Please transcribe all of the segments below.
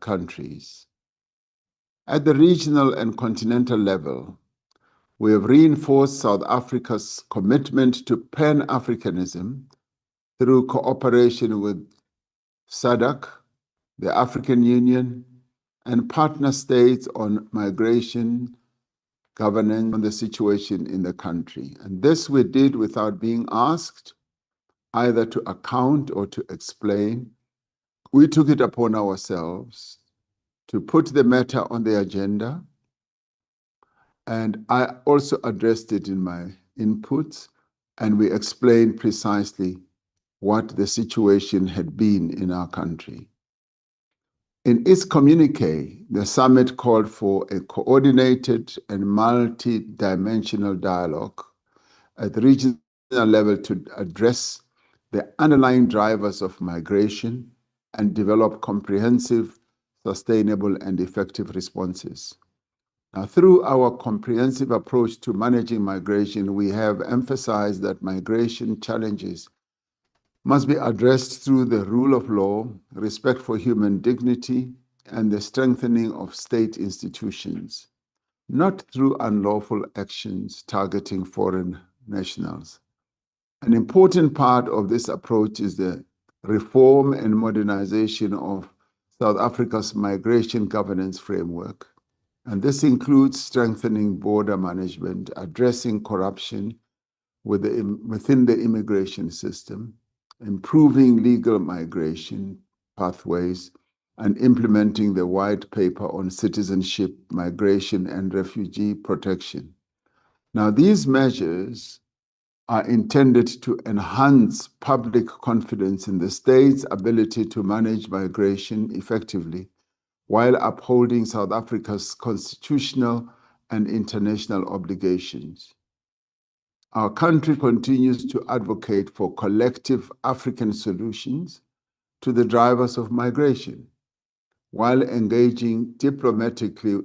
countries. At the regional and continental level, we have reinforced South Africa's commitment to Pan-Africanism through cooperation with SADC, the African Union, and partner states on migration, governance, on the situation in the country. And this we did without being asked either to account or to explain. We took it upon ourselves to put the matter on the agenda, and I also addressed it in my inputs, and we explained precisely what the situation had been in our country. In its communique, the summit called for a coordinated and multi-dimensional dialogue at the regional level to address the underlying drivers of migration and develop comprehensive, sustainable, and effective responses. Now, through our comprehensive approach to managing migration, we have emphasized that migration challenges must be addressed through the rule of law, respect for human dignity, and the strengthening of state institutions, not through unlawful actions targeting foreign nationals. An important part of this approach is the reform and modernization of South Africa's migration governance framework. And this includes strengthening border management, addressing corruption within the immigration system, improving legal migration pathways, and implementing the white paper on citizenship, migration, and refugee protection. Now, these measures are intended to enhance public confidence in the state's ability to manage migration effectively while upholding South Africa's constitutional and international obligations. Our country continues to advocate for collective African solutions to the drivers of migration, while engaging diplomatically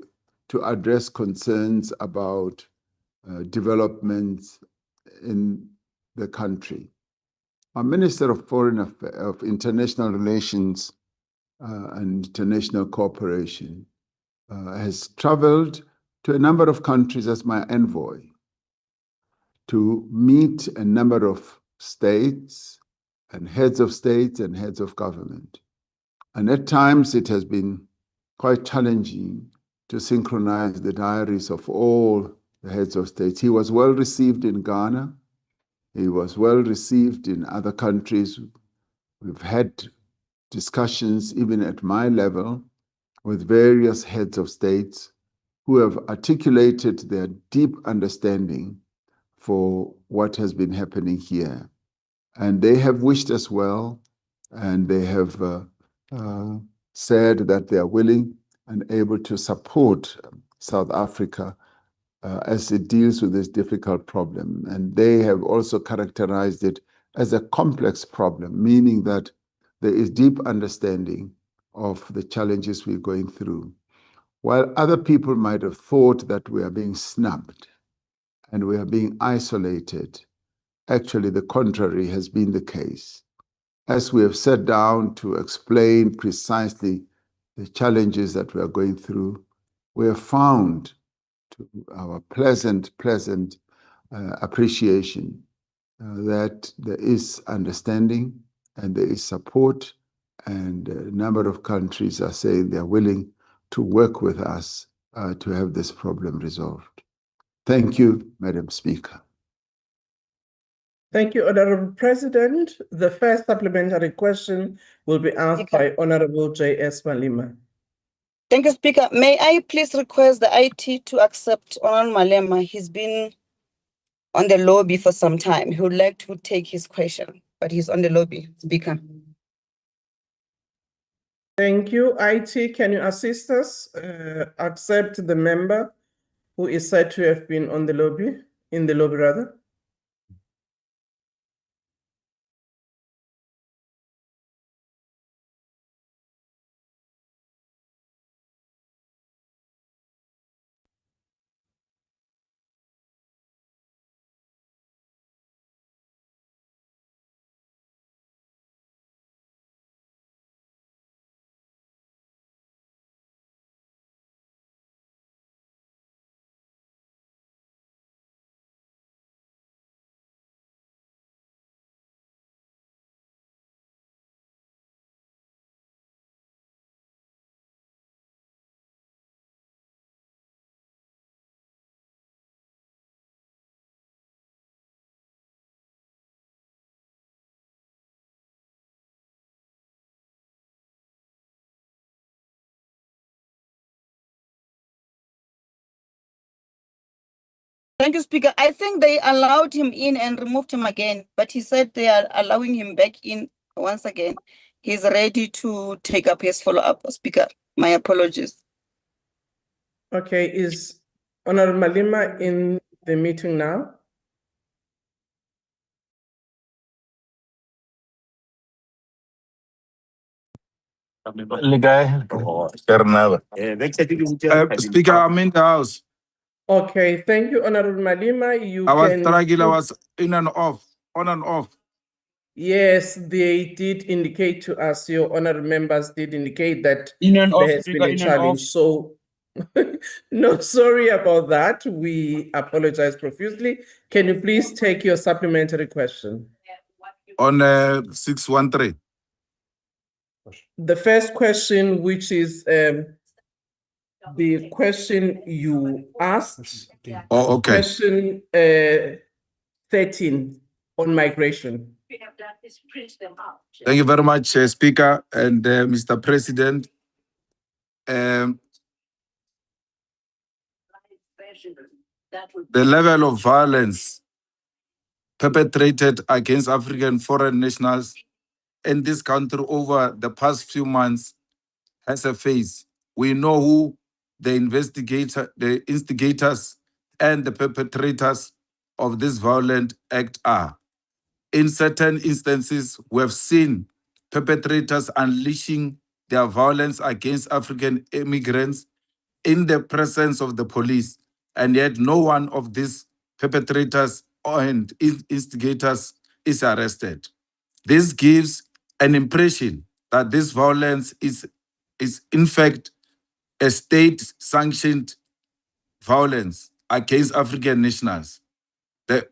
to address concerns about developments in the country. Our Minister of of International Relations and International Cooperation has traveled to a number of countries as my envoy to meet a number of states and heads of states and heads of government. And at times it has been quite challenging to synchronize the diaries of all the heads of states. He was well received in Ghana. He was well received in other countries. We've had discussions, even at my level, with various heads of states who have articulated their deep understanding for what has been happening here. And they have wished us well, and they have said that they are willing and able to support South Africa as it deals with this difficult problem. And they have also characterized it as a complex problem, meaning that there is deep understanding of the challenges we're going through. While other people might have thought that we are being snubbed and we are being isolated, actually the contrary has been the case. As we have sat down to explain precisely the challenges that we are going through, we have found, to our pleasant appreciation, that there is understanding and there is support, and a number of countries are saying they're willing to work with us to have this problem resolved. Thank you, Madam Speaker. Thank you, Honorable President. The first supplementary question will be asked by Honorable J.S. Malema. Thank you, Speaker. May I please request the IT to accept Honorable Malema? He's been on the lobby for some time. He would like to take his question, but he's on the lobby, Speaker. Thank you. IT, can you assist us? Accept the member who is said to have been on the lobby, in the lobby rather. Thank you, Speaker. I think they allowed him in and removed him again, but he said they are allowing him back in once again. He's ready to take up his follow-up, Speaker. My apologies. Okay, is Honorable Malema in the meeting now? Speaker, I'm in the house. Okay, thank you, Honorable Malema. You I was can. struggling, I was in and off, on and off. Yes, they did indicate to us, your honorable members did indicate that In and there off, has Speaker, been a in and off. challenge. So, no, sorry about that. We apologize profusely. Can you please take your supplementary question? On 613. The first question, which is the question you asked, Oh, okay. question 13 on migration. Thank you very much, Speaker and Mr. President. The level of violence perpetrated against African foreign nationals in this country over the past few months has a face. We know who the instigators and the perpetrators of this violent act are. In certain instances, we have seen perpetrators unleashing their violence against African immigrants in the presence of the police, and yet no one of these perpetrators and instigators is arrested. This gives an impression that this violence is in fact a state-sanctioned violence against African nationals. This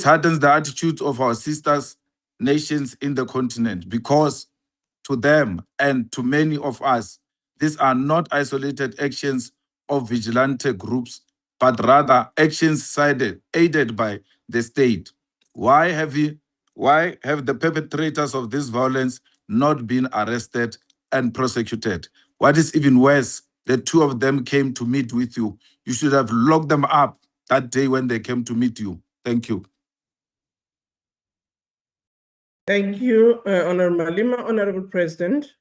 hardens the attitudes of our sisters nations in the continent, because to them and to many of us, these are not isolated actions of vigilante groups, but rather actions aided by the state. Why have the perpetrators of this violence not been arrested and prosecuted? What is even worse, the two of them came to meet with you. You should have locked them up that day when they came to meet you. Thank you. Thank you, Honorable Malema. Honorable President.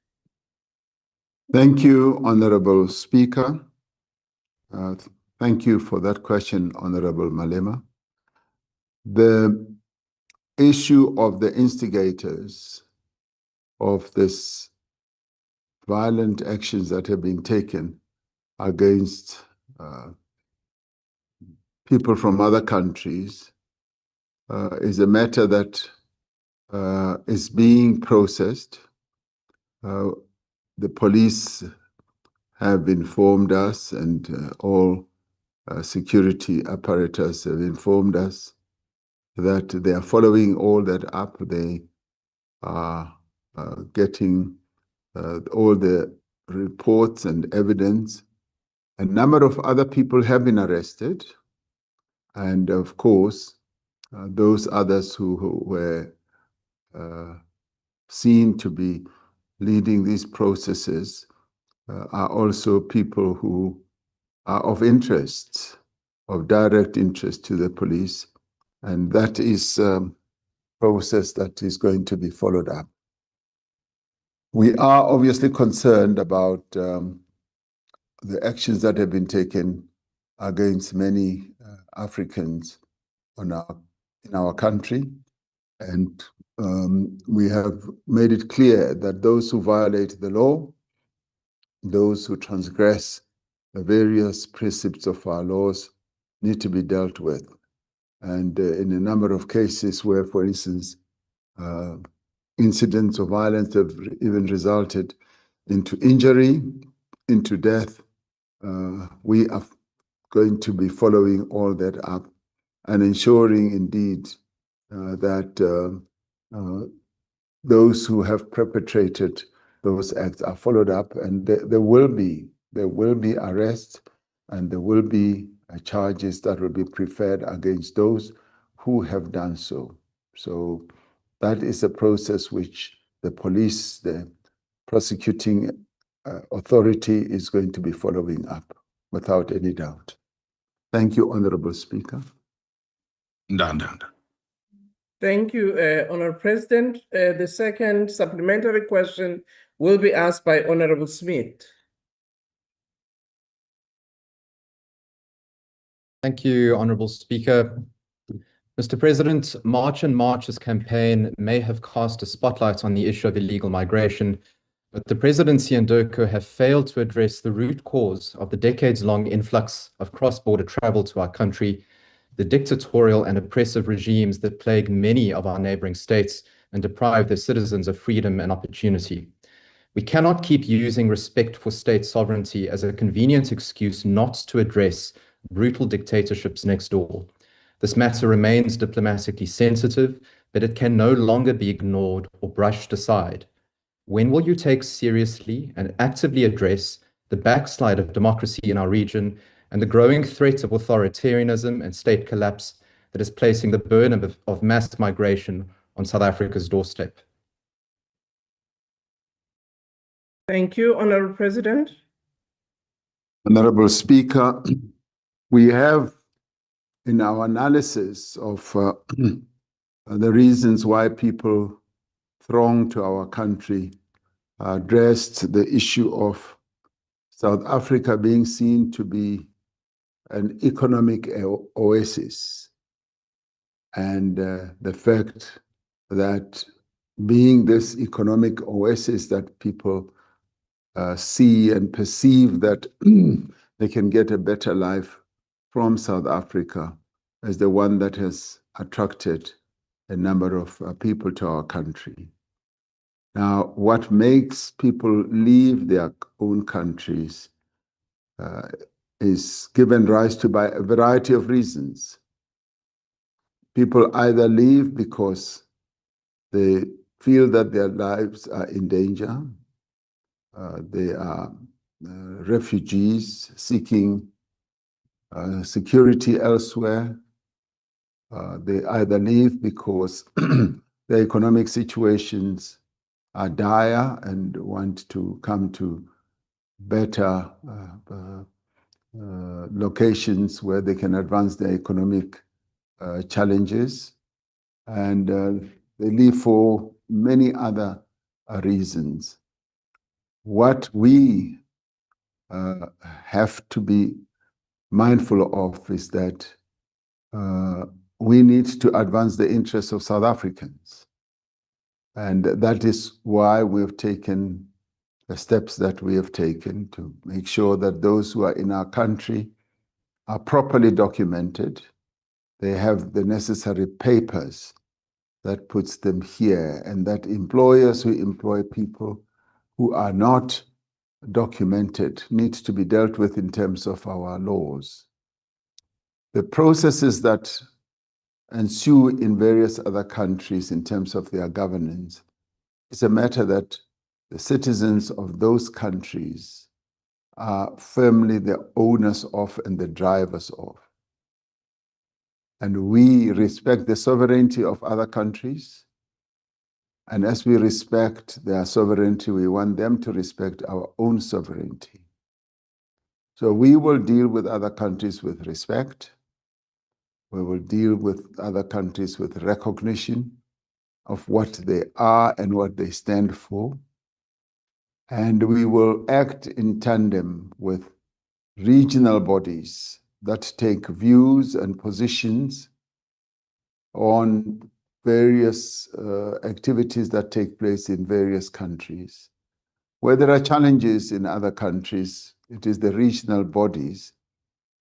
Thank you, Honorable Speaker. Thank you for that question, Honorable Malema. The issue of the instigators of this violent actions that have been taken against people from other countries is a matter that is being processed. The police have informed us, and all security apparatus have informed us that they are following all that up. They are getting all the reports and evidence. A number of other people have been arrested. And of course, those others who were seen to be leading these processes are also people who are of interest, of direct interest to the police. And that is a process that is going to be followed up. We are obviously concerned about the actions that have been taken against many Africans in our country. And we have made it clear that those who violate the law, those who transgress the various precepts of our laws, need to be dealt with. And in a number of cases where, for instance, incidents of violence have even resulted into injury, into death, we are going to be following all that up and ensuring indeed that those who have perpetrated those acts are followed up, and there will be arrests, and there will be charges that will be preferred against those who have done so. So that is a process which the police, the prosecuting authority, is going to be following up. without any doubt. Thank you, Honorable Speaker. Ndanda. Thank you, Honorable President. The second supplementary question will be asked by Honorable Smith. Thank you, Honorable Speaker. Mr. President, March and March's campaign may have cast a spotlight on the issue of illegal migration, but the presidency and DIRCO have failed to address the root cause of the decades-long influx of cross-border travel to our country, the dictatorial and oppressive regimes that plague many of our neighboring states and deprive their citizens of freedom and opportunity. We cannot keep using respect for state sovereignty as a convenient excuse not to address brutal dictatorships next door. This matter remains diplomatically sensitive, but it can no longer be ignored or brushed aside. When will you take seriously and actively address the backslide of democracy in our region and the growing threat of authoritarianism and state collapse that is placing the burden of mass migration on South Africa's doorstep? Thank you, Honorable President. Honorable Speaker, we have in our analysis of the reasons why people throng to our country addressed the issue of South Africa being seen to be an economic oasis, and the fact that being this economic oasis that people see and perceive that they can get a better life from South Africa as the one that has attracted a number of people to our country. Now, what makes people leave their own countries is given rise to by a variety of reasons. People either leave because they feel that their lives are in danger. They are refugees seeking security elsewhere. They either leave because their economic situations are dire and want to come to better locations where they can advance their economic challenges. And they leave for many other reasons. What we have to be mindful of is that we need to advance the interests of South Africans. And that is why we've taken the steps that we have taken to make sure that those who are in our country are properly documented. They have the necessary papers that puts them here, and that employers who employ people who are not documented needs to be dealt with in terms of our laws. The processes that ensue in various other countries in terms of their governance is a matter that the citizens of those countries are firmly the owners of and the drivers of. And we respect the sovereignty of other countries. And as we respect their sovereignty, we want them to respect our own sovereignty. So we will deal with other countries with respect. We will deal with other countries with recognition of what they are and what they stand for. And we will act in tandem with regional bodies that take views and positions on various activities that take place in various countries. Where there are challenges in other countries, it is the regional bodies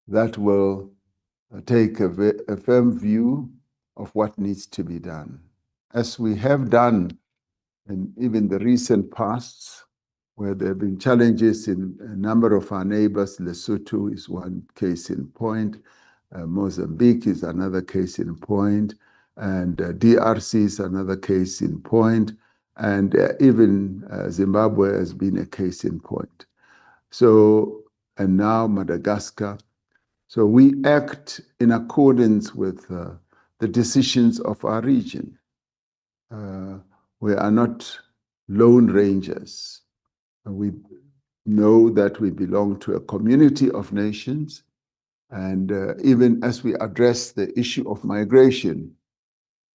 that will take a firm view of what needs to be done. As we have done in even the recent past, where there have been challenges in a number of our neighbors. Lesotho is one case in point. Mozambique is another case in point. And DRC is another case in point. And even Zimbabwe has been a case in point. So, and now Madagascar. So we act in accordance with the decisions of our region. We are not lone rangers. We know that we belong to a community of nations. And even as we address the issue of migration,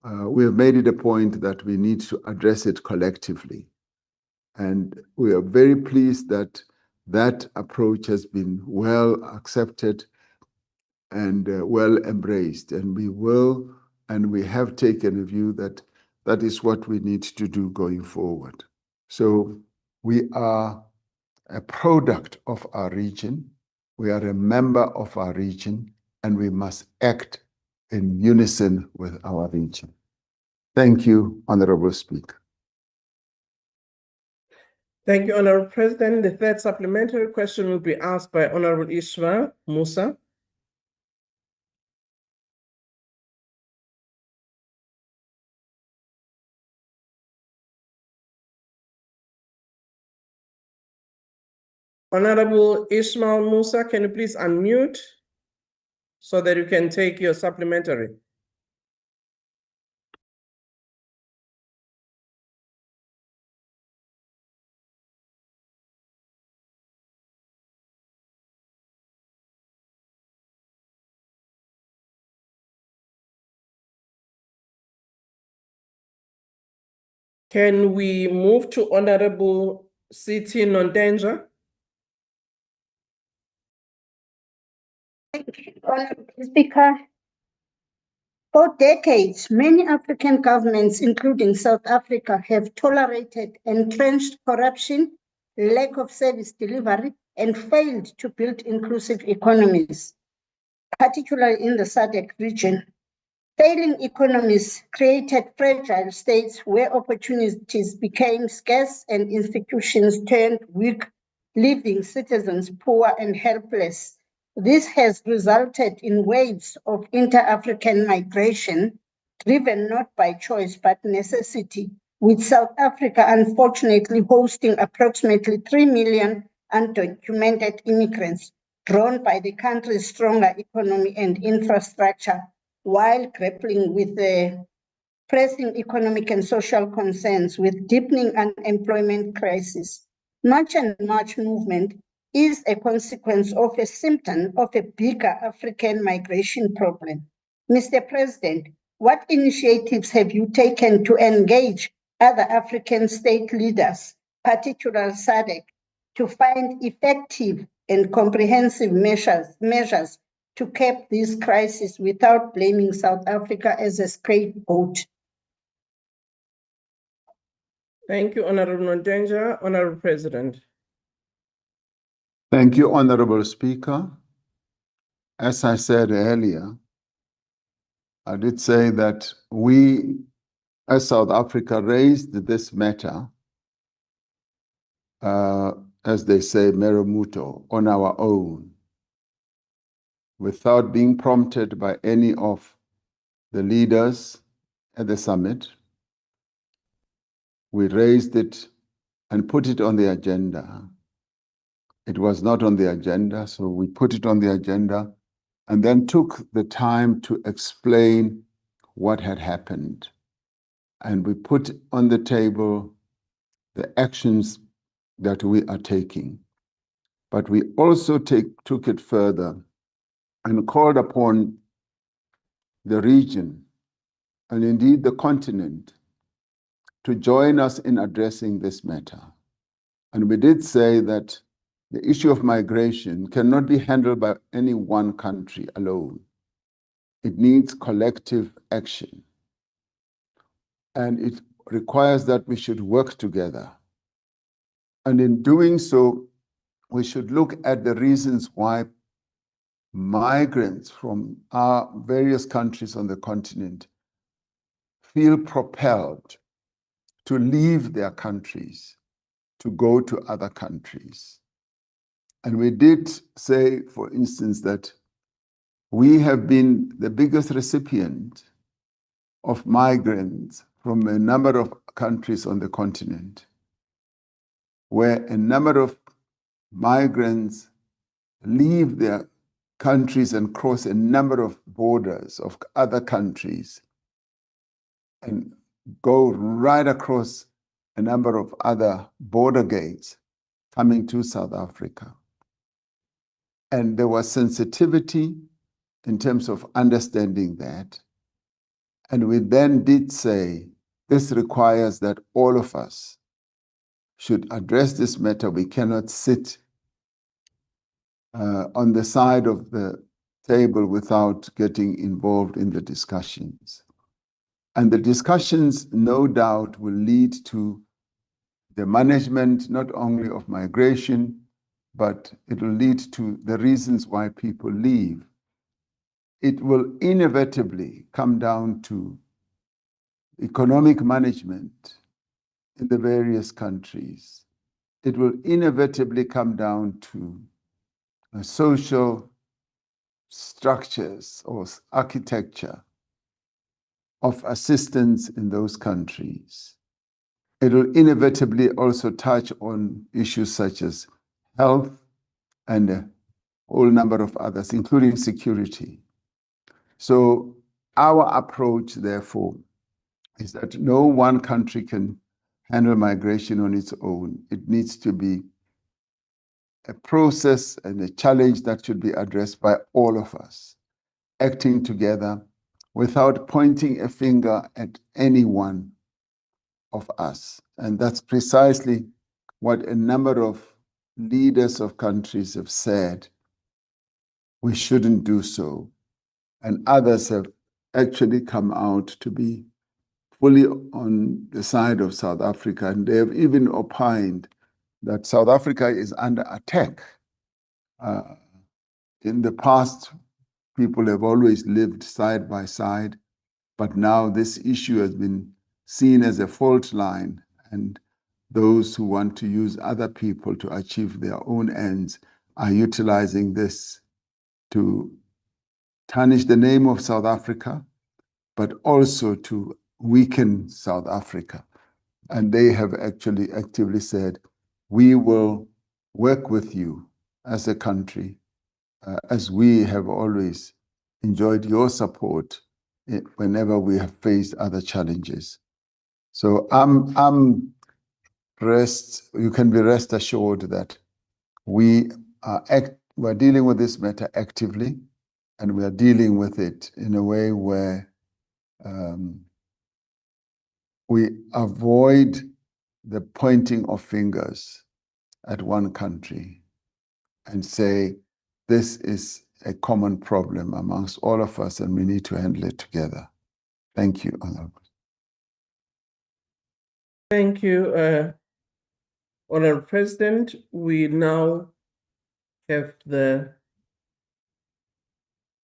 we have made it a point that we need to address it collectively. And we are very pleased that that approach has been well accepted and well embraced. And we have taken a view that that is what we need to do going forward. So we are a product of our region. We are a member of our region, and we must act in unison with our region. Thank you, Honorable Speaker. Thank you, Honorable President. The third supplementary question will be asked by Honorable Ismail Musa. Honorable Ismail Musa, can you please unmute so that you can take your supplementary? Can we move to Honorable C.T. Nondenja? Honorable Speaker, for decades, many African governments, including South Africa, have tolerated entrenched corruption, lack of service delivery, and failed to build inclusive economies, particularly in the SADC region. Failing economies created fragile states where opportunities became scarce and institutions turned weak, leaving citizens poor and helpless. This has resulted in waves of inter-African migration, driven not by choice but necessity, with South Africa unfortunately hosting approximately 3 million undocumented immigrants, drawn by the country's stronger economy and infrastructure, while grappling with the pressing economic and social concerns with deepening unemployment crisis. March and March movement is a consequence of a symptom of a bigger African migration problem. Mr. President, what initiatives have you taken to engage other African state leaders, particularly SADC, to find effective and comprehensive measures to curb this crisis without blaming South Africa as a scapegoat? Thank you, Honorable Nondenja. Honorable President. Thank you, Honorable Speaker. As I said earlier, I did say that we, as South Africa, raised this matter, as they say, meremuto, on our own, without being prompted by any of the leaders at the summit. We raised it and put it on the agenda. It was not on the agenda, so we put it on the agenda and then took the time to explain what had happened. And we put on the table the actions that we are taking. But we also took it further and called upon the region and indeed the continent to join us in addressing this matter. And we did say that the issue of migration cannot be handled by any one country alone. It needs collective action. And it requires that we should work together. And in doing so, we should look at the reasons why migrants from our various countries on the continent feel propelled to leave their countries, to go to other countries. And we did say, for instance, that we have been the biggest recipient of migrants from a number of countries on the continent, where a number of migrants leave their countries and cross a number of borders of other countries and go right across a number of other border gates coming to South Africa. And there was sensitivity in terms of understanding that. And we then did say, this requires that all of us should address this matter. We cannot sit on the side of the table without getting involved in the discussions. And the discussions, no doubt, will lead to the management not only of migration, but it will lead to the reasons why people leave. It will inevitably come down to economic management in the various countries. It will inevitably come down to social structures or architecture of assistance in those countries. It will inevitably also touch on issues such as health and a whole number of others, including security. So our approach, therefore, is that no one country can handle migration on its own. It needs to be a process and a challenge that should be addressed by all of us, acting together without pointing a finger at any one of us. And that's precisely what a number of leaders of countries have said. We shouldn't do so. And others have actually come out to be fully on the side of South Africa. And they have even opined that South Africa is under attack. In the past, people have always lived side by side, but now this issue has been seen as a fault line, and those who want to use other people to achieve their own ends are utilizing this to tarnish the name of South Africa, but also to weaken South Africa. And they have actually actively said, we will work with you as a country, as we have always enjoyed your support whenever we have faced other challenges. So you can be rest assured that we're dealing with this matter actively, and we are dealing with it in a way where we avoid the pointing of fingers at one country and say, this is a common problem amongst all of us and we need to handle it together. Thank you, Honorable. Thank you, Honorable President. We now have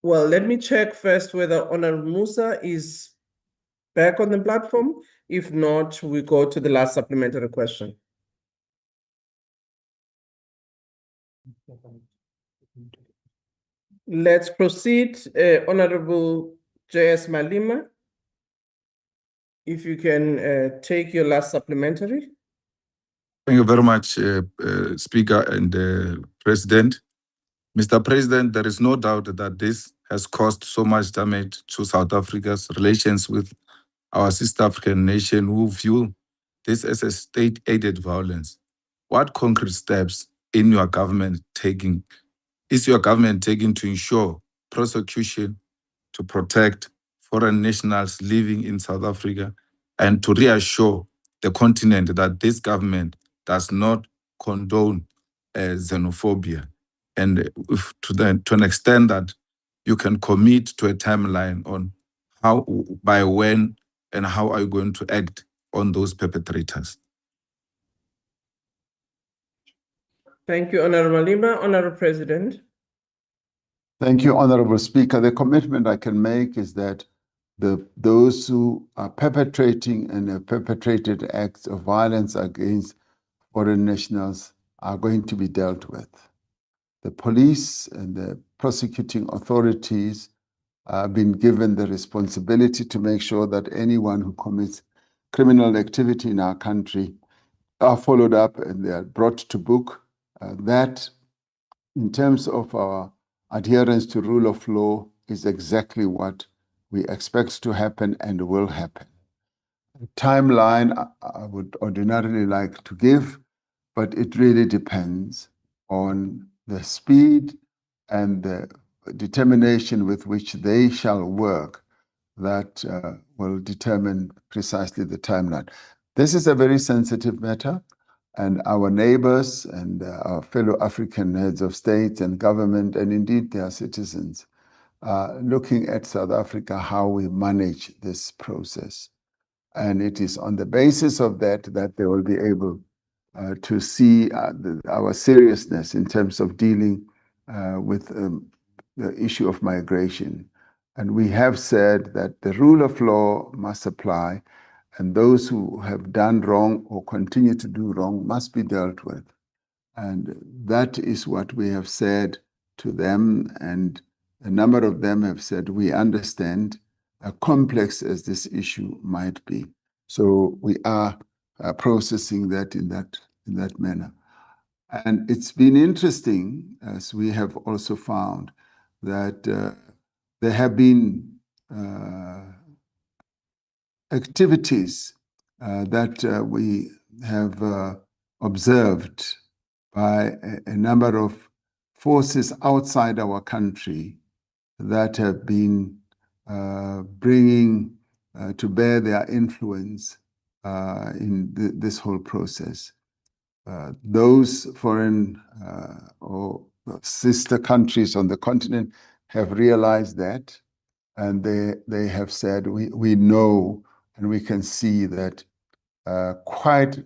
well, let me check first whether Honorable Musa is back on the platform. If not, we go to the last supplementary question. Let's proceed. Honorable J.S. Malema, if you can take your last supplementary. Thank you very much, Speaker and President. Mr. President, there is no doubt that this has caused so much damage to South Africa's relations with our sister African nation who view this as a state-aided violence. What concrete steps is your government taking to ensure prosecution to protect foreign nationals living in South Africa and to reassure the continent that this government does not condone xenophobia, and to an extent that you can commit to a timeline on how, by when, and how are you going to act on those perpetrators? Thank you, Honorable Malema. Honorable President. Thank you, Honorable Speaker. The commitment I can make is that those who are perpetrating and have perpetrated acts of violence against foreign nationals are going to be dealt with. The police and the prosecuting authorities have been given the responsibility to make sure that anyone who commits criminal activity in our country are followed up and they are brought to book. That, in terms of our adherence to rule of law, is exactly what we expect to happen and will happen. A timeline I would ordinarily like to give, but it really depends on the speed and the determination with which they shall work that will determine precisely the timeline. This is a very sensitive matter, and our neighbors and our fellow African heads of state and government, and indeed their citizens, are looking at South Africa, how we manage this process. And it is on the basis of that that they will be able to see our seriousness in terms of dealing with the issue of migration. And we have said that the rule of law must apply, and those who have done wrong or continue to do wrong must be dealt with. And that is what we have said to them, and a number of them have said, we understand, complex as this issue might be. So we are processing that in that manner. And it's been interesting, as we have also found, that there have been activities that we have observed by a number of forces outside our country that have been bringing to bear their influence in this whole process. Those foreign or sister countries on the continent have realized that, and they have said, we know and we can see that quite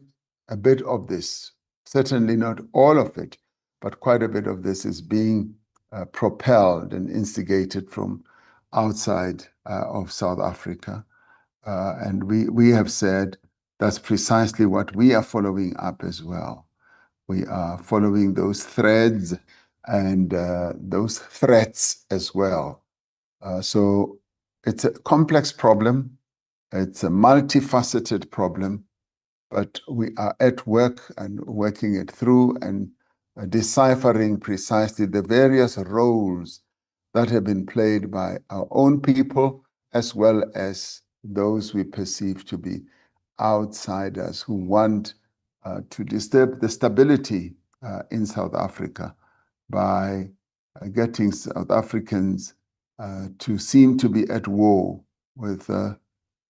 a bit of this, certainly not all of it, but quite a bit of this is being propelled and instigated from outside of South Africa. And we have said that's precisely what we are following up as well. We are following those threads and those threats as well. So it's a complex problem. It's a multifaceted problem, but we are at work and working it through and deciphering precisely the various roles that have been played by our own people, as well as those we perceive to be outsiders who want to disturb the stability in South Africa by getting South Africans to seem to be at war with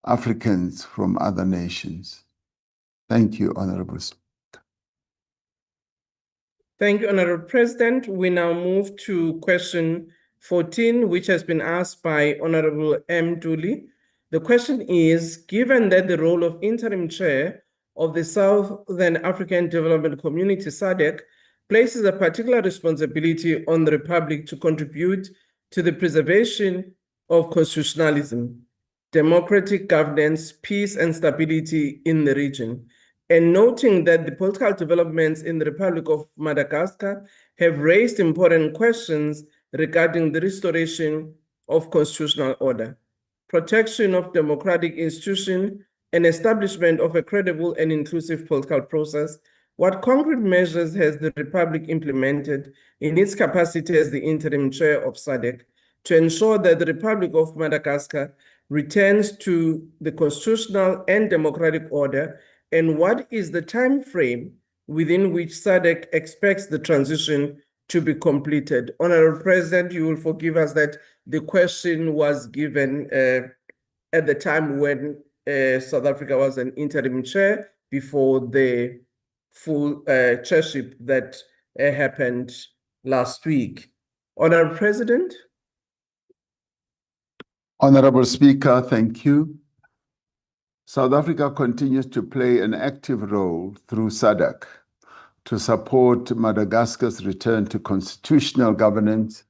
Africans from other nations. Thank you, Honorable Speaker. Thank you, Honorable President. We now move to question 14, which has been asked by Honorable M. Dooley. The question is, given that the role of interim chair of the Southern African Development Community, SADC, places a particular responsibility on the Republic to contribute to the preservation of constitutionalism, democratic governance, peace and stability in the region, and noting that the political developments in the Republic of Madagascar have raised important questions regarding the restoration of constitutional order, protection of democratic institutions, and establishment of a credible and inclusive political process, what concrete measures has the Republic implemented in its capacity as the interim chair of SADC to ensure that the Republic of Madagascar returns to the constitutional and democratic order, and what is the time frame within which SADC expects the transition to be completed? Honorable President, you will forgive us that the question was given at the time when South Africa was an interim chair before the full chairship that happened last week. Honorable President. Honorable Speaker, thank you. South Africa continues to play an active role through SADC to support Madagascar's return to constitutional governance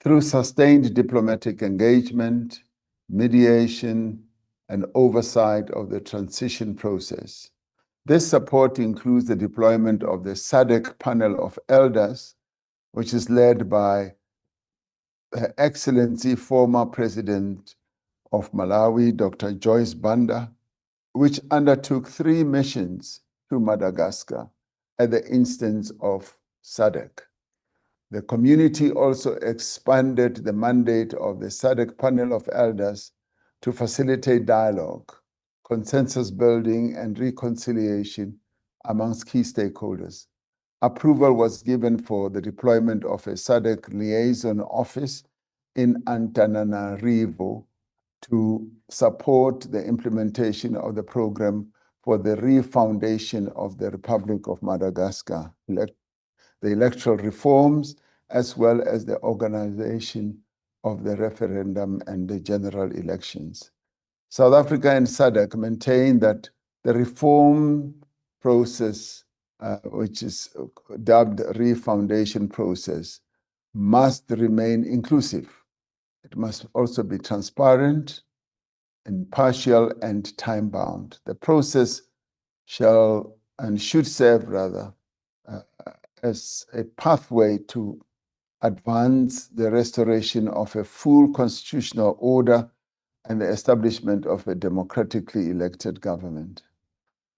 through sustained diplomatic engagement, mediation, and oversight of the transition process. This support includes the deployment of the SADC panel of elders, which is led by Her Excellency, former President of Malawi, Dr. Joyce Banda, which undertook 3 missions to Madagascar at the instance of SADC. The community also expanded the mandate of the SADC panel of elders to facilitate dialogue, consensus building, and reconciliation amongst key stakeholders. approval was given for the deployment of a SADC liaison office in Antananarivo to support the implementation of the program for the refoundation of the Republic of Madagascar, the electoral reforms, as well as the organization of the referendum and the general elections. South Africa and SADC maintain that the reform process, which is dubbed refoundation process, must remain inclusive. It must also be transparent, impartial, and time-bound. The process shall and should serve rather as a pathway to advance the restoration of a full constitutional order and the establishment of a democratically elected government.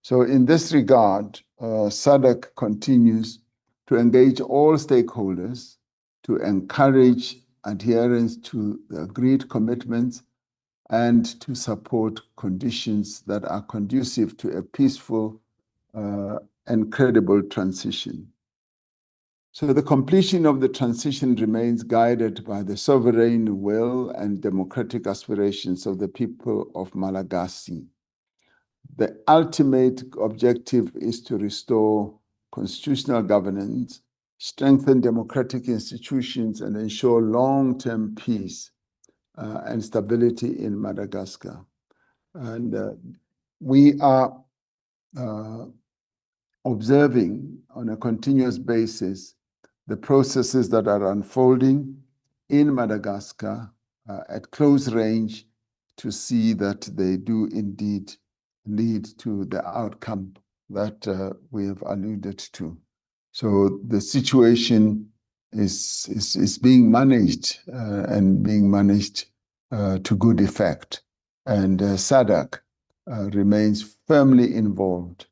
So in this regard, SADC continues to engage all stakeholders to encourage adherence to the agreed commitments and to support conditions that are conducive to a peaceful and credible transition. So the completion of the transition remains guided by the sovereign will and democratic aspirations of the people of Malagasy. The ultimate objective is to restore constitutional governance, strengthen democratic institutions, and ensure long-term peace and stability in Madagascar. And we are observing on a continuous basis the processes that are unfolding in Madagascar at close range to see that they do indeed lead to the outcome that we have alluded to. So the situation is being managed and being managed to good effect. And SADC remains firmly involved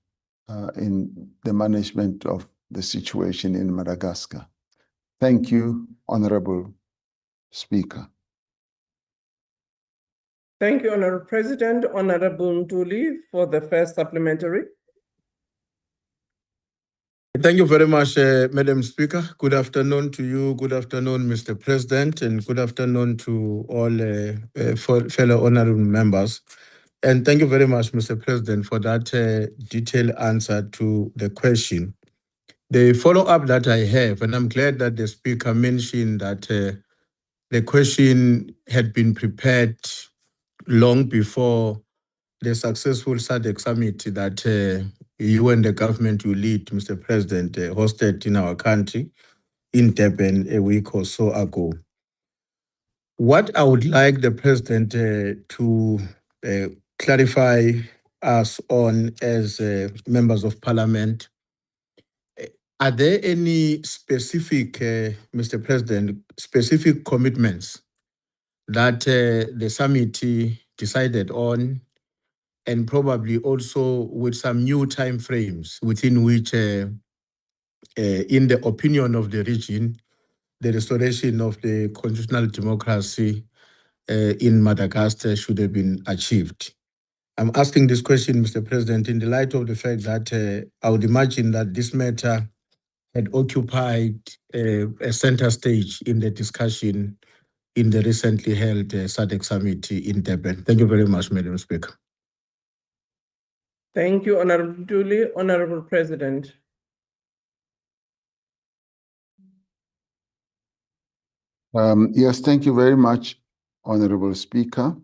in the management of the situation in Madagascar. Thank you, Honorable Speaker. Thank you, Honorable President. Honorable Ntuli for the first supplementary. Thank you very much, Madam Speaker. Good afternoon to you. Good afternoon, Mr. President, and good afternoon to all fellow honorable members. And thank you very much, Mr. President, for that detailed answer to the question. The follow-up that I have, and I'm glad that the Speaker mentioned that the question had been prepared long before the successful SADC summit that you and the government you lead, Mr. President, hosted in our country in Durban a week or so ago. What I would like the President to clarify us on as members of Parliament, are there any specific, Mr. President, specific commitments that the summit decided on, and probably also with some new time frames within which, in the opinion of the region, the restoration of the constitutional democracy in Madagascar should have been achieved? I'm asking this question, Mr. President, in the light of the fact that I would imagine that this matter had occupied a center stage in the discussion in the recently held SADC summit in Durban. Thank you very much, Madam Speaker. Thank you, Honorable Ntuli. Honorable President. Yes, thank you very much, Honorable Speaker.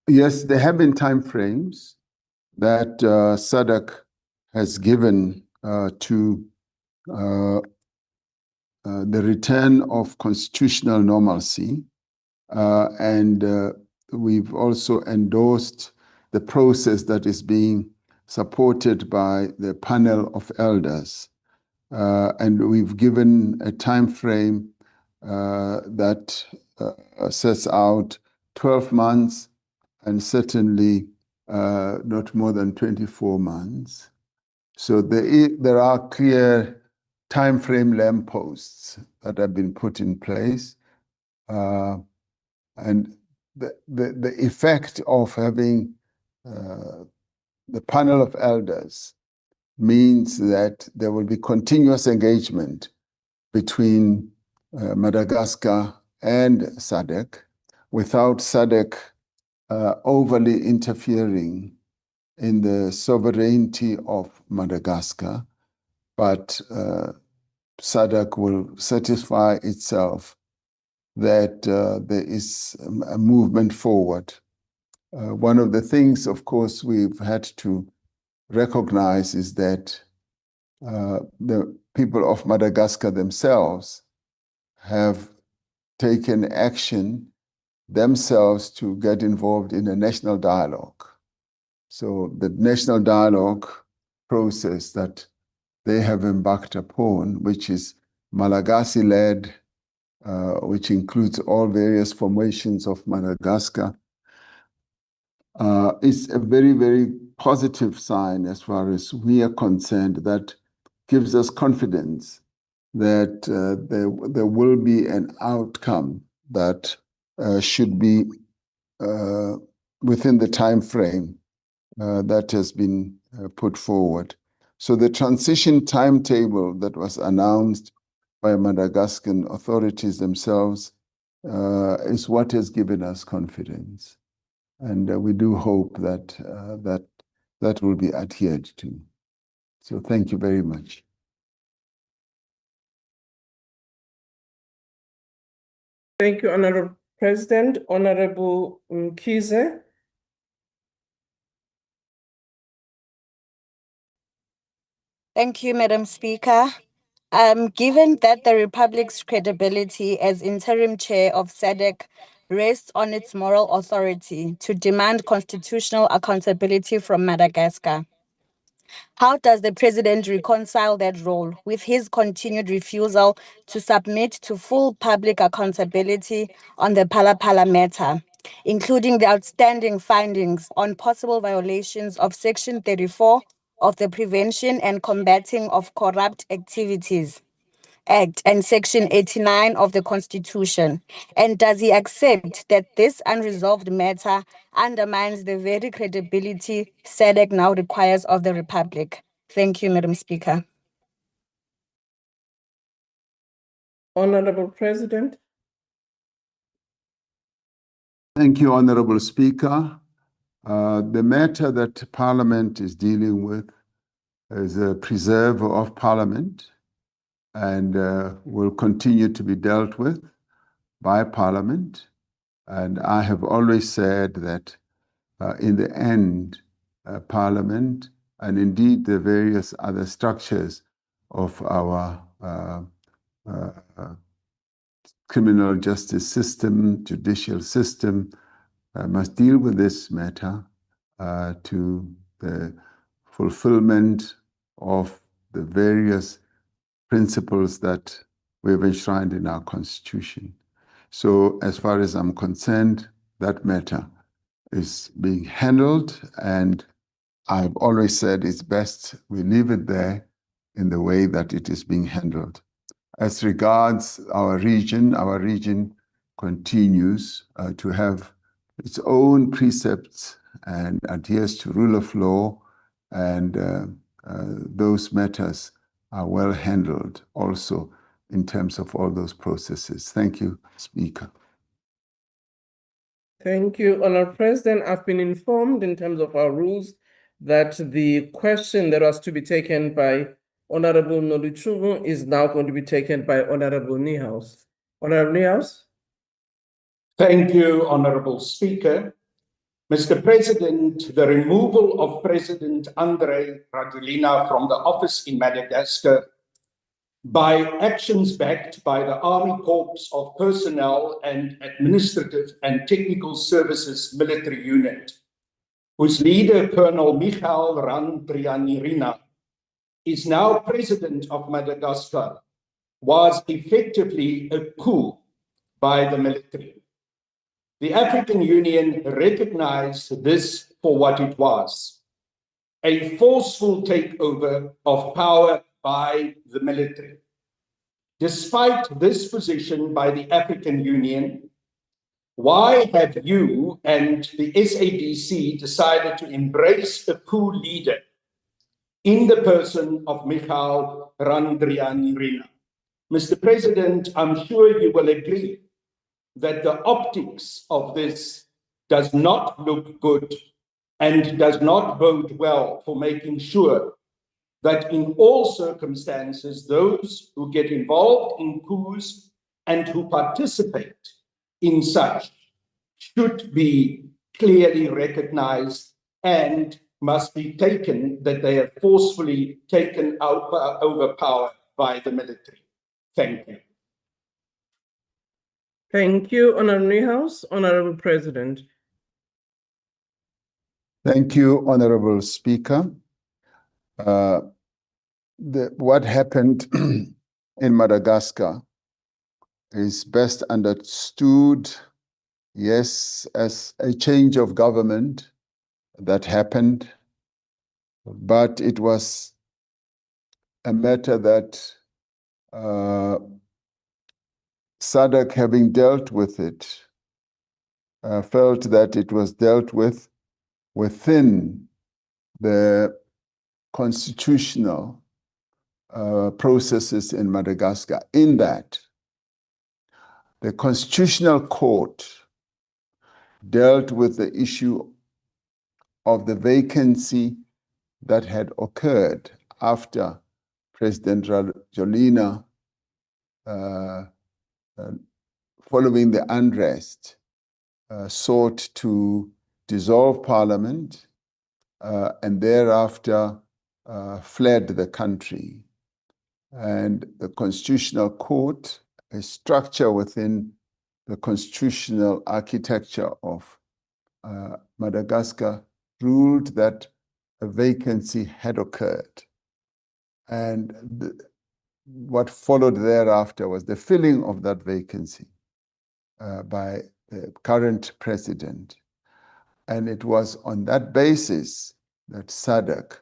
Yes, there have been time frames that SADC has given to the return of constitutional normalcy, and we've also endorsed the process that is being supported by the panel of elders. And we've given a time frame that sets out 12 months and certainly not more than 24 months. So there are clear time frame lampposts that have been put in place. And the effect of having the panel of elders means that there will be continuous engagement between Madagascar and SADC without SADC overly interfering in the sovereignty of Madagascar, but SADC will satisfy itself that there is a movement forward. One of the things, of course, we've had to recognize is that the people of Madagascar themselves have taken action themselves to get involved in a national dialogue. So the national dialogue process that they have embarked upon, which is Malagasy-led, which includes all various formations of Madagascar, is a very, very positive sign as far as we are concerned that gives us confidence that there will be an outcome that should be within the time frame that has been put forward. So the transition timetable that was announced by Madagascan authorities themselves is what has given us confidence. And we do hope that that will be adhered to. So thank you very much. Thank you, Honorable President. Honorable Mkhize. Thank you, Madam Speaker. Given that the Republic's credibility as interim chair of SADC rests on its moral authority to demand constitutional accountability from Madagascar, how does the President reconcile that role with his continued refusal to submit to full public accountability on the Phala-Phala matter, including the outstanding findings on possible violations of Section 34 of the Prevention and Combating of Corrupt Activities Act and Section 89 of the Constitution? And does he accept that this unresolved matter undermines the very credibility SADC now requires of the Republic? Thank you, Madam Speaker. Honorable President. Thank you, Honorable Speaker. The matter that Parliament is dealing with is a preserve of Parliament and will continue to be dealt with by Parliament. And I have always said that in the end, Parliament and indeed the various other structures of our criminal justice system, judicial system, must deal with this matter to the fulfillment of the various principles that we have enshrined in our Constitution. So as far as I'm concerned, that matter is being handled, and I've always said it's best we leave it there in the way that it is being handled. As regards our region continues to have its own precepts and adheres to rule of law, and those matters are well handled also in terms of all those processes. Thank you, Speaker. Thank you, Honorable President. I've been informed in terms of our rules that the question that was to be taken by Honorable Noluchungu is now going to be taken by Honorable Niehaus. Honorable Niehaus. Thank you, Honorable Speaker. Mr. President, the removal of President Andry Rajoelina from the office in Madagascar by actions backed by the Army Corps of Personnel and Administrative and Technical Services Military Unit, whose leader, Colonel Michael Randrianirina, is now President of Madagascar, was effectively a coup by the military. The African Union recognized this for what it was, a forceful takeover of power by the military. Despite this position by the African Union, why have you and the SADC decided to embrace a coup leader in the person of Michael Randrianirina. Mr. President, I'm sure you will agree that the optics of this does not look good and does not bode well for making sure that in all circumstances, those who get involved in coups and who participate in such should be clearly recognized and must be taken that they are forcefully taken over power by the military. Thank you. Thank you, Honorable Niehaus. Honorable President. Thank you, Honorable Speaker. What happened in Madagascar is best understood, yes, as a change of government that happened, but it was a matter that SADC, having dealt with it, felt that it was dealt with within the constitutional processes in Madagascar, in that the Constitutional Court dealt with the issue of the vacancy that had occurred after President Ramaphosa, following the unrest, sought to dissolve parliament and thereafter fled the country. And the Constitutional Court, a structure within the constitutional architecture of Madagascar, ruled that a vacancy had occurred. And what followed thereafter was the filling of that vacancy by the current president. And it was on that basis that SADC,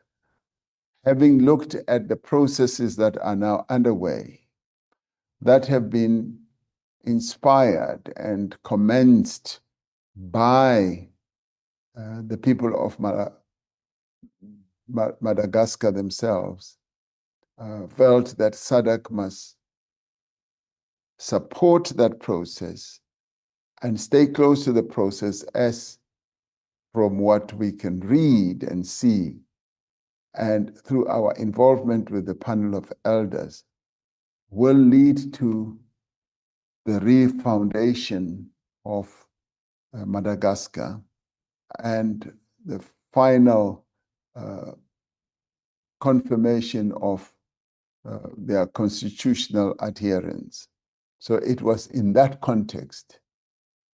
having looked at the processes that are now underway, that have been inspired and commenced by the people of Madagascar themselves, felt that SADC must support that process and stay close to the process, as from what we can read and see, and through our involvement with the panel of elders, will lead to the refoundation of Madagascar and the final confirmation of their constitutional adherence. So it was in that context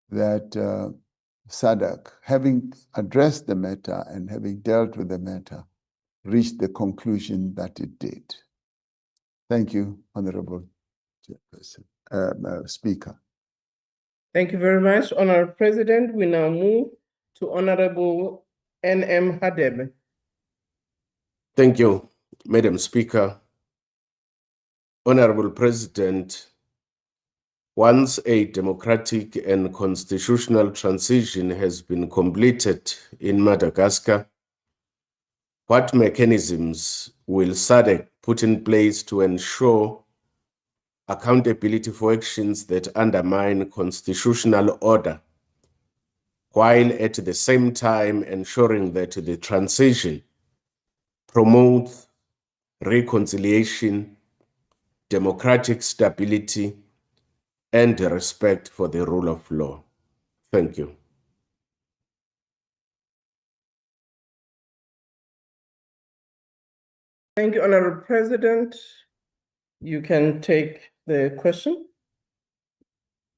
that SADC, having addressed the matter and having dealt with the matter, reached the conclusion that it did. Thank you, Honorable Speaker. Thank you very much, Honorable President. We now move to Honorable N.M. Hadebe. Thank you, Madam Speaker. Honorable President, once a democratic and constitutional transition has been completed in Madagascar, what mechanisms will SADC put in place to ensure accountability for actions that undermine constitutional order, while at the same time ensuring that the transition promotes reconciliation, democratic stability, and respect for the rule of law? Thank you. Thank you, Honorable President. You can take the question.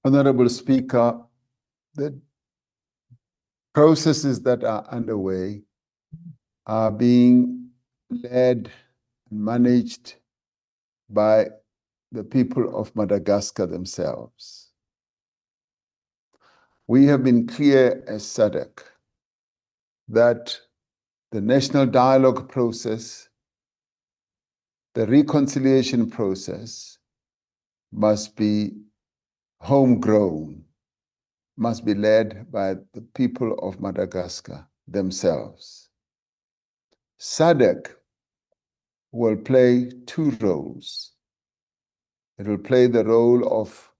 Honorable Speaker, the processes that are underway are being led and managed by the people of Madagascar themselves. We have been clear as SADC that the national dialogue process, the reconciliation process, must be homegrown, must be led by the people of Madagascar themselves. SADC will play two roles. It will play the role of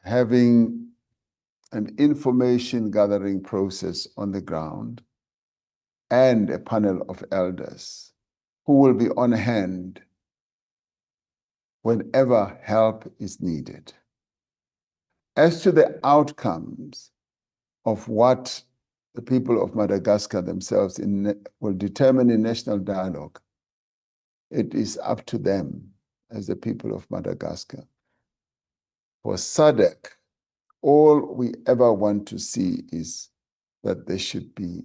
having an information gathering process on the ground and a panel of elders who will be on hand whenever help is needed. As to the outcomes of what the people of Madagascar themselves will determine in national dialogue, it is up to them as the people of Madagascar. For SADC, all we ever want to see is that there should be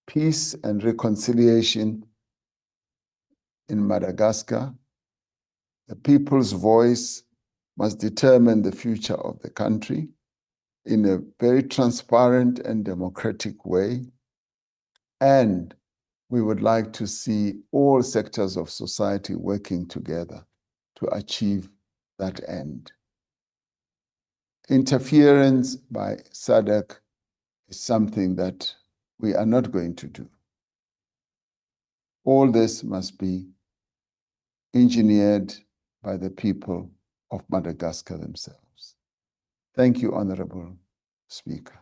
peace and reconciliation in Madagascar. The people's voice must determine the future of the country in a very transparent and democratic way. And we would like to see all sectors of society working together to achieve that end. Interference by SADC is something that we are not going to do. All this must be engineered by the people of Madagascar themselves. Thank you, Honorable Speaker.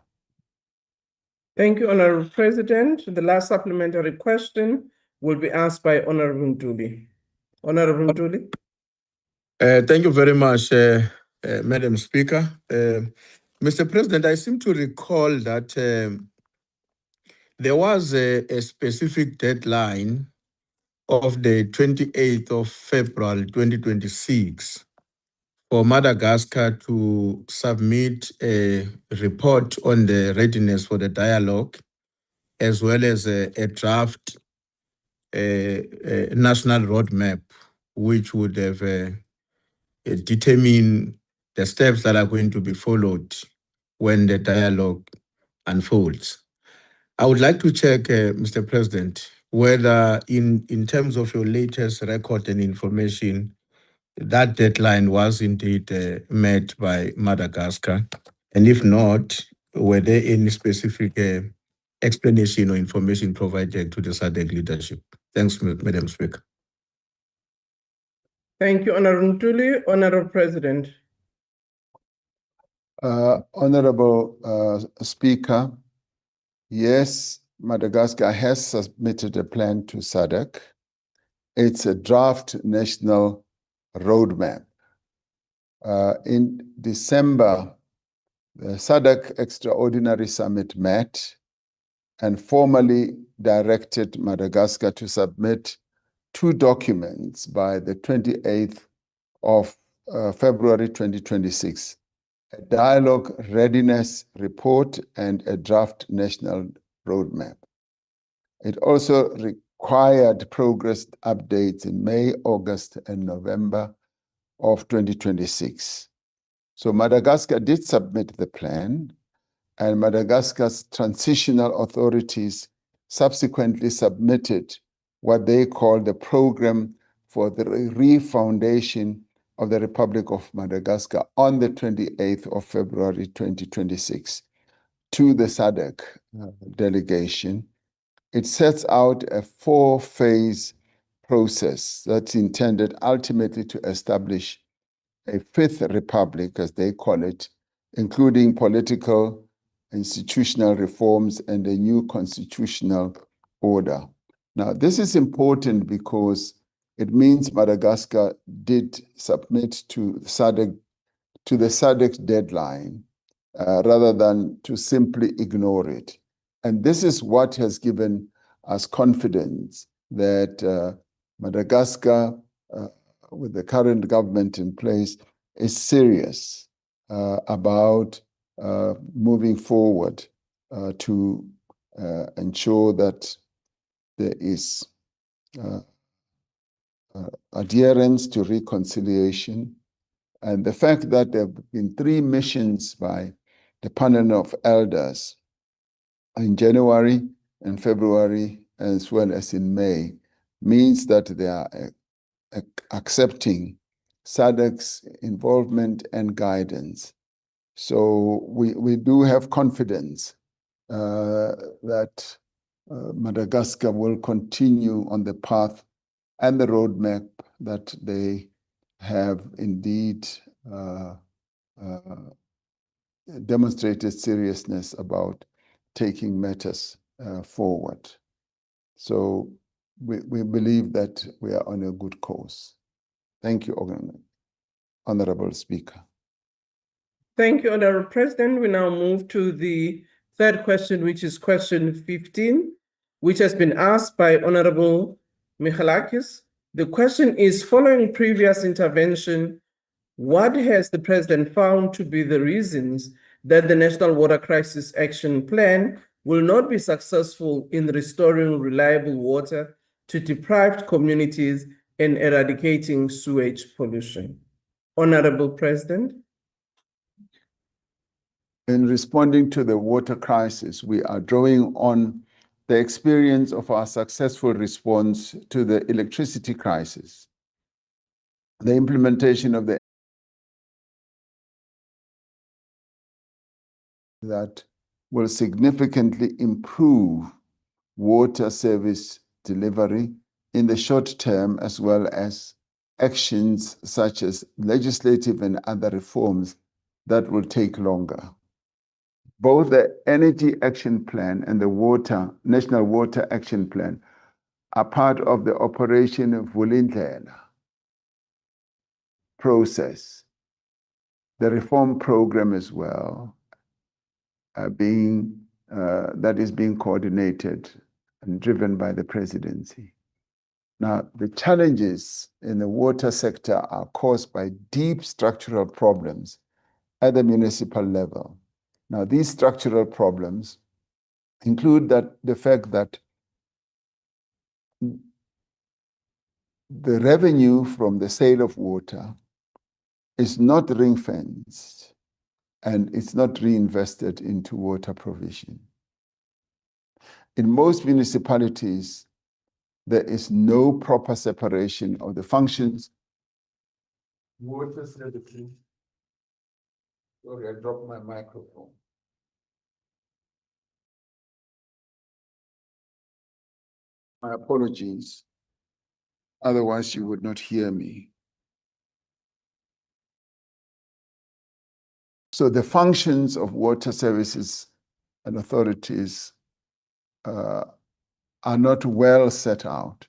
Thank you, Honorable President. The last supplementary question will be asked by Honorable Ntuli. Honorable Ntuli. Thank you very much, Madam Speaker. Mr. President, I seem to recall that there was a specific deadline of the 28th of February 2026 for Madagascar to submit a report on the readiness for the dialogue, as well as a draft national roadmap, which would have determine the steps that are going to be followed when the dialogue unfolds. I would like to check, Mr. President, whether in terms of your latest record and information, that deadline was indeed met by Madagascar. And if not, were there any specific explanation or information provided to the SADC leadership? Thanks, Madam Speaker. Thank you, Honorable Ntuli. Honorable President. Honorable Speaker, yes, Madagascar has submitted a plan to SADC. It's a draft national roadmap. In December, the SADC Extraordinary Summit met and formally directed Madagascar to submit two documents by the 28th of February 2026, a dialogue readiness report and a draft national roadmap. It also required progress updates in May, August, and November of 2026. So Madagascar did submit the plan, and Madagascar's transitional authorities subsequently submitted what they call the program for the refoundation of the Republic of Madagascar on the 28th of February 2026 to the SADC delegation. It sets out a four-phase process that's intended ultimately to establish a fifth republic, as they call it, including political, institutional reforms and a new constitutional order. Now, this is important because it means Madagascar did submit to the SADC deadline rather than to simply ignore it. And this is what has given us confidence that Madagascar, with the current government in place, is serious about moving forward to ensure that there is adherence to reconciliation. And the fact that there have been 3 missions by the panel of elders in January and February, as well as in May, means that they are accepting SADC's involvement and guidance. So we do have confidence that Madagascar will continue on the path and the roadmap that they have indeed demonstrated seriousness about taking matters forward. So we believe that we are on a good course. Thank you, Honorable Speaker. Thank you, Honorable President. We now move to the third question, which is question 15, which has been asked by Honorable Michalakis. The question is, following previous intervention, what has the President found to be the reasons that the National Water Crisis Action Plan will not be successful in restoring reliable water to deprived communities and eradicating sewage pollution? Honorable President. In responding to the water crisis, we are drawing on the experience of our successful response to the electricity crisis, the implementation of that will significantly improve water service delivery in the short term, as well as actions such as legislative and other reforms that will take longer. Both the Energy Action Plan and the National Water Action Plan are part of the Operation Vulindlela process. The reform program as well, that is being coordinated and driven by the presidency. Now, the challenges in the water sector are caused by deep structural problems at the municipal level. Now, these structural problems include the fact that the revenue from the sale of water is not ring-fenced and it's not reinvested into water provision. In most municipalities, there is no proper separation of the functions. Water services. Sorry, I dropped my microphone. My apologies. Otherwise, you would not hear me. So the functions of water services and authorities are not well set out.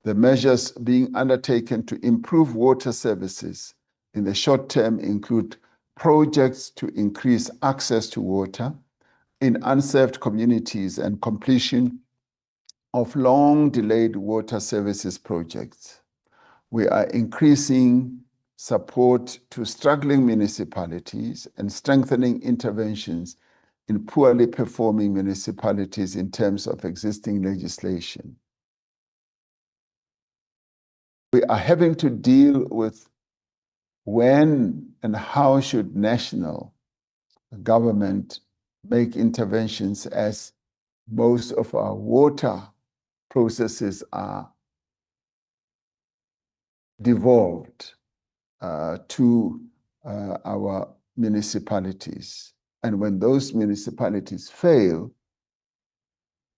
The measures being undertaken to improve water services in the short term include projects to increase access to water in unserved communities and completion of long-delayed water services projects. We are increasing support to struggling municipalities and strengthening interventions in poorly performing municipalities in terms of existing legislation. We are having to deal with when and how should national government make interventions, as most of our water processes are devolved to our municipalities. And when those municipalities fail,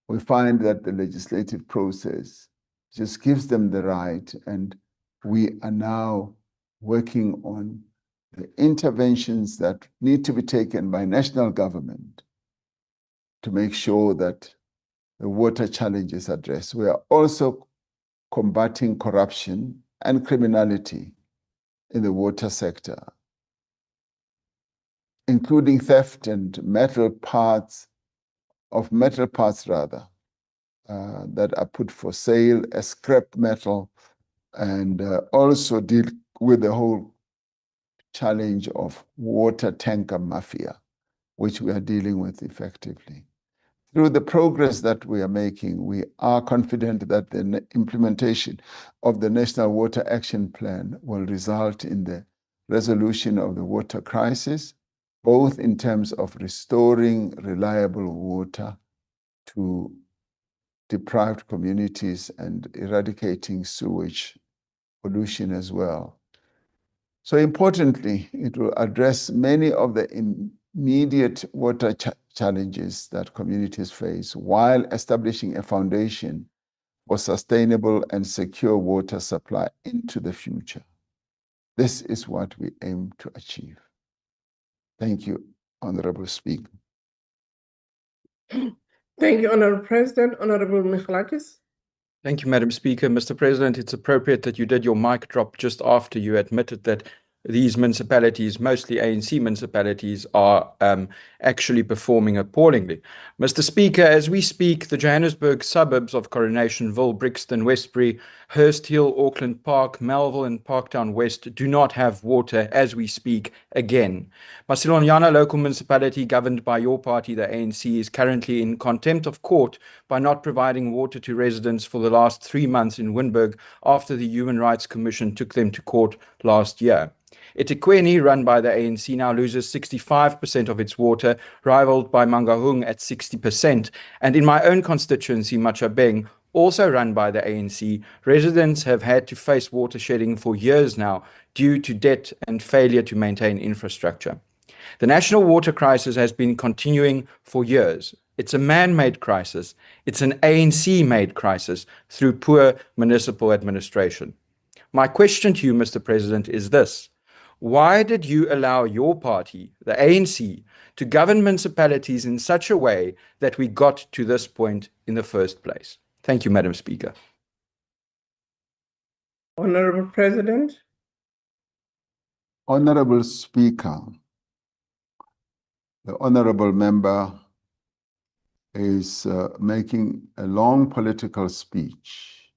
we find that the legislative process just gives them the right, and we are now working on the interventions that need to be taken by national government to make sure that the water challenge is addressed. We are also combating corruption and criminality in the water sector, including theft and metal parts that are put for sale as scrap metal, and also deal with the whole challenge of water tanker mafia, which we are dealing with effectively. Through the progress that we are making, we are confident that the implementation of the National Water Action Plan will result in the resolution of the water crisis, both in terms of restoring reliable water to deprived communities and eradicating sewage pollution as well. So importantly, it will address many of the immediate water challenges that communities face while establishing a foundation for sustainable and secure water supply into the future. This is what we aim to achieve. Thank you, Honorable Speaker. Thank you, Honorable President. Honorable Michalakis. Thank you, Madam Speaker. Mr. President, it's appropriate that you did your mic drop just after you admitted that these municipalities, mostly ANC municipalities, are actually performing appallingly. Mr. Speaker, as we speak, the Johannesburg suburbs of Coronationville, Brixton, Westbury, Hurst Hill, Auckland Park, Melville, and Parktown West do not have water as we speak again. Masilonyana local municipality, governed by your party, the ANC, is currently in contempt of court by not providing water to residents for the last 3 months in Wynberg after the Human Rights Commission took them to court last year. eThekwini, run by the ANC, now loses 65% of its water, rivaled by Mangaung at 60%. And in my own constituency, Machabeng, also run by the ANC, residents have had to face water shedding for years now due to debt and failure to maintain infrastructure. The national water crisis has been continuing for years. It's a man-made crisis. It's an ANC-made crisis through poor municipal administration. My question to you, Mr. President, is this. Why did you allow your party, the ANC, to govern municipalities in such a way that we got to this point in the first place? Thank you, Madam Speaker. Honorable President. Honorable Speaker, the honorable member is making a long political speech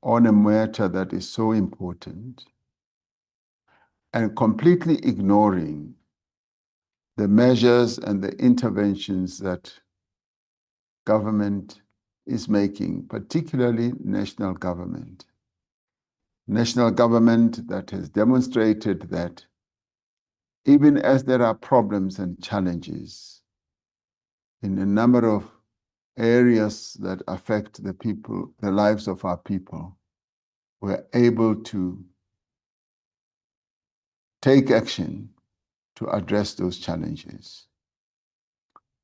on a matter that is so important and completely ignoring the measures and the interventions that government is making, particularly national government. National government that has demonstrated that even as there are problems and challenges in a number of areas that affect the people, the lives of our people, we're able to take action to address those challenges.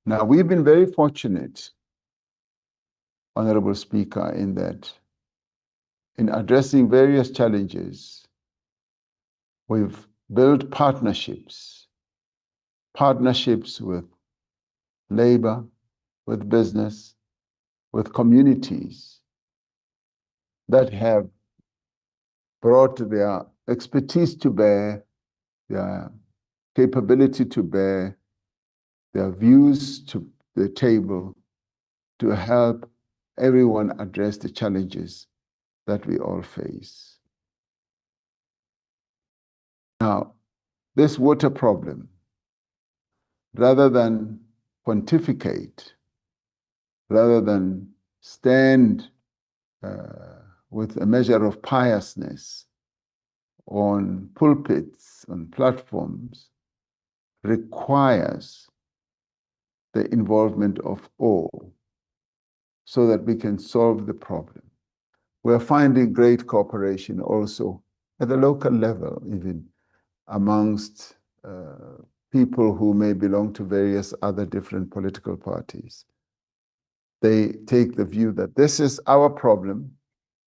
Now, we've been very fortunate, Honorable Speaker, in that in addressing various challenges, we've built partnerships with labor, with business, with communities that have brought their expertise to bear, their capability to bear, their views to the table to help everyone address the challenges that we all face. Now, this water problem, rather than pontificate, rather than stand with a measure of piousness on pulpits, on platforms, requires the involvement of all so that we can solve the problem. We're finding great cooperation also at the local level, even amongst people who may belong to various other different political parties. They take the view that this is our problem,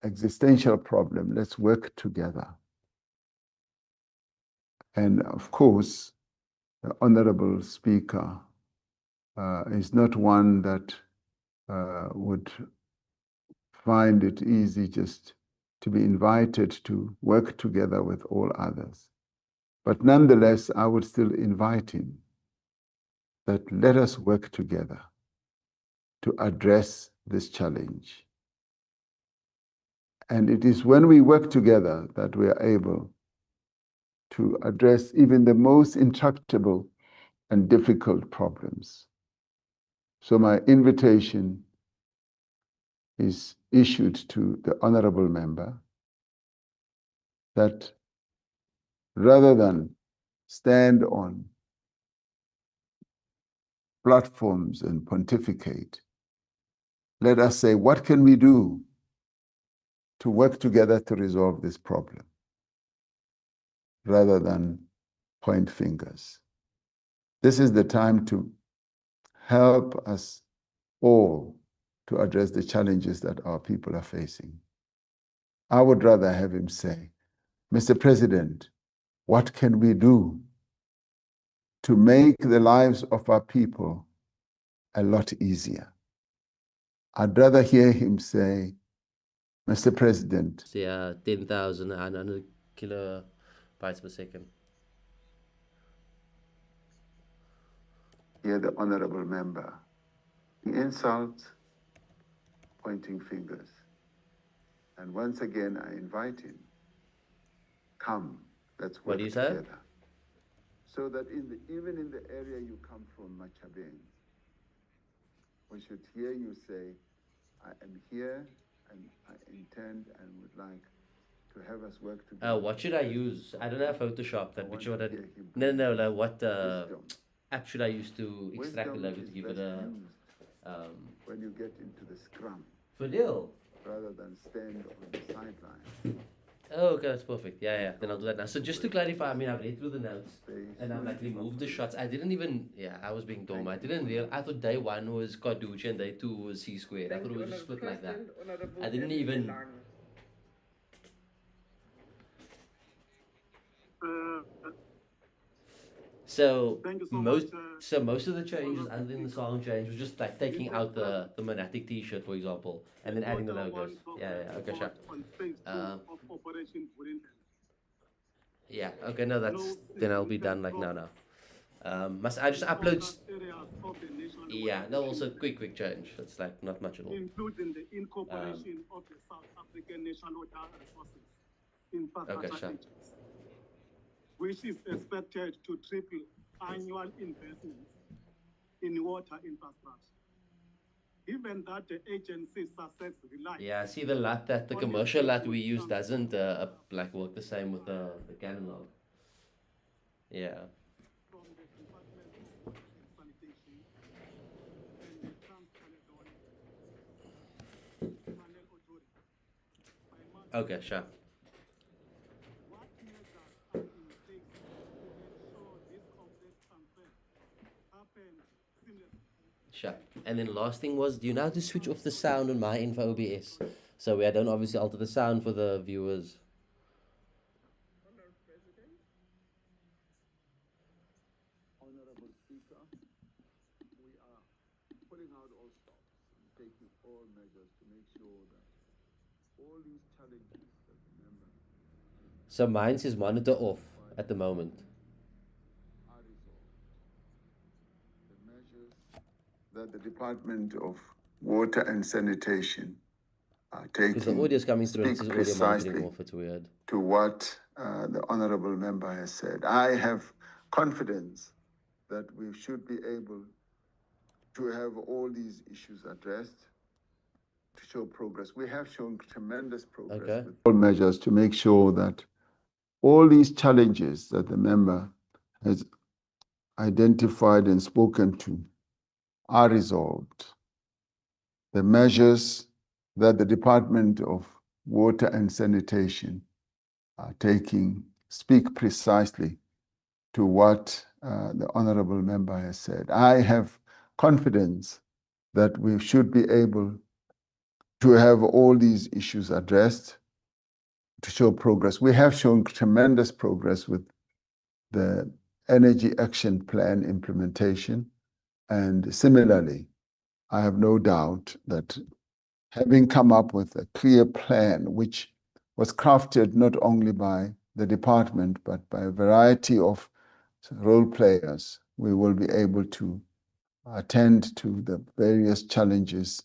existential problem, let's work together. And of course, the Honorable Speaker is not one that would find it easy just to be invited to work together with all others. But nonetheless, I would still invite him that let us work together to address this challenge. And it is when we work together that we are able to address even the most intractable and difficult problems. So my invitation is issued to the honorable member that rather than stand on platforms and pontificate, let us say, what can we do to work together to resolve this problem, rather than point fingers. This is the time to help us all to address the challenges that our people are facing. I would rather have him say, Mr. President, what can we do to make the lives of our people a lot easier? I'd rather hear him say, Mr. President. 10,900 kilobytes per second. Hear the honorable member. Insults, pointing fingers. And once again, I invite him. Come, let's work together. So that even in the area you come from, Machabeng, we should hear you say, I am here and I intend and would like to have us work together. What should I use? I don't have Photoshop. That picture. No. What app should I use to extract the logo to give it a... when you get into the scrum. For real? Rather than stand on the sideline. Oh, okay, that's perfect. Yeah. Then I'll do that now. So just to clarify, I mean, I've read through the notes and I've like removed the shots. I didn't even, I was being dumb. I didn't realize, I thought day 1 was Carducci and day 2 was C squared. I thought it was just split like that. I didn't even... So most of the changes other than the song change was just like taking out the Monatic t-shirt, for example, and then adding the logos. Okay, sure. Okay, no, then I'll be done like now. Must I just upload? No, also quick change. It's like not much at all. Including the incorporation of the South African national water resources infrastructure agency, which is expected to triple annual investments in water infrastructure. Given that the agency's success relies... See the LUT, the commercial LUT we use doesn't like work the same with the Canon log. From the Department of Sanitation and the Trans-Caledonian Authority. Okay, sure. Sure. And then last thing was, do you know how to switch off the sound on my info OBS? So I don't obviously alter the sound for the viewers. Honorable Speaker, we are putting out all stops and taking all measures to make sure that all these challenges that the member... So mine says monitor off at the moment. That the Department of Water and Sanitation are taking, because the audio is coming through, speak precisely off, it's weird. To what the honorable member has said. I have confidence that we should be able to have all these issues addressed to show progress. We have shown tremendous progress with all measures to make sure that all these challenges that the member has identified and spoken to are resolved. The measures that the Department of Water and Sanitation are taking speak precisely to what the honorable member has said. I have confidence that we should be able to have all these issues addressed to show progress. We have shown tremendous progress with the Energy Action Plan implementation. And similarly, I have no doubt that having come up with a clear plan, which was crafted not only by the department, but by a variety of role players, we will be able to attend to the various challenges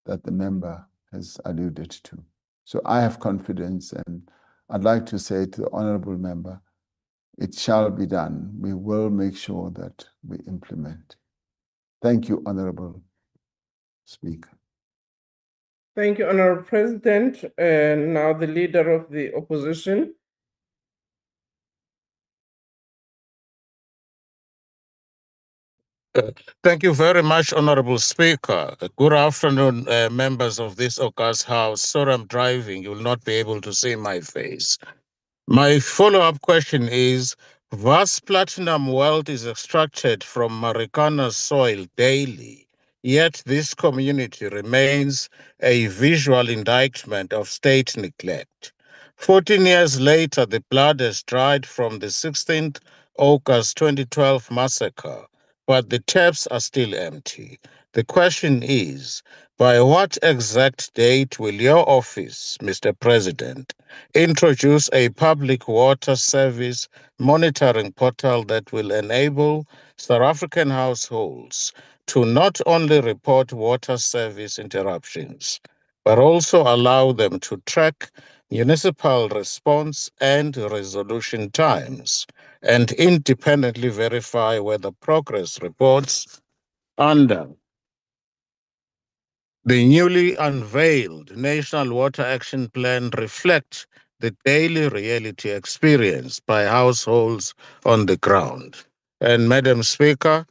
that the member has alluded to. So I have confidence, and I'd like to say to the honorable member, it shall be done. We will make sure that we implement. Thank you, Honorable Speaker. Thank you, Honorable President. And now the Leader of the Opposition. Thank you very much, Honorable Speaker. Good afternoon, members of this august House. Sorry, I'm driving. You will not be able to see my face. My follow-up question is, vast platinum wealth is extracted from Marikana's soil daily. yet this community remains a visual indictment of state neglect. 14 years later, the blood has dried from the 16th August 2012 massacre, but the taps are still empty. The question is, by what exact date will your office, Mr. President, introduce a public water service monitoring portal that will enable South African households to not only report water service interruptions, but also allow them to track municipal response and resolution times and independently verify whether progress reports under the newly unveiled National Water Action Plan reflect the daily reality experienced by households on the ground. And Madam Speaker,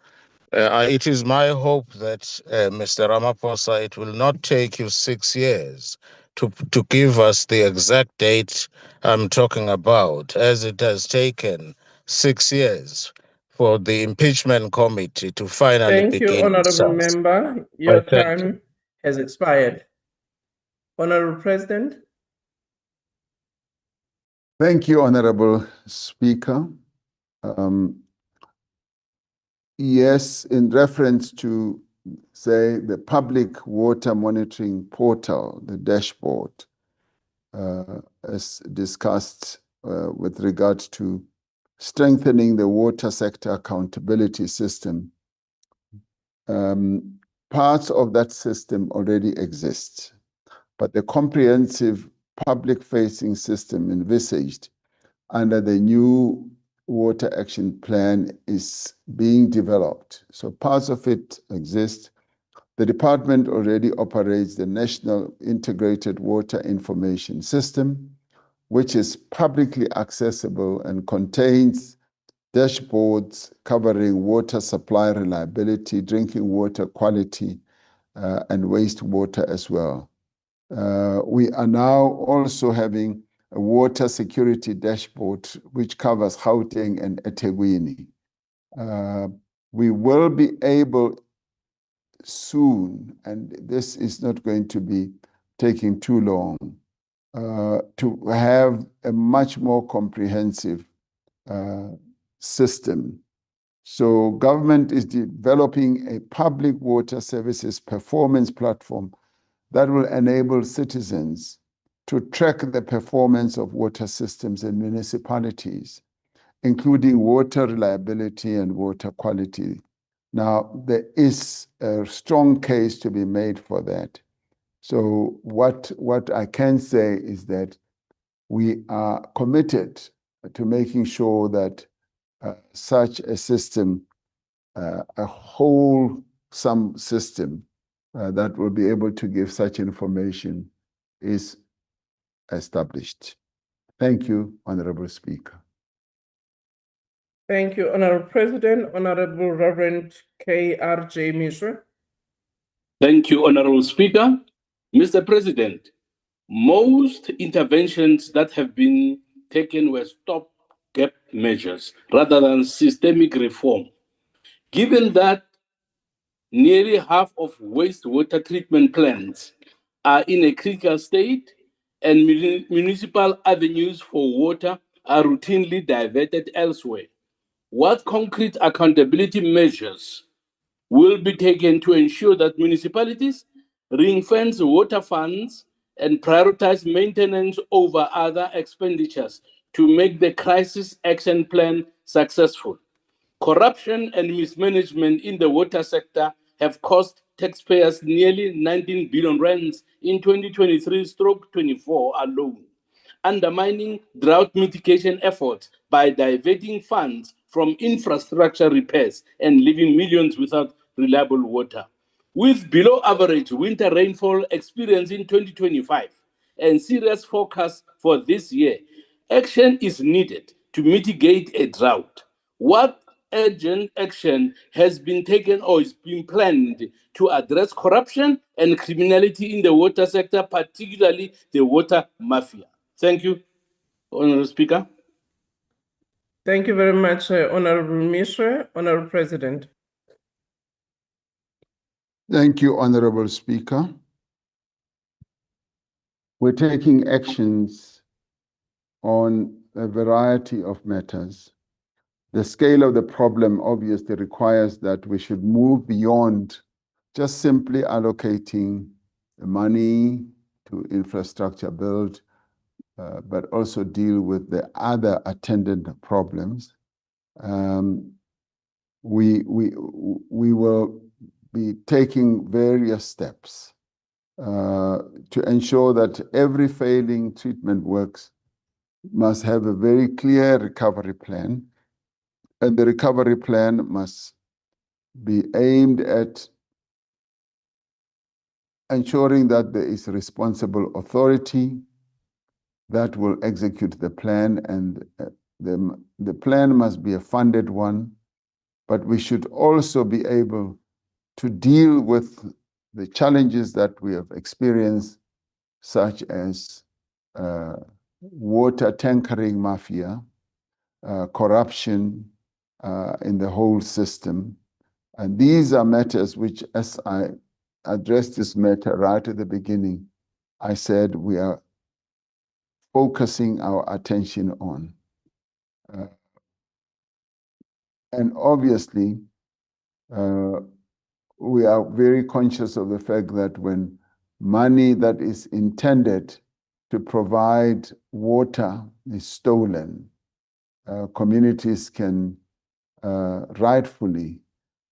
it is my hope that, Mr. Ramaphosa, it will not take you 6 years to give us the exact date I'm talking about, as it has taken 6 years for the impeachment committee to finally Thank you, begin its Honorable task. Member. I Your thank you. time has expired. Honorable President. Thank you, Honorable Speaker. Yes, in reference to, say, the public water monitoring portal, the dashboard, as discussed with regard to strengthening the water sector accountability system, parts of that system already exist, but the comprehensive public-facing system envisaged under the new Water Action Plan is being developed. So parts of it exist. The department already operates the National Integrated Water Information System, which is publicly accessible and contains dashboards covering water supply reliability, drinking water quality, and wastewater as well. We are now also having a water security dashboard which covers Gauteng and eThekwini. We will be able soon, and this is not going to be taking too long, to have a much more comprehensive system. So government is developing a public water services performance platform that will enable citizens to track the performance of water systems in municipalities, including water reliability and water quality. Now, there is a strong case to be made for that. So what I can say is that we are committed to making sure that such a system, a wholesome system that will be able to give such information is established. Thank you, Honorable Speaker. Thank you, Honorable President. Honorable Reverend K.R.J. Mishra. Thank you, Honorable Speaker. Mr. President, most interventions that have been taken were stopgap measures rather than systemic reform. Given that nearly half of wastewater treatment plants are in a critical state and municipal avenues for water are routinely diverted elsewhere, what concrete accountability measures will be taken to ensure that municipalities ring-fence water funds and prioritize maintenance over other expenditures to make the crisis action plan successful? Corruption and mismanagement in the water sector have cost taxpayers nearly 19 billion rands in 2023/24 alone, undermining drought mitigation efforts by diverting funds from infrastructure repairs and leaving millions without reliable water. With below average winter rainfall experienced in 2025 and serious forecasts for this year, action is needed to mitigate a drought. What urgent action has been taken or is being planned to address corruption and criminality in the water sector, particularly the water mafia? Thank you, Honorable Speaker. Thank you very much, Honorable Mishra. Honorable President. Thank you, Honorable Speaker. We're taking actions on a variety of matters. The scale of the problem obviously requires that we should move beyond just simply allocating money to infrastructure build, but also deal with the other attendant problems. We will be taking various steps to ensure that every failing treatment works must have a very clear recovery plan, and the recovery plan must be aimed at ensuring that there is responsible authority that will execute the plan, and the plan must be a funded one, but we should also be able to deal with the challenges that we have experienced, such as water tankering mafia, corruption in the whole system. And these are matters which, as I addressed this matter right at the beginning, I said we are focusing our attention on. And obviously, we are very conscious of the fact that when money that is intended to provide water is stolen, communities can rightfully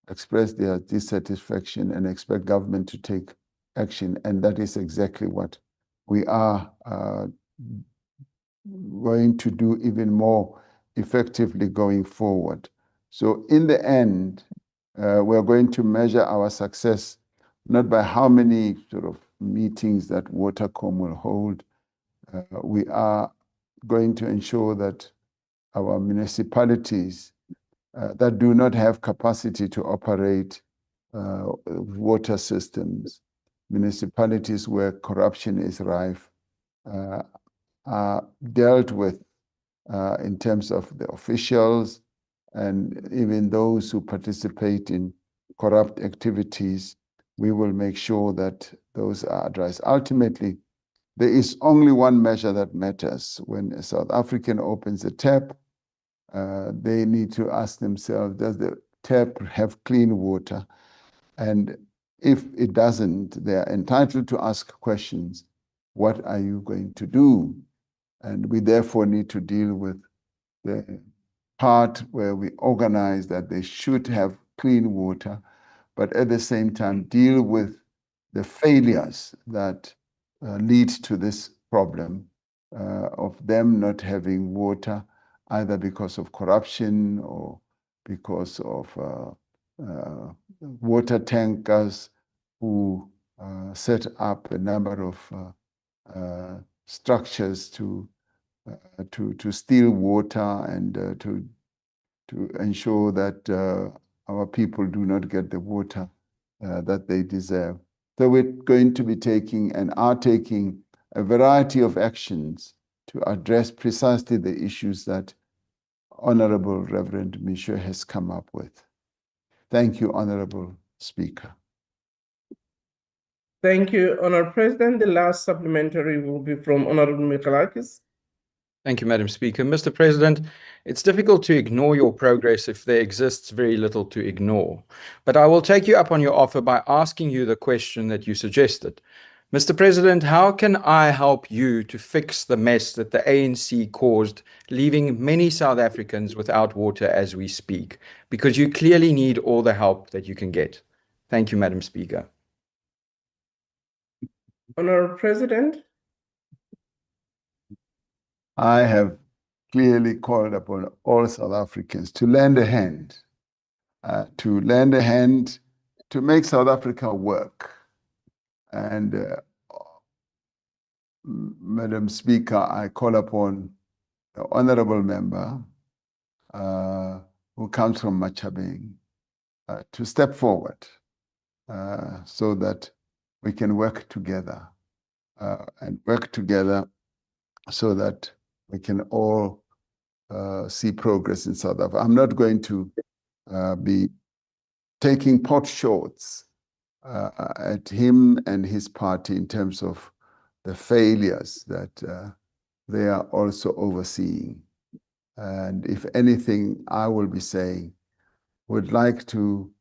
express their dissatisfaction and expect government to take action. And that is exactly what we are going to do even more effectively going forward. So in the end, we're going to measure our success not by how many sort of meetings that Watercom will hold. We are going to ensure that our municipalities that do not have capacity to operate water systems, municipalities where corruption is rife, are dealt with in terms of the officials and even those who participate in corrupt activities. We will make sure that those are addressed. Ultimately, there is only one measure that matters. When a South African opens a tap, they need to ask themselves, does the tap have clean water? And if it doesn't, they are entitled to ask questions. What are you going to do? And we therefore need to deal with the part where we organize that they should have clean water, but at the same time deal with the failures that lead to this problem of them not having water, either because of corruption or because of water tankers who set up a number of structures to steal water and to ensure that our people do not get the water that they deserve. So we're going to be taking and are taking a variety of actions to address precisely the issues that Honorable Reverend Misho has come up with. Thank you, Honorable Speaker. Thank you, Honorable President. The last supplementary will be from Honorable Mikalakis. Thank you, Madam Speaker. Mr. President, it's difficult to ignore your progress if there exists very little to ignore. But I will take you up on your offer by asking you the question that you suggested. Mr. President, how can I help you to fix the mess that the ANC caused, leaving many South Africans without water as we speak? Because you clearly need all the help that you can get. Thank you, Madam Speaker. Honorable President. I have clearly called upon all South Africans to lend a hand, to make South Africa work. And Madam Speaker, I call upon the honorable member who comes from Machabeng to step forward so that we can work together so that we can all see progress in South Africa. I'm not going to be taking pot shots at him and his party in terms of the failures that they are also overseeing. And if anything, I will be saying, would like to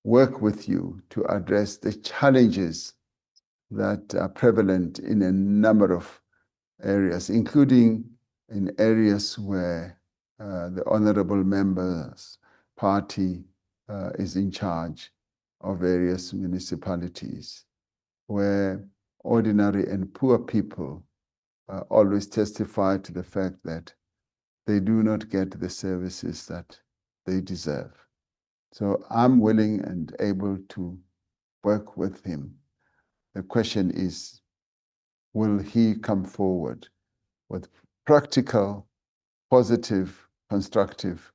work with you to address the challenges that are prevalent in a number of areas, including in areas where the honorable member's party is in charge of various municipalities, where ordinary and poor people always testify to the fact that they do not get the services that they deserve. So I'm willing and able to work with him. The question is, will he come forward with practical, positive, constructive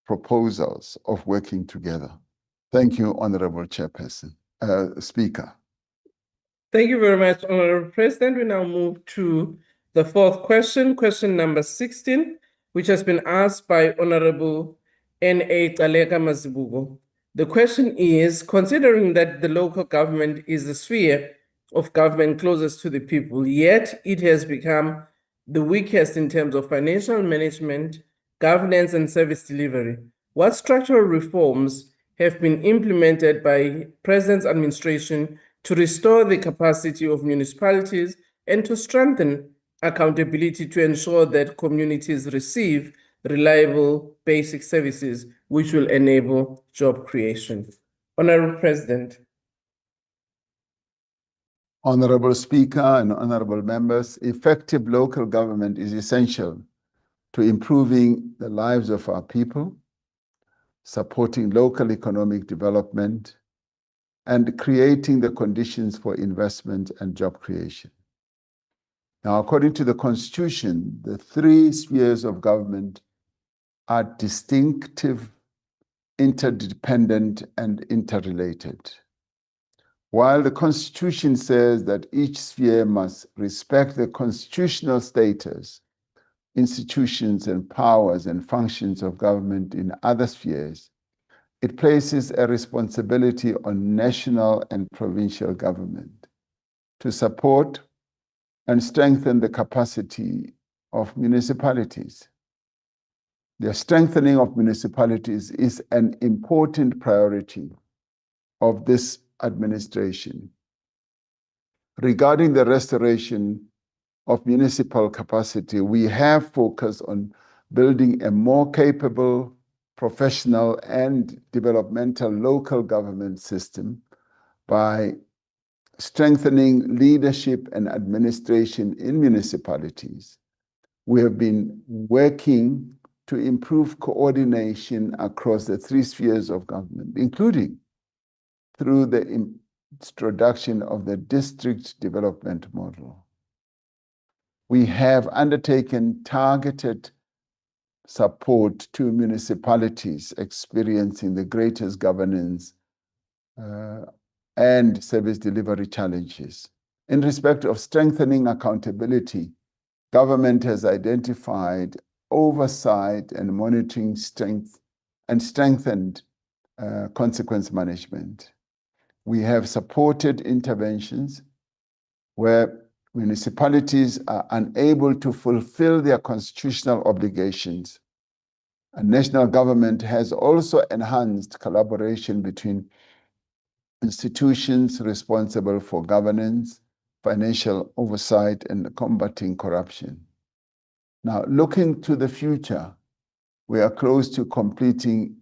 proposals of working together? Thank you, Honorable Chairperson, Speaker. Thank you very much, Honorable President. We now move to the fourth question, question number 16, which has been asked by Honorable N.A. Talega Mazibugo. The question is, considering that the local government is the sphere of government closest to the people, yet it has become the weakest in terms of financial management, governance, and service delivery, what structural reforms have been implemented by President's administration to restore the capacity of municipalities and to strengthen accountability to ensure that communities receive reliable basic services which will enable job creation? Honorable President. Honorable Speaker and honorable members, effective local government is essential to improving the lives of our people, supporting local economic development, and creating the conditions for investment and job creation. Now, according to the Constitution, the three spheres of government are distinctive, interdependent, and interrelated. While the Constitution says that each sphere must respect the constitutional status, institutions, and powers and functions of government in other spheres, it places a responsibility on national and provincial government to support and strengthen the capacity of municipalities. The strengthening of municipalities is an important priority of this administration. Regarding the restoration of municipal capacity, we have focused on building a more capable, professional, and developmental local government system by strengthening leadership and administration in municipalities. We have been working to improve coordination across the three spheres of government, including through the introduction of the district development model. We have undertaken targeted support to municipalities experiencing the greatest governance and service delivery challenges. In respect of strengthening accountability, government has identified oversight and monitoring strength and strengthened consequence management. We have supported interventions where municipalities are unable to fulfill their constitutional obligations. And national government has also enhanced collaboration between institutions responsible for governance, financial oversight, and combating corruption. Now, looking to the future, we are close to completing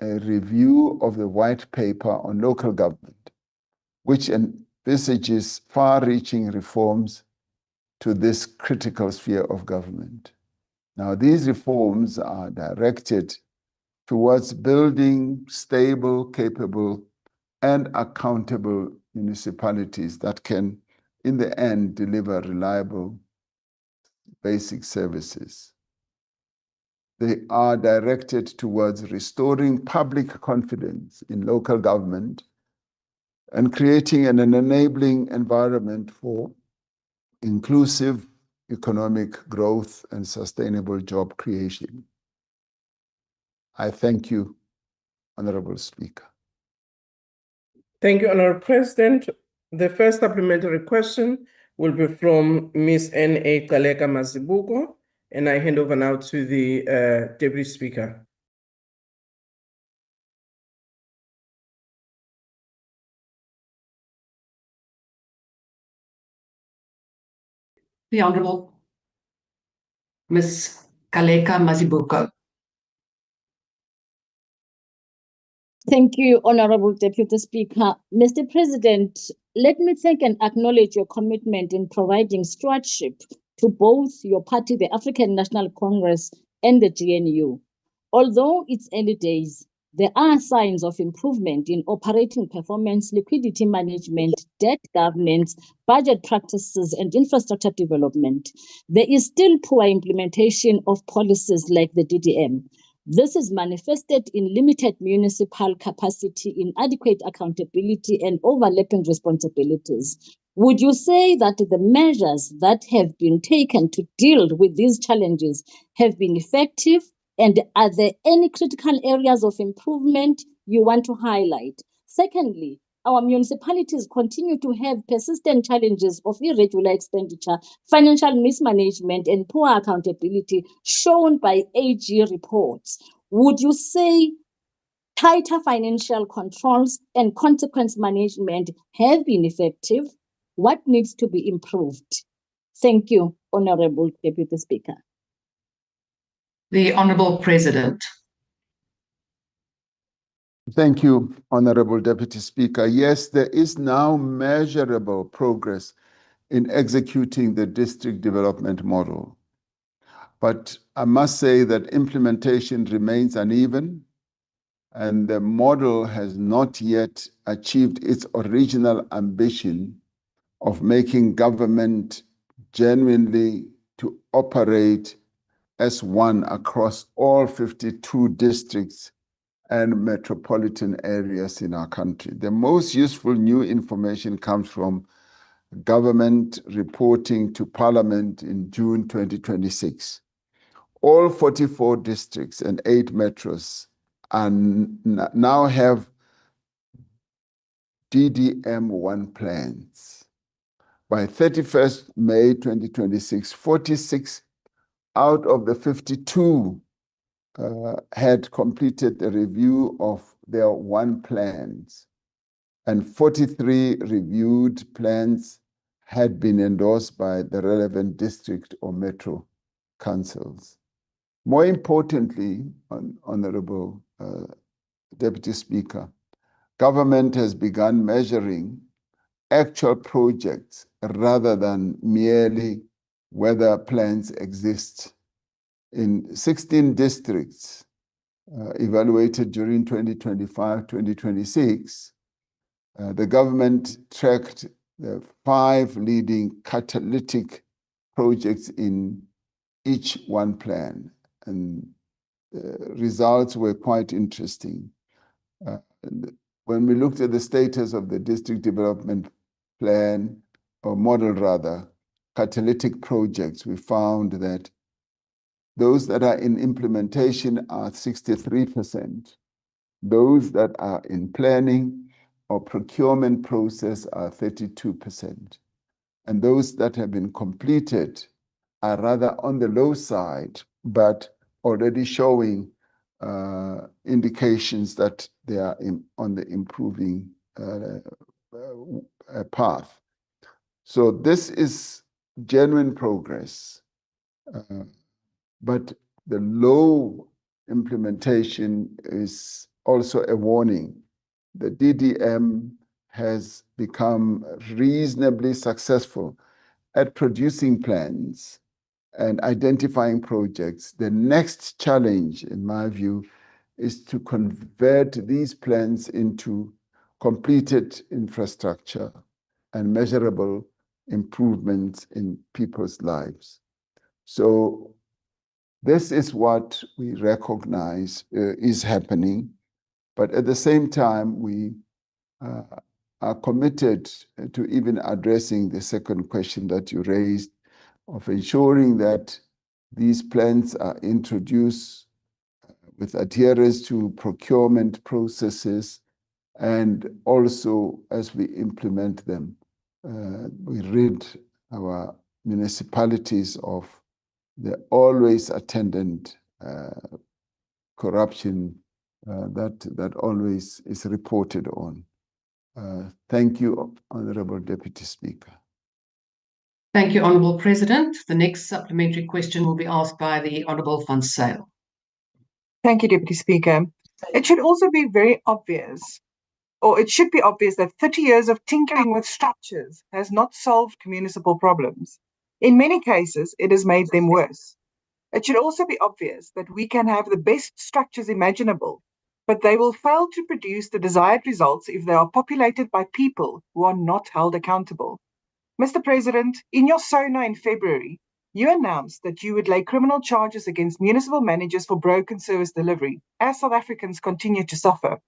a review of the white paper on local government, which envisages far-reaching reforms to this critical sphere of government. Now, these reforms are directed towards building stable, capable, and accountable municipalities that can, in the end, deliver reliable basic services. They are directed towards restoring public confidence in local government and creating an enabling environment for inclusive economic growth and sustainable job creation. I thank you, Honorable Speaker. Thank you, Honourable President. The first supplementary question will be from Ms. N.A. Kaleka Mazibuko, and I hand over now to the Deputy Speaker. The Honourable Ms. Kaleka Mazibuko. Thank you, Honorable Deputy Speaker. Mr. President, let me thank and acknowledge your commitment in providing stewardship to both your party, the African National Congress, and the GNU. Although it's early days, there are signs of improvement in operating performance, liquidity management, debt governance, budget practices, and infrastructure development. There is still poor implementation of policies like the DDM. This is manifested in limited municipal capacity, inadequate accountability, and overlapping responsibilities. Would you say that the measures that have been taken to deal with these challenges have been effective? And are there any critical areas of improvement you want to highlight? Secondly, our municipalities continue to have persistent challenges of irregular expenditure, financial mismanagement, and poor accountability shown by AG reports. Would you say tighter financial controls and consequence management have been effective? What needs to be improved? Thank you, Honorable Deputy Speaker. The Honourable President. Thank you, Honorable Deputy Speaker. Yes, there is now measurable progress in executing the district development model. But I must say that implementation remains uneven, and the model has not yet achieved its original ambition of making government genuinely to operate as one across all 52 districts and metropolitan areas in our country. The most useful new information comes from government reporting to Parliament in June 2026. All 44 districts and 8 metros are now have DDM1 plans. By 31st May 2026, 46 out of the 52 had completed a review of their 1 plans, and 43 reviewed plans had been endorsed by the relevant district or metro councils. More importantly, Honorable Deputy Speaker, government has begun measuring actual projects rather than merely whether plans exist. In 16 districts evaluated during 2025-2026, the government tracked the 5 leading catalytic projects in each 1 plan, and results were quite interesting. When we looked at the status of the district development plan, or model rather, catalytic projects, we found that those that are in implementation are 63%. Those that are in planning or procurement process are 32%. And those that have been completed are rather on the low side, but already showing indications that they are on the improving path. So this is genuine progress. But the low implementation is also a warning. The DDM has become reasonably successful at producing plans and identifying projects. The next challenge, in my view, is to convert these plans into completed infrastructure and measurable improvements in people's lives. So this is what we recognize is happening, but at the same time, we are committed to even addressing the second question that you raised of ensuring that these plans are introduced with adherence to procurement processes And also, as we implement them, we rid our municipalities of the always attendant corruption that always is reported on. Thank you, Honorable Deputy Speaker. Thank you, Honourable President. The next supplementary question will be asked by the Honourable Van Zyl. Thank you, Deputy Speaker. It should also be very obvious, or it should be obvious, that 30 years of tinkering with structures has not solved municipal problems. In many cases, it has made them worse. It should also be obvious that we can have the best structures imaginable, but they will fail to produce the desired results if they are populated by people who are not held accountable. Mr. President, in your SONA in February, you announced that you would lay criminal charges against municipal managers for broken service delivery, as South Africans continue to suffer.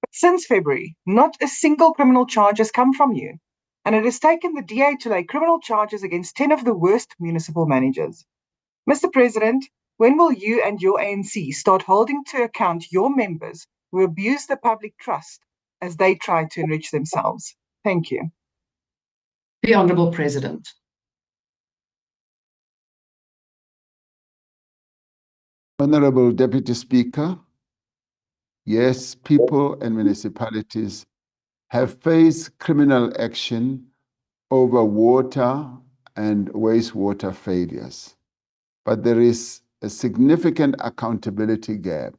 But since February, not a single criminal charge has come from you, and it has taken the DA to lay criminal charges against 10 of the worst municipal managers. Mr. President, when will you and your ANC start holding to account your members who abuse the public trust as they try to enrich themselves? Thank you. The Honourable President. Honourable Deputy Speaker, yes, people and municipalities have faced criminal action over water and wastewater failures, but there is a significant accountability gap.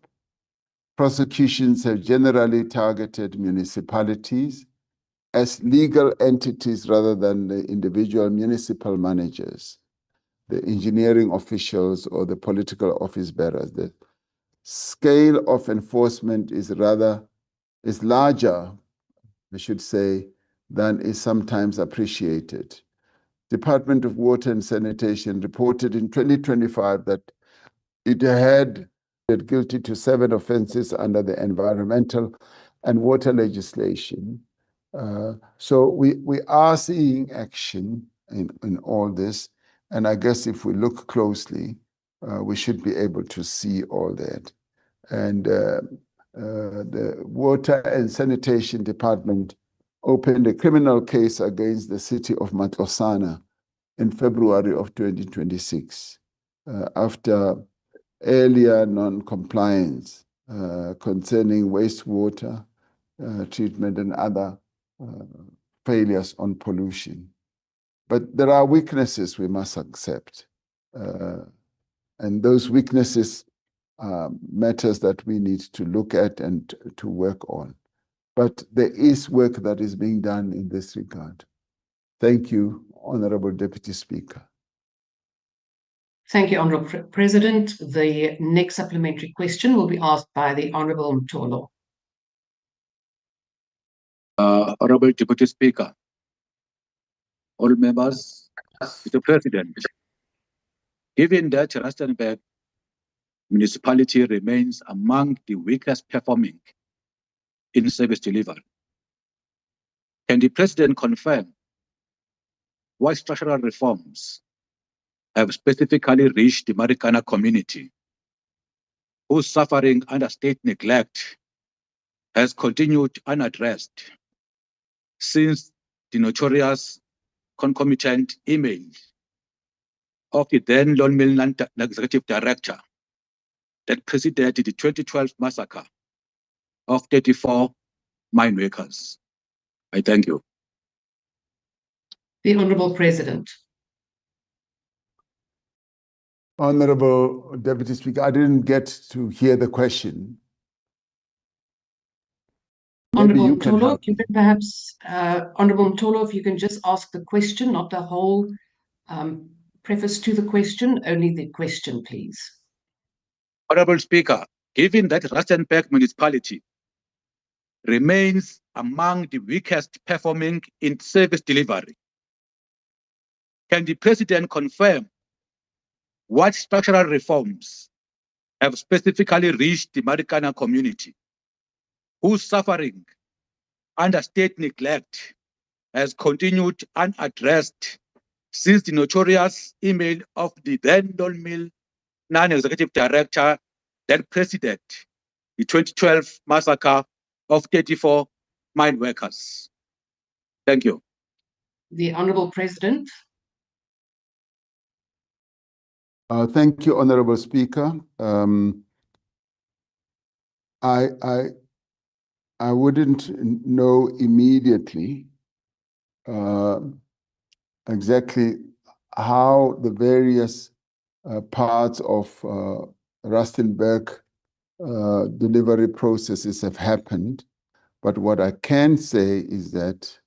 Prosecutions have generally targeted municipalities as legal entities rather than the individual municipal managers, the engineering officials, or the political office bearers. The scale of enforcement is larger, I should say, than is sometimes appreciated. Department of Water and Sanitation reported in 2025 that it had pleaded guilty to 7 offenses under the environmental and water legislation. So we are seeing action in all this, and I guess if we look closely, we should be able to see all that. And the Water and Sanitation Department opened a criminal case against the city of Matlosana in February of 2026 after earlier non-compliance concerning wastewater treatment and other failures on pollution. But there are weaknesses we must accept. And those weaknesses are matters that we need to look at and to work on. But there is work that is being done in this regard. Thank you, Honourable Deputy Speaker. Thank you, Honourable President. The next supplementary question will be asked by the Honourable Mtolo. Honourable Deputy Speaker, all members, Mr. President, given that Rustenburg municipality remains among the weakest performing in service delivery, can the President confirm what structural reforms have specifically reached the Marikana community, whose suffering under state neglect has continued unaddressed since the notorious concomitant email of the then Lone Mill Executive Director that preceded the 2012 massacre of 34 mine workers? I thank you. The Honourable President. Honourable Deputy Speaker, I didn't get to hear the question. Honourable Mtolo, if you can perhaps, Honourable Mtolo, if you can just ask the question, not the whole preface to the question, only the question, please. Honourable Speaker, given that Rustenburg municipality remains among the weakest performing in service delivery, can the President confirm what structural reforms have specifically reached the Marikana community, whose suffering under state neglect has continued unaddressed since the notorious email of the then Lone Mill non-executive director that preceded the 2012 massacre of 34 mine workers. Thank you. The Honourable President. Thank you, Honourable Speaker. I wouldn't know immediately exactly how the various parts of Rustenburg delivery processes have happened. But what I can say is that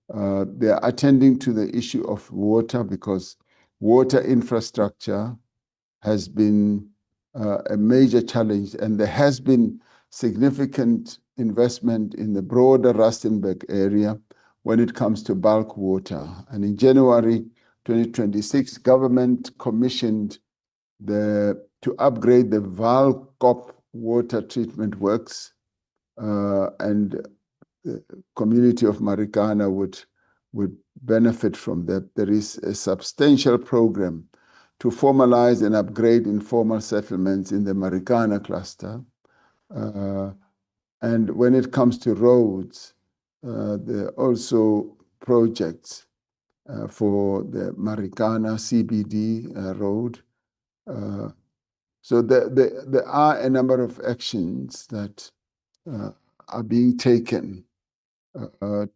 they are attending to the issue of water, because water infrastructure has been a major challenge, and there has been significant investment in the broader Rustenburg area when it comes to bulk water. And in January 2026, government commissioned to upgrade the Valkop water treatment works, and the community of Marikana would benefit from that. There is a substantial program to formalize and upgrade informal settlements in the Marikana cluster. And when it comes to roads, there are also projects for the Marikana CBD road. So there are a number of actions that are being taken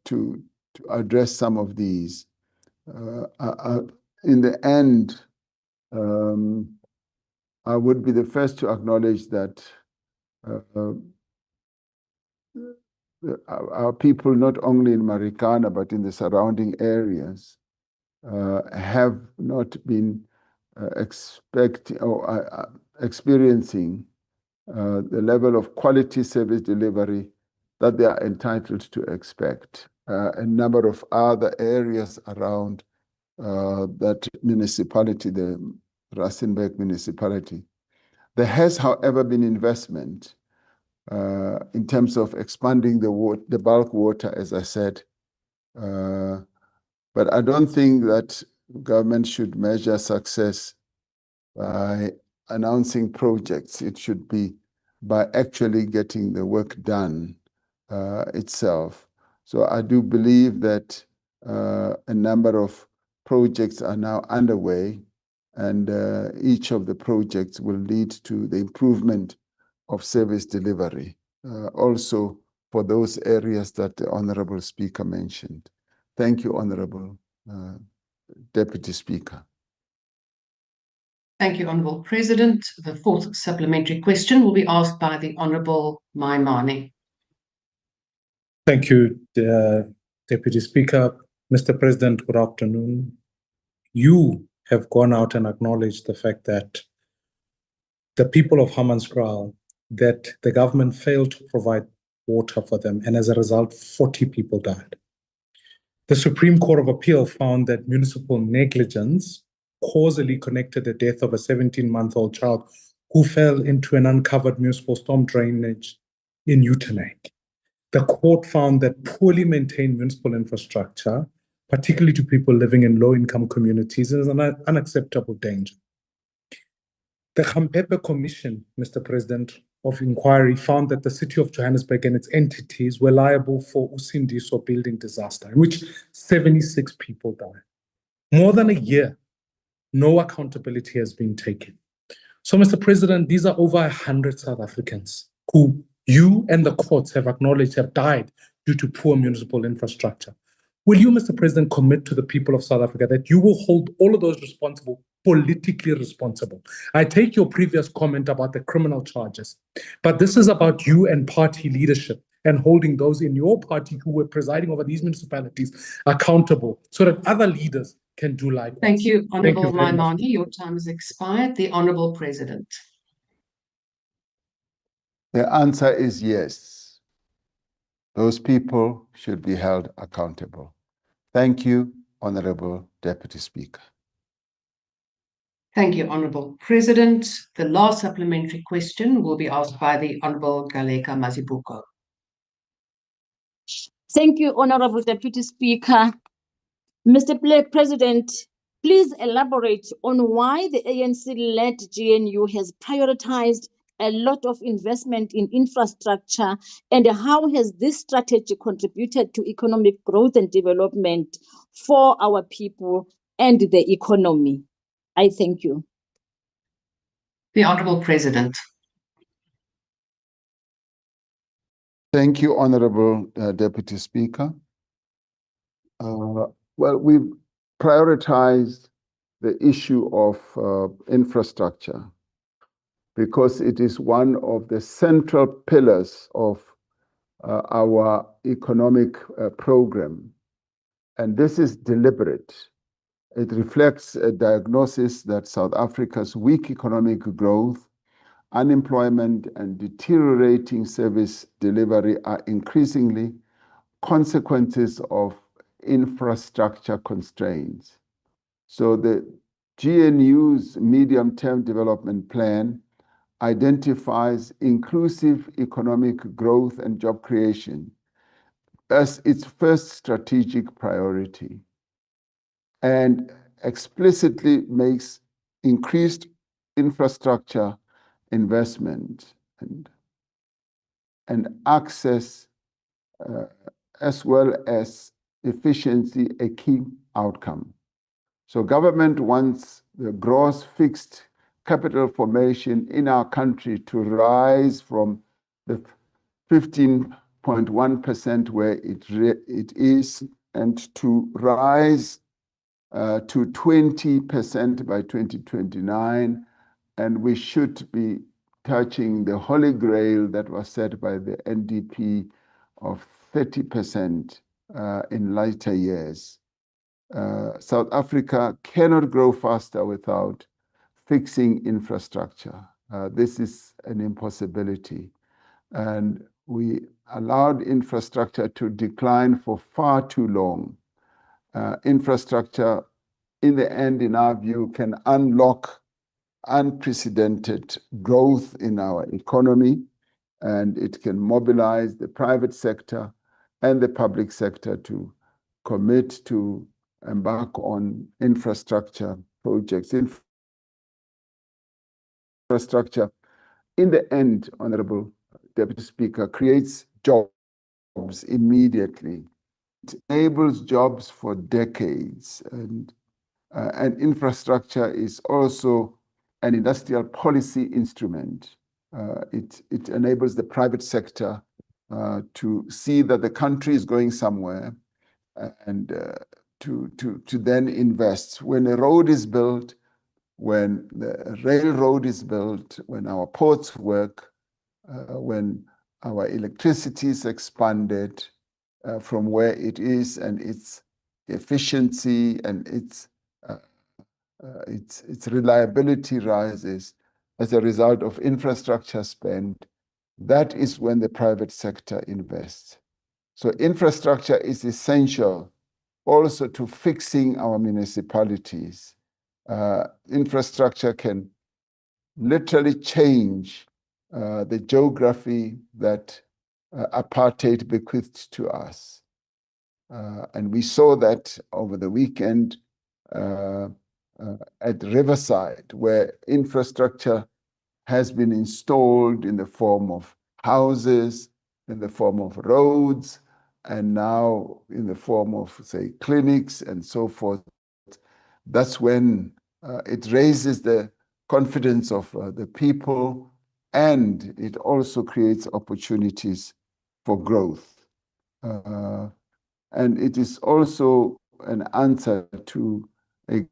to address some of these. In the end, I would be the first to acknowledge that our people, not only in Marikana, but in the surrounding areas, have not been experiencing the level of quality service delivery that they are entitled to expect. A number of other areas around that municipality, the Rustenburg municipality. There has, however, been investment in terms of expanding the bulk water, as I said. But I don't think that government should measure success by announcing projects. It should be by actually getting the work done itself. So I do believe that a number of projects are now underway, and each of the projects will lead to the improvement of service delivery, also for those areas that the Honourable Speaker mentioned. Thank you, Honourable Deputy Speaker. Thank you, Honourable President. The fourth supplementary question will be asked by the Honourable Maimane. Thank you, Deputy Speaker. Mr. President, good afternoon. You have gone out and acknowledged the fact that the people of Hammanskraal, that the government failed to provide water for them, and as a result, 40 people died. The Supreme Court of Appeal found that municipal negligence causally connected the death of a 17-month-old child who fell into an uncovered municipal storm drainage in Uitenhage. The court found that poorly maintained municipal infrastructure, particularly to people living in low-income communities, is an unacceptable danger. The Khampepe Commission, Mr. President, of Inquiry found that the City of Johannesburg and its entities were liable for Usindiso building disaster, in which 76 people died. More than a year, no accountability has been taken. So, Mr. President, these are over 100 South Africans who you and the courts have acknowledged have died due to poor municipal infrastructure. Will you, Mr. President, commit to the people of South Africa that you will hold all of those responsible, politically responsible? I take your previous comment about the criminal charges, but this is about you and party leadership and holding those in your party who were presiding over these municipalities accountable so that other leaders can do likewise. Thank you, Honourable Maimane. Your time has expired. The Honourable President. The answer is yes. Those people should be held accountable. Thank you, Honourable Deputy Speaker. Thank you, Honourable President. The last supplementary question will be asked by the Honourable Galeka Mazibuko. Thank you, Honourable Deputy Speaker. Mr. President, please elaborate on why the ANC-led GNU has prioritized a lot of investment in infrastructure, and how has this strategy contributed to economic growth and development for our people and the economy? I thank you. The Honourable President. Thank you, Honourable Deputy Speaker. Well, we've prioritized the issue of infrastructure because it is one of the central pillars of our economic program. And this is deliberate. It reflects a diagnosis that South Africa's weak economic growth, unemployment, and deteriorating service delivery are increasingly consequences of infrastructure constraints. So the GNU's medium-term development plan identifies inclusive economic growth and job creation as its first strategic priority, and explicitly makes increased infrastructure investment and access as well as efficiency a key outcome. So government wants the gross fixed capital formation in our country to rise from the 15.1% where it is, and to rise to 20% by 2029. And we should be touching the holy grail that was set by the NDP of 30% in later years. South Africa cannot grow faster without fixing infrastructure. This is an impossibility. And we allowed infrastructure to decline for far too long. Infrastructure, in the end, in our view, can unlock unprecedented growth in our economy, and it can mobilize the private sector and the public sector to commit to embark on infrastructure projects. Infrastructure, in the end, Honourable Deputy Speaker, creates jobs immediately. It enables jobs for decades, and infrastructure is also an industrial policy instrument. It enables the private sector to see that the country is going somewhere and to then invest. When a road is built, when the railroad is built, when our ports work, when our electricity is expanded from where it is, and its efficiency and its reliability rises as a result of infrastructure spend, that is when the private sector invests. So infrastructure is essential also to fixing our municipalities. Infrastructure can literally change the geography that apartheid bequeathed to us. And we saw that over the weekend at Riverside, where infrastructure has been installed in the form of houses, in the form of roads, and now in the form of, say, clinics and so forth. That's when it raises the confidence of the people, and it also creates opportunities for growth. And it is also an answer to a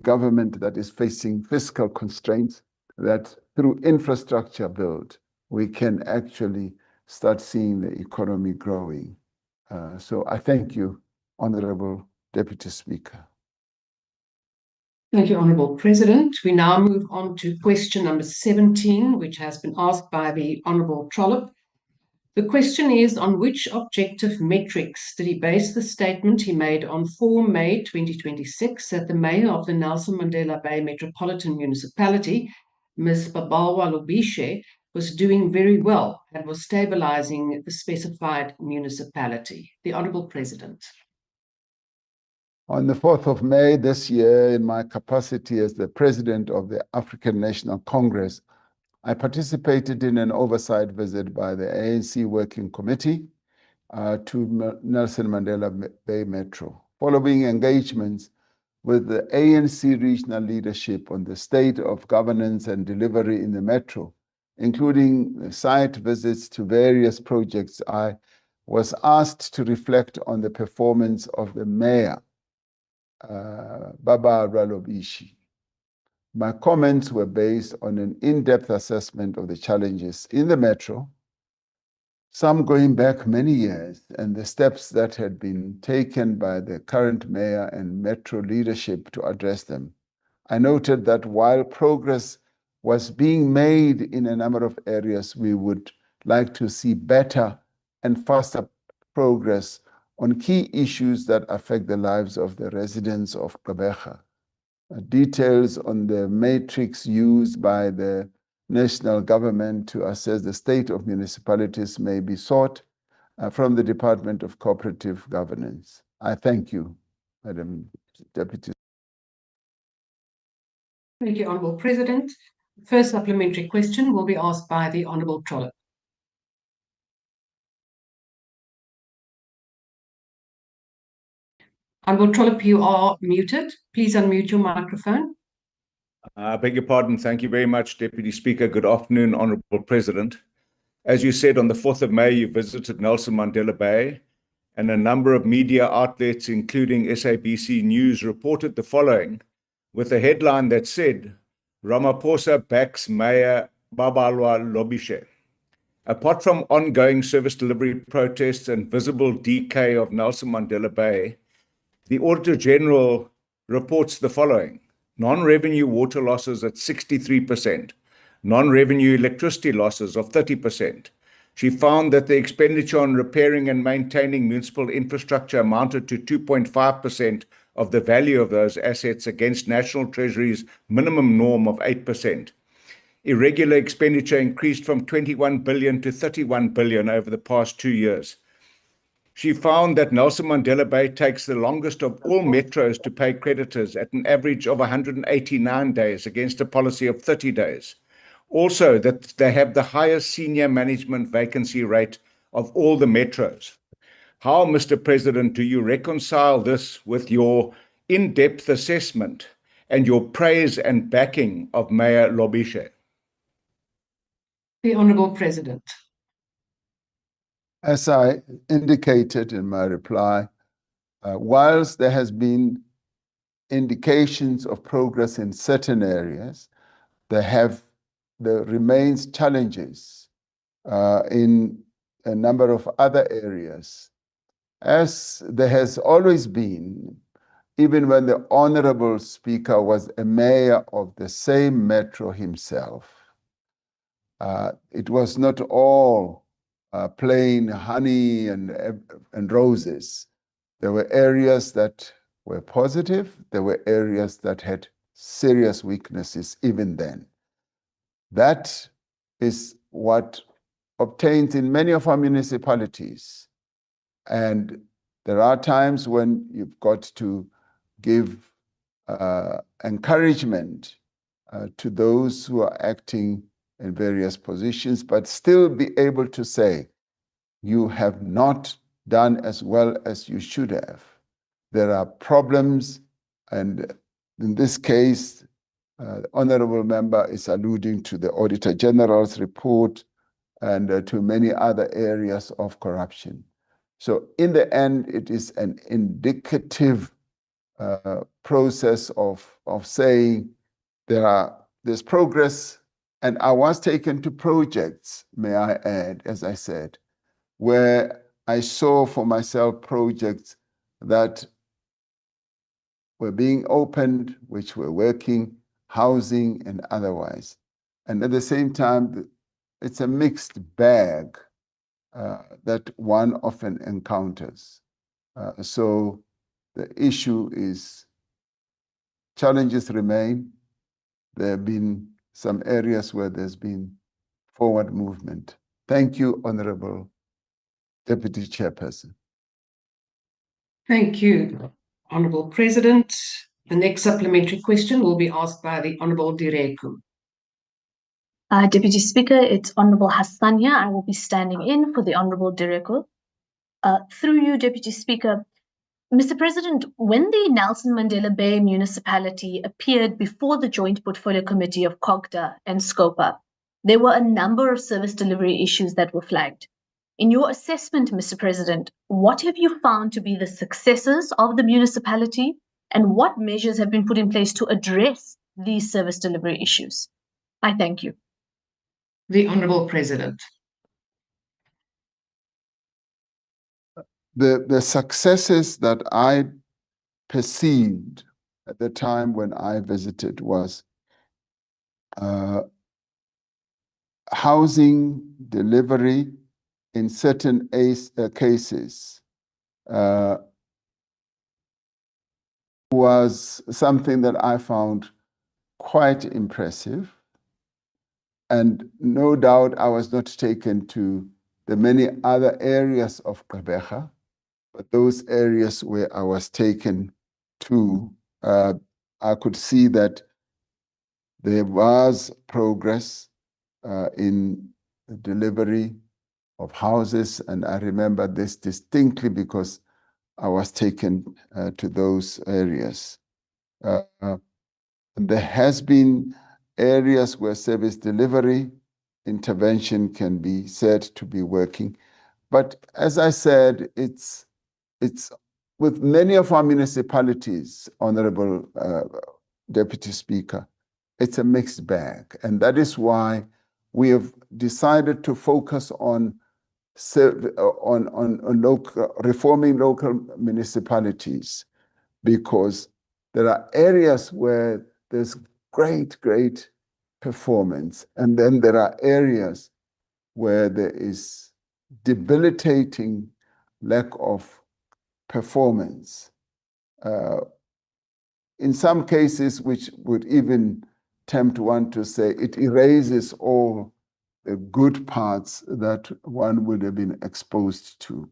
government that is facing fiscal constraints, that through infrastructure build, we can actually start seeing the economy growing. So I thank you, Honourable Deputy Speaker. Thank you, Honourable President. We now move on to question number 17, which has been asked by the Honourable Trollop. The question is, on which objective metrics did he base the statement he made on 4 May 2026 that the mayor of the Nelson Mandela Bay Metropolitan Municipality, Ms. Babalwa Lubishe, was doing very well and was stabilizing the specified municipality? The Honourable President. On the 4th of May this year, in my capacity as the President of the African National Congress, I participated in an oversight visit by the ANC Working Committee to Nelson Mandela Bay Metro, following engagements with the ANC regional leadership on the state of governance and delivery in the metro, including site visits to various projects. I was asked to reflect on the performance of the mayor, Baba Ralobishi. My comments were based on an in-depth assessment of the challenges in the metro, some going back many years, and the steps that had been taken by the current mayor and metro leadership to address them. I noted that while progress was being made in a number of areas, we would like to see better and faster progress on key issues that affect the lives of the residents of Gqeberha. Details on the matrix used by the national government to assess the state of municipalities may be sought from the Department of Cooperative Governance. I thank you, Madam Deputy. Thank you, Honourable President. First supplementary question will be asked by the Honourable Trollip. Honourable Trollip, you are muted. Please unmute your microphone. I beg your pardon. Thank you very much, Deputy Speaker. Good afternoon, Honourable President. As you said, on the 4th of May, you visited Nelson Mandela Bay, and a number of media outlets, including SABC News, reported the following, with a headline that said, Ramaphosa backs Mayor Babalwa Lobishe. Apart from ongoing service delivery protests and visible decay of Nelson Mandela Bay, the Auditor General reports the following. Non-revenue water losses at 63%, non-revenue electricity losses of 30%. She found that the expenditure on repairing and maintaining municipal infrastructure amounted to 2.5% of the value of those assets against National Treasury's minimum norm of 8%. Irregular expenditure increased from 21 billion to 31 billion over the past 2 years. She found that Nelson Mandela Bay takes the longest of all metros to pay creditors at an average of 189 days against a policy of 30 days. Also, that they have the highest senior management vacancy rate of all the metros. How, Mr. President, do you reconcile this with your in-depth assessment and your praise and backing of Mayor Lobishe? The Honourable President. As I indicated in my reply, whilst there has been indications of progress in certain areas, there remains challenges in a number of other areas. As there has always been, even when the Honourable Speaker was a mayor of the same metro himself, it was not all plain honey and roses. There were areas that were positive. There were areas that had serious weaknesses even then. That is what obtains in many of our municipalities. And there are times when you've got to give encouragement to those who are acting in various positions, but still be able to say, you have not done as well as you should have. There are problems, and in this case, the Honourable Member is alluding to the Auditor General's report and to many other areas of corruption. So in the end, it is an indicative process of saying there's progress. And I was taken to projects, may I add, as I said, where I saw for myself projects that were being opened, which were working, housing and otherwise. And at the same time, it's a mixed bag that one often encounters. So the issue is challenges remain. There have been some areas where there's been forward movement. Thank you, Honourable Deputy Chairperson. Thank you, Honourable President. The next supplementary question will be asked by the Honourable Direku. Deputy Speaker, it's Honorable Hassania. I will be standing in for the Honorable Direko. Through you, Deputy Speaker, Mr. President, when the Nelson Mandela Bay municipality appeared before the Joint Portfolio Committee of COGTA and SCOPA, there were a number of service delivery issues that were flagged. In your assessment, Mr. President, what have you found to be the successes of the municipality, and what measures have been put in place to address these service delivery issues? I thank you. The Honourable President. The successes that I perceived at the time when I visited was housing delivery in certain cases was something that I found quite impressive. And no doubt I was not taken to the many other areas of Gqeberha, but those areas where I was taken to, I could see that there was progress in the delivery of houses, and I remember this distinctly because I was taken to those areas. There has been areas where service delivery intervention can be said to be working. But as I said, it's with many of our municipalities, Honorable Deputy Speaker, it's a mixed bag. And that is why we have decided to focus on reforming local municipalities, because there are areas where there's great performance, and then there are areas where there is debilitating lack of performance. In some cases, which would even tempt one to say it erases all the good parts that one would have been exposed to.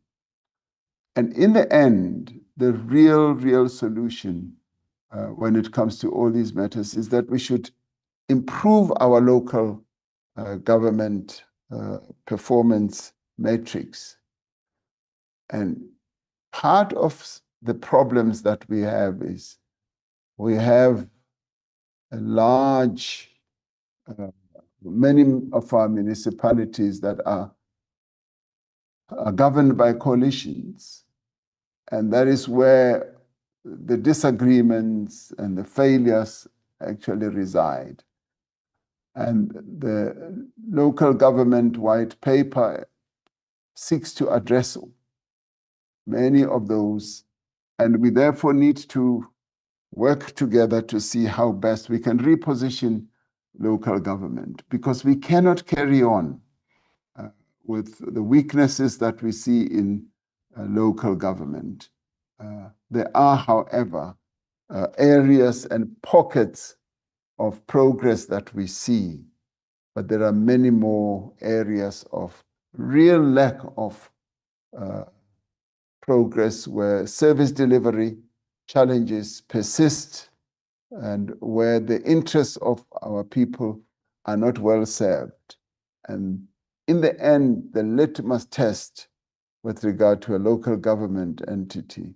And in the end, the real solution when it comes to all these matters is that we should improve our local government performance matrix. And part of the problems that we have is we have a large, many of our municipalities that are governed by coalitions. And that is where the disagreements and the failures actually reside. And the local government white paper seeks to address many of those. And we therefore need to work together to see how best we can reposition local government, because we cannot carry on with the weaknesses that we see in local government. There are, however, areas and pockets of progress that we see, but there are many more areas of real lack of progress where service delivery challenges persist and where the interests of our people are not well served. And in the end, the litmus test with regard to a local government entity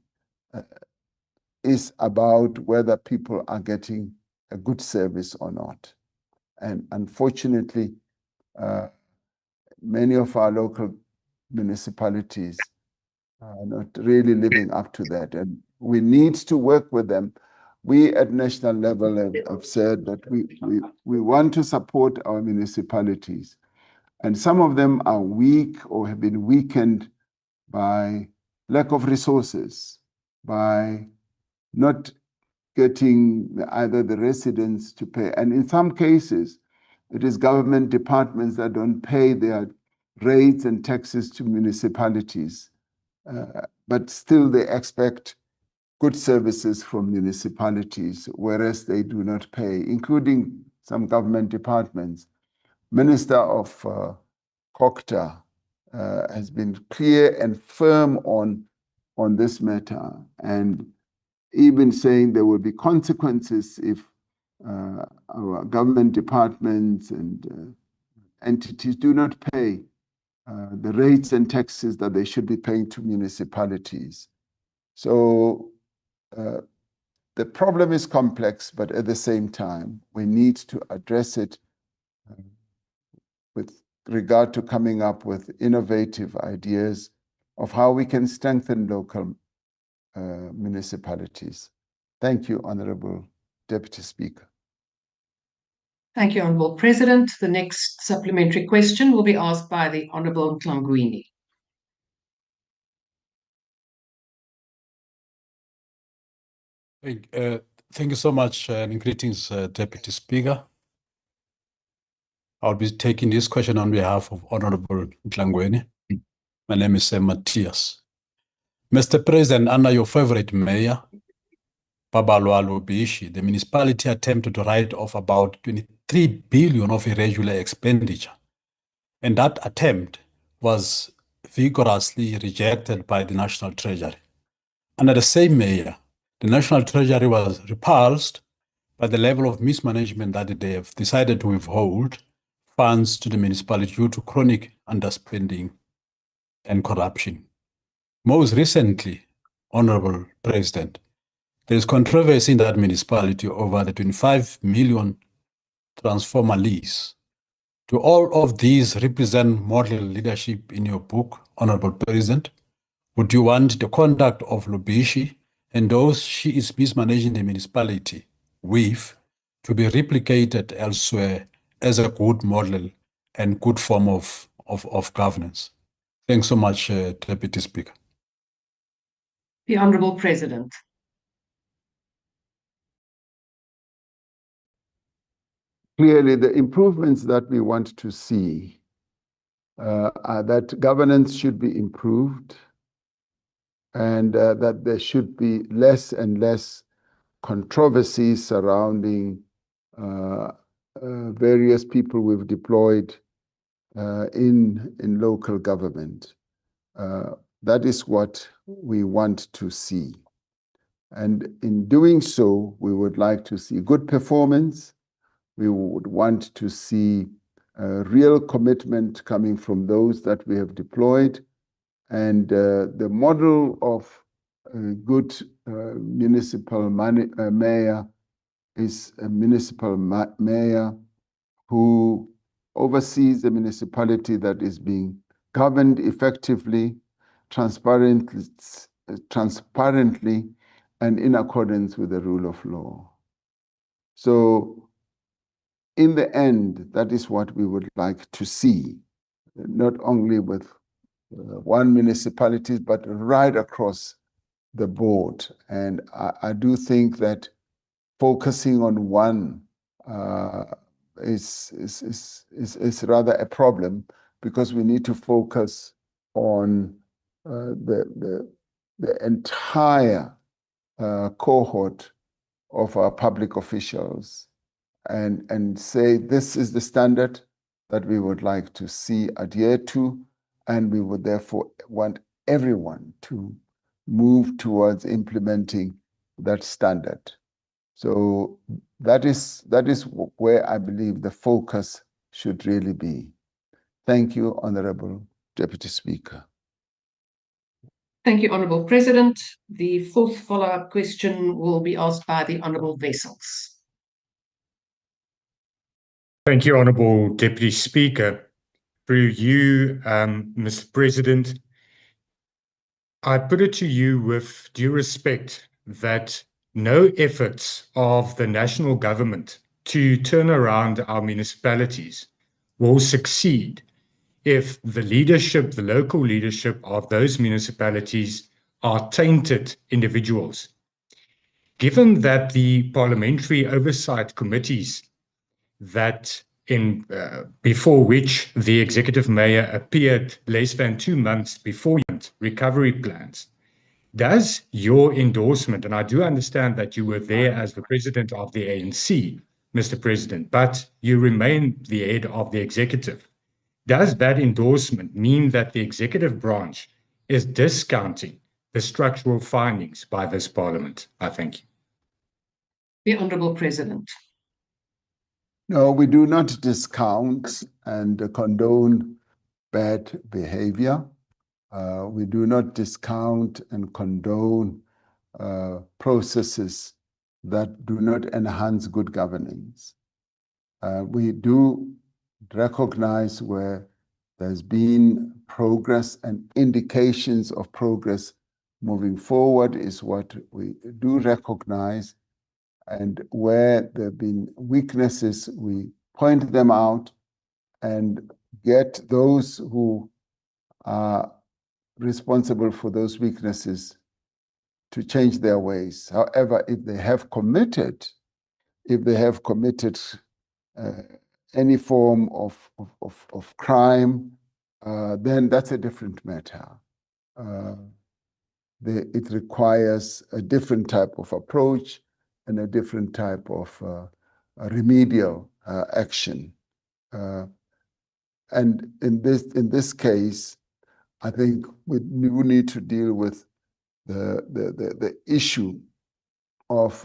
is about whether people are getting a good service or not. And unfortunately, many of our local municipalities are not really living up to that. And we need to work with them. We at national level have said that we want to support our municipalities. And some of them are weak or have been weakened by lack of resources, by not getting either the residents to pay. And in some cases, it is government departments that don't pay their rates and taxes to municipalities. But still they expect good services from municipalities, whereas they do not pay, including some government departments. Minister of COGTA has been clear and firm on this matter, and even saying there will be consequences if our government departments and entities do not pay the rates and taxes that they should be paying to municipalities. So the problem is complex, but at the same time, we need to address it with regard to coming up with innovative ideas of how we can strengthen local municipalities. Thank you, Honorable Deputy Speaker. Thank you, Honourable President. The next supplementary question will be asked by the Honourable Ntlangwini. Thank you so much, and greetings, Deputy Speaker. I'll be taking this question on behalf of Honorable Ntlangwini. My name is Matthias. Mr. President, under your favorite mayor, Babalwa Lubisi, the municipality attempted to write off about 23 billion of irregular expenditure. And that attempt was vigorously rejected by the National Treasury. Under the same mayor, the National Treasury was repulsed by the level of mismanagement that they have decided to withhold funds to the municipality due to chronic underspending and corruption. Most recently, Honorable President, there is controversy in that municipality over the 25 million transformer lease. Do all of these represent model leadership in your book, Honorable President? Would you want the conduct of Lubisi and those she is mismanaging the municipality with to be replicated elsewhere as a good model and good form of governance? Thanks so much, Deputy Speaker. The Honourable President. Clearly, the improvements that we want to see are that governance should be improved and that there should be less and less controversy surrounding various people we've deployed in local government. That is what we want to see. And in doing so, we would like to see good performance. We would want to see real commitment coming from those that we have deployed. And the model of a good municipal mayor is a municipal mayor who oversees the municipality that is being governed effectively, transparently, and in accordance with the rule of law. So in the end, that is what we would like to see, not only with one municipality, but right across the board. And I do think that focusing on one is rather a problem, because we need to focus on the entire cohort of our public officials and say this is the standard that we would like to see adhered to, and we would therefore want everyone to move towards implementing that standard. So that is where I believe the focus should really be. Thank you, Honorable Deputy Speaker. Thank you, Honourable President. The fourth follow-up question will be asked by the Honourable Wessels. Thank you, Honourable Deputy Speaker. Through you, Mr. President, I put it to you with due respect that no efforts of the national government to turn around our municipalities will succeed if the leadership, the local leadership of those municipalities are tainted individuals. Given that the parliamentary oversight committees that before which the executive mayor appeared less than 2 months before recovery plans, does your endorsement, and I do understand that you were there as the president of the ANC, Mr. President, but you remain the head of the executive, does that endorsement mean that the executive branch is discounting the structural findings by this parliament? I thank you. The Honourable President. No, we do not discount and condone bad behavior. We do not discount and condone processes that do not enhance good governance. We do recognize where there's been progress and indications of progress moving forward is what we do recognize. And where there have been weaknesses, we point them out and get those who are responsible for those weaknesses to change their ways. However, if they have committed any form of crime, then that's a different matter. It requires a different type of approach and a different type of remedial action. And in this case, I think we need to deal with the issue of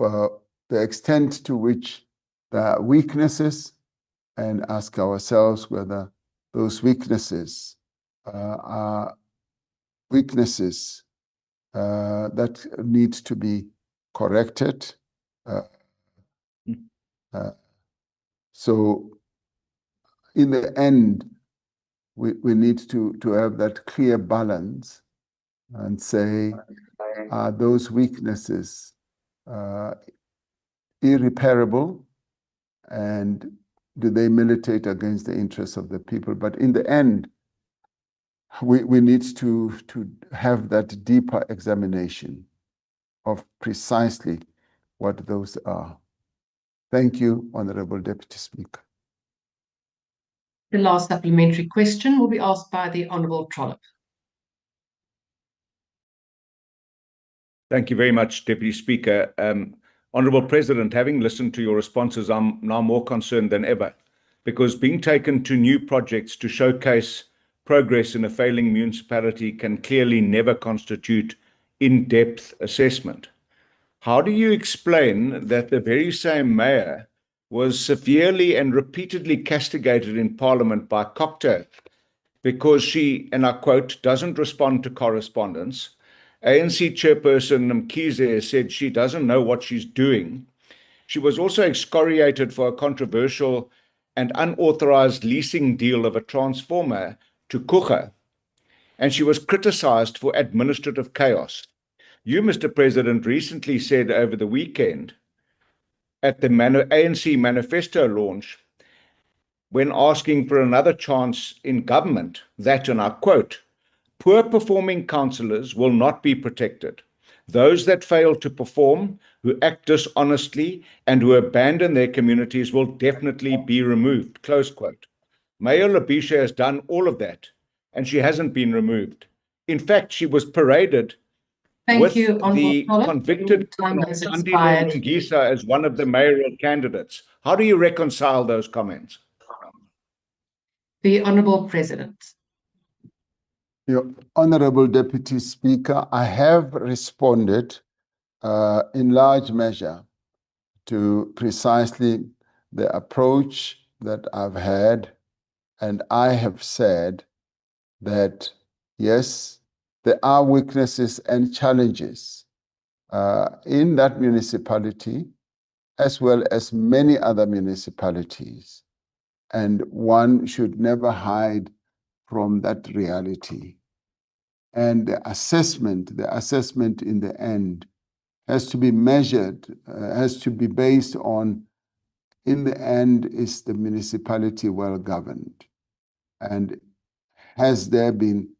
the extent to which there are weaknesses and ask ourselves whether those weaknesses are weaknesses that need to be corrected. So in the end, we need to have that clear balance and say, are those weaknesses irreparable, and do they militate against the interests of the people? But in the end, we need to have that deeper examination of precisely what those are. Thank you, Honorable Deputy Speaker. The last supplementary question will be asked by the Honourable Trollip. Thank you very much, Deputy Speaker. Honourable President, having listened to your responses, I'm now more concerned than ever, because being taken to new projects to showcase progress in a failing municipality can clearly never constitute in-depth assessment. How do you explain that the very same mayor was severely and repeatedly castigated in Parliament by Cocteau because she, and I quote, doesn't respond to correspondence? ANC chairperson Mkhize said she doesn't know what she's doing. She was also excoriated for a controversial and unauthorized leasing deal of a transformer to Kucha, and she was criticized for administrative chaos. You, Mr. President, recently said over the weekend at the ANC manifesto launch, when asking for another chance in government, that, and I quote, poor performing councillors will not be protected. Those that fail to perform, who act dishonestly, and who abandon their communities will definitely be removed, close quote. Mayor Labisha has done all of that, and she hasn't been removed. In fact, she was paraded with the convicted criminal Andile Lungisa as one of the mayoral candidates. How do you reconcile those comments? The Honourable President. Your Honourable Deputy Speaker, I have responded in large measure to precisely the approach that I've had, and I have said that, yes, there are weaknesses and challenges in that municipality, as well as many other municipalities, and one should never hide from that reality. And the assessment in the end has to be measured, has to be based on, in the end, is the municipality well governed? And has there been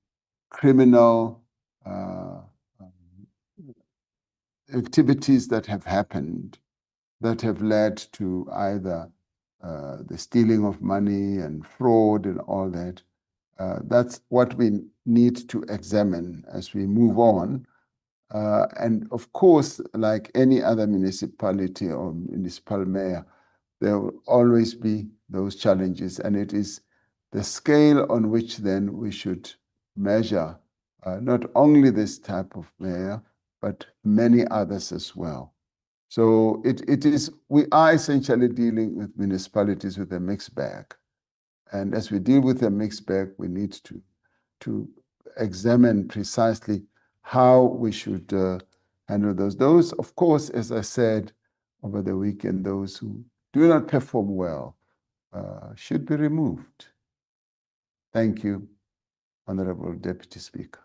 criminal activities that have happened that have led to either the stealing of money and fraud and all that? That's what we need to examine as we move on. And of course, like any other municipality or municipal mayor, there will always be those challenges. And it is the scale on which then we should measure not only this type of mayor, but many others as well. So we are essentially dealing with municipalities with a mixed bag. And as we deal with a mixed bag, we need to examine precisely how we should handle those. Those, of course, as I said over the weekend, those who do not perform well should be removed. Thank you, Honorable Deputy Speaker.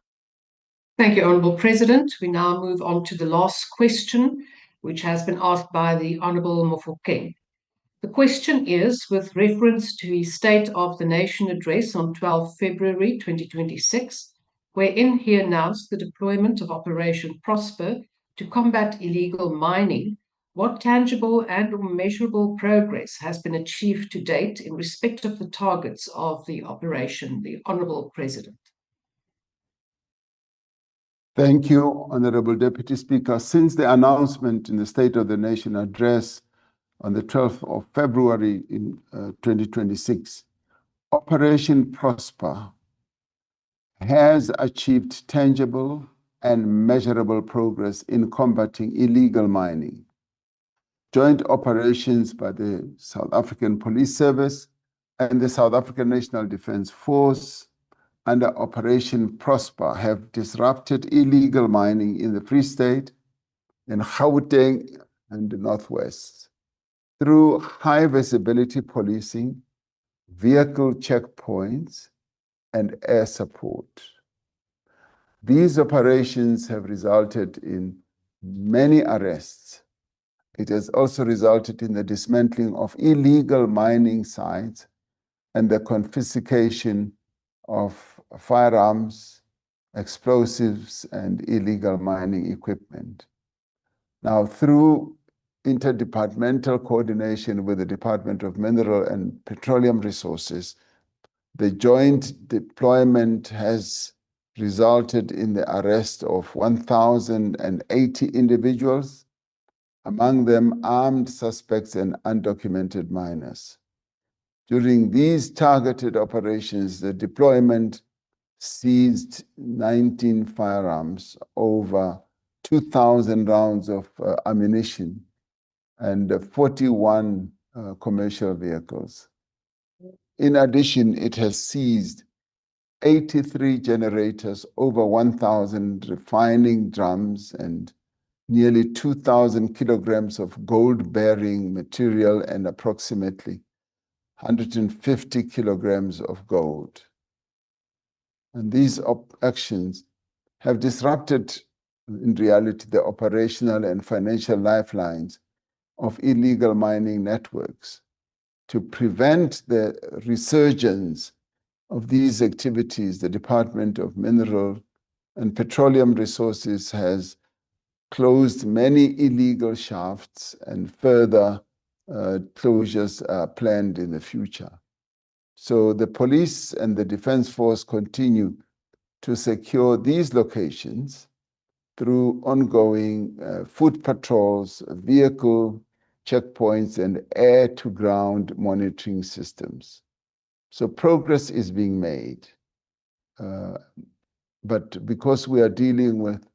Thank you, Honourable President. We now move on to the last question, which has been asked by the Honourable Mofokeng. The question is, with reference to his State of the Nation address on 12 February 2026, wherein he announced the deployment of Operation Prosper to combat illegal mining, what tangible and or measurable progress has been achieved to date in respect of the targets of the operation? The Honourable President. Thank you, Honorable Deputy Speaker. Since the announcement in the State of the Nation address on the 12th of February in 2026, Operation Prosper has achieved tangible and measurable progress in combating illegal mining. Joint operations by the South African Police Service and the South African National Defence Force under Operation Prosper have disrupted illegal mining in the Free State, in Gauteng and the Northwest through high visibility policing, vehicle checkpoints, and air support. These operations have resulted in many arrests. It has also resulted in the dismantling of illegal mining sites and the confiscation of firearms, explosives, and illegal mining equipment. Now, through interdepartmental coordination with the Department of Mineral and Petroleum Resources, the joint deployment has resulted in the arrest of 1,080 individuals, among them armed suspects and undocumented minors. During these targeted operations, the deployment seized 19 firearms, over 2,000 rounds of ammunition, and 41 commercial vehicles. In addition, it has seized 83 generators, over 1,000 refining drums, and nearly 2,000 kilograms of gold-bearing material and approximately 150 kilograms of gold. And these actions have disrupted, in reality, the operational and financial lifelines of illegal mining networks. To prevent the resurgence of these activities, the Department of Mineral and Petroleum Resources has closed many illegal shafts, and further closures are planned in the future. So the police and the Defence Force continue to secure these locations through ongoing foot patrols, vehicle checkpoints, and air-to-ground monitoring systems. So progress is being made. But because we are dealing with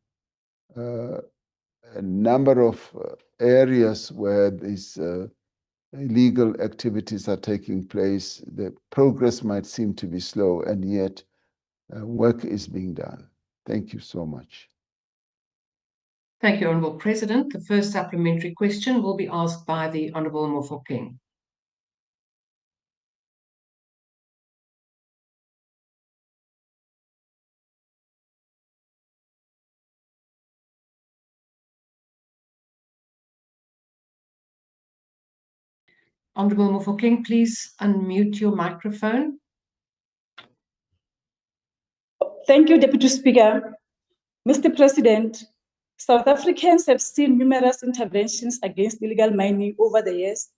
a number of areas where these illegal activities are taking place, the progress might seem to be slow, and yet work is being done. Thank you so much. Thank you, Honourable President. The first supplementary question will be asked by the Honourable Mofokeng. Honourable Mofokeng, please unmute your microphone. Thank you, Deputy Speaker. Mr. President, South Africans have seen numerous interventions against illegal mining over the years.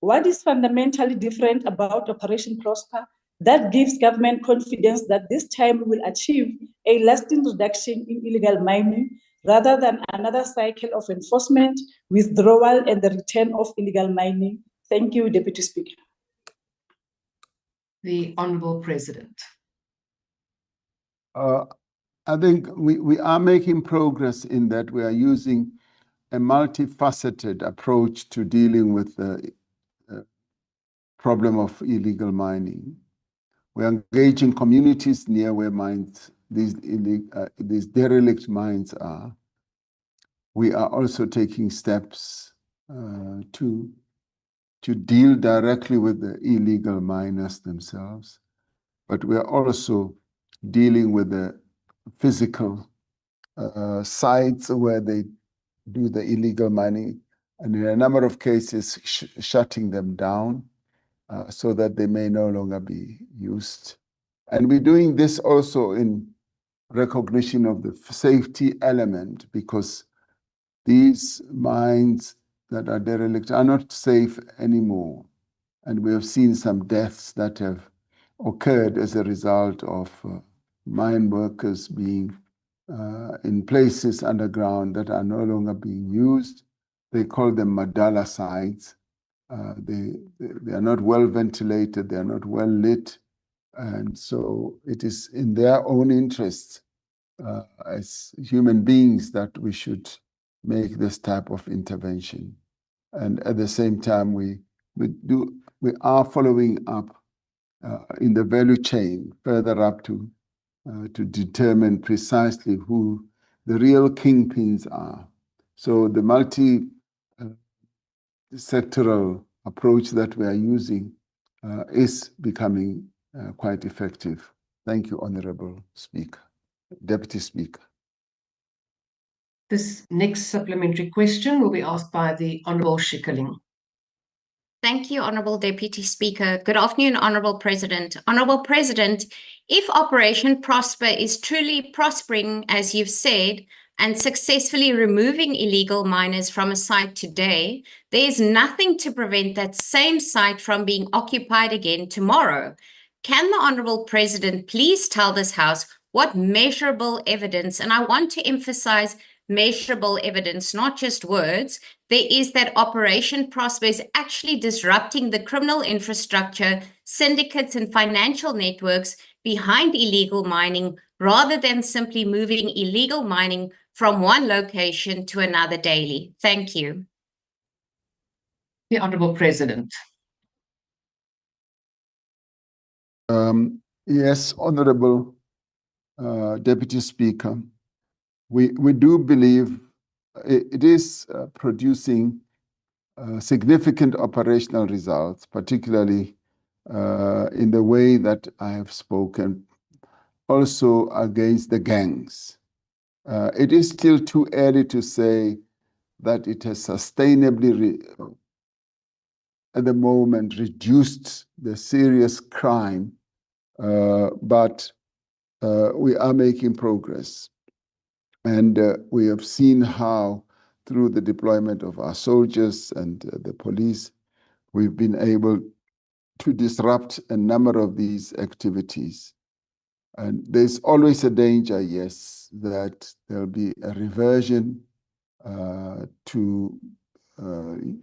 What is fundamentally different about Operation Prosper that gives government confidence that this time we will achieve a lasting reduction in illegal mining rather than another cycle of enforcement, withdrawal, and the return of illegal mining? Thank you, Deputy Speaker. The Honourable President. I think we are making progress in that we are using a multifaceted approach to dealing with the problem of illegal mining. We're engaging communities near where mines, these derelict mines are. We are also taking steps to deal directly with the illegal miners themselves, but we are also dealing with the physical sites where they do the illegal mining, and in a number of cases, shutting them down so that they may no longer be used. And we're doing this also in recognition of the safety element, because these mines that are derelict are not safe anymore. And we have seen some deaths that have occurred as a result of mine workers being in places underground that are no longer being used. They call them Madala sites. They are not well ventilated, they are not well lit. And so it is in their own interest as human beings that we should make this type of intervention. And at the same time, we are following up in the value chain further up to determine precisely who the real kingpins are. So the multi-sectoral approach that we are using is becoming quite effective. Thank you, Honorable Speaker, Deputy Speaker. This next supplementary question will be asked by the Honourable Schikkerling. Thank you, Honourable Deputy Speaker. Good afternoon, Honourable President. Honourable President, if Operation Prosper is truly prospering, as you've said, and successfully removing illegal miners from a site today, there is nothing to prevent that same site from being occupied again tomorrow. Can the Honourable President please tell this House what measurable evidence, and I want to emphasize measurable evidence, not just words, there is that Operation Prosper is actually disrupting the criminal infrastructure, syndicates, and financial networks behind illegal mining, rather than simply moving illegal mining from one location to another daily? Thank you. The Honourable President. Yes, Honourable Deputy Speaker, we do believe it is producing significant operational results, particularly in the way that I have spoken, also against the gangs. It is still too early to say that it has sustainably, at the moment, reduced the serious crime, but we are making progress. And we have seen how, through the deployment of our soldiers and the police, we've been able to disrupt a number of these activities. And there's always a danger, yes, that there'll be a reversion to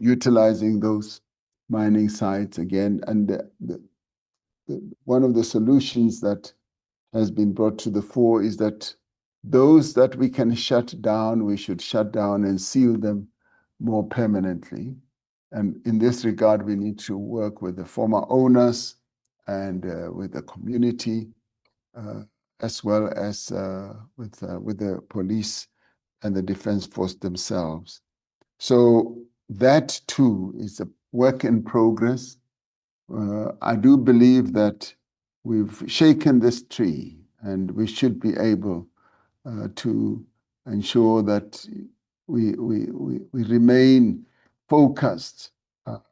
utilizing those mining sites again. And one of the solutions that has been brought to the fore is that those that we can shut down, we should shut down and seal them more permanently. And in this regard, we need to work with the former owners and with the community, as well as with the police and the defense force themselves. So that too is a work in progress. I do believe that we've shaken this tree, and we should be able to ensure that we remain focused,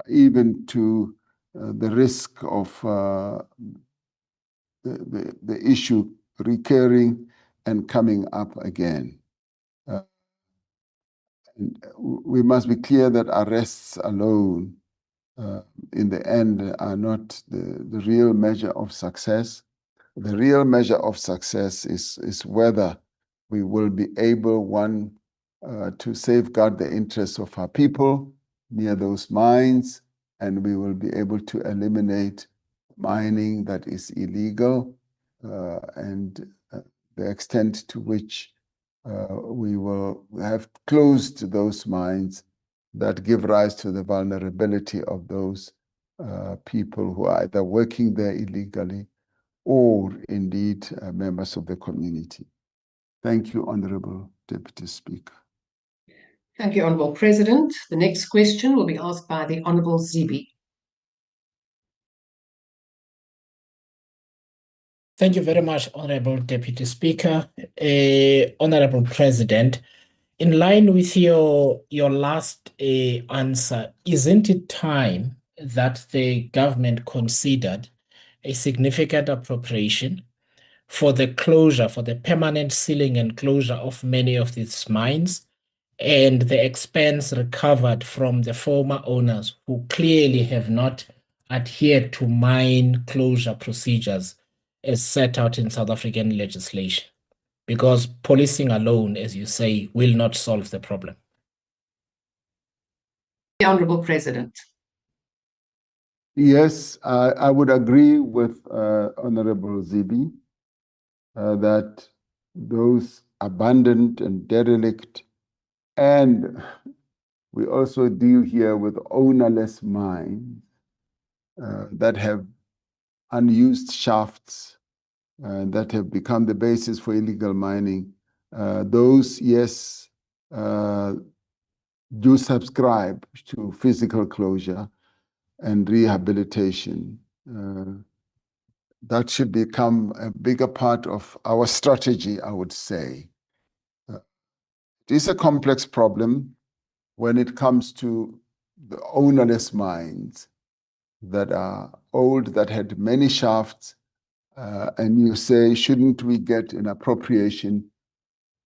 even to the risk of the issue recurring and coming up again. We must be clear that arrests alone, in the end, are not the real measure of success. The real measure of success is whether we will be able, one, to safeguard the interests of our people near those mines, and we will be able to eliminate mining that is illegal, and the extent to which we will have closed those mines that give rise to the vulnerability of those people who are either working there illegally or indeed members of the community. Thank you, Honorable Deputy Speaker. Thank you, Honourable President. The next question will be asked by the Honourable Zibi. Thank you very much, Honourable Deputy Speaker. Honourable President, in line with your last answer, isn't it time that the government considered a significant appropriation for the closure, for the permanent sealing and closure of many of these mines, and the expense recovered from the former owners who clearly have not adhered to mine closure procedures as set out in South African legislation? Because policing alone, as you say, will not solve the problem. The Honourable President. Yes, I would agree with Honourable Zibi that those abandoned and derelict, and we also deal here with ownerless mines that have unused shafts that have become the basis for illegal mining. Those, yes, do subscribe to physical closure and rehabilitation. That should become a bigger part of our strategy, I would say. It is a complex problem when it comes to the ownerless mines that are old, that had many shafts, and you say, shouldn't we get an appropriation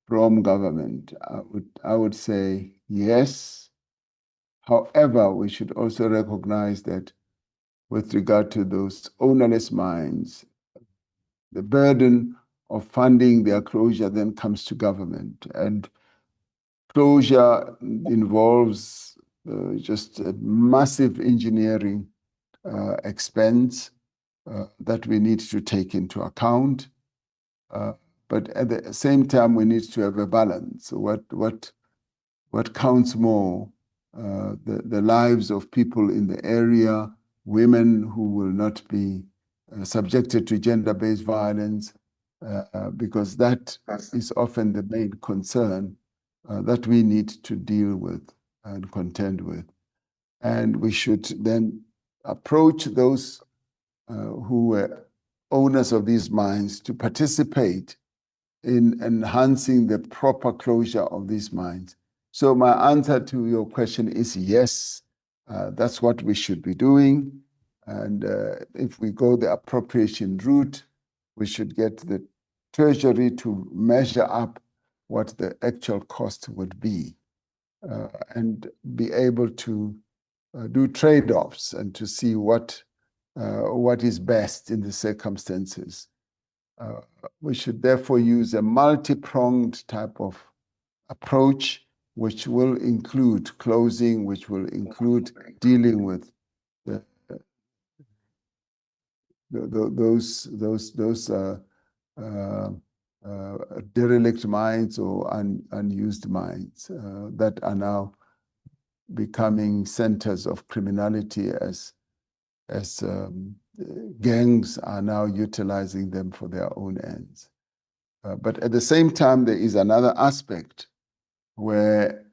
from government? I would say yes. However, we should also recognize that with regard to those ownerless mines, the burden of funding their closure then comes to government. And closure involves just a massive engineering expense that we need to take into account. But at the same time, we need to have a balance. What counts more? The lives of people in the area, women who will not be subjected to gender-based violence, because that is often the main concern that we need to deal with and contend with. And we should then approach those who were owners of these mines to participate in enhancing the proper closure of these mines. So my answer to your question is yes, that's what we should be doing. And if we go the appropriation route, we should get the Treasury to measure up what the actual cost would be and be able to do trade-offs and to see what is best in the circumstances. We should therefore use a multi-pronged type of approach, which will include closing, which will include dealing with those derelict mines or unused mines that are now becoming centers of criminality as gangs are now utilizing them for their own ends. But at the same time, there is another aspect where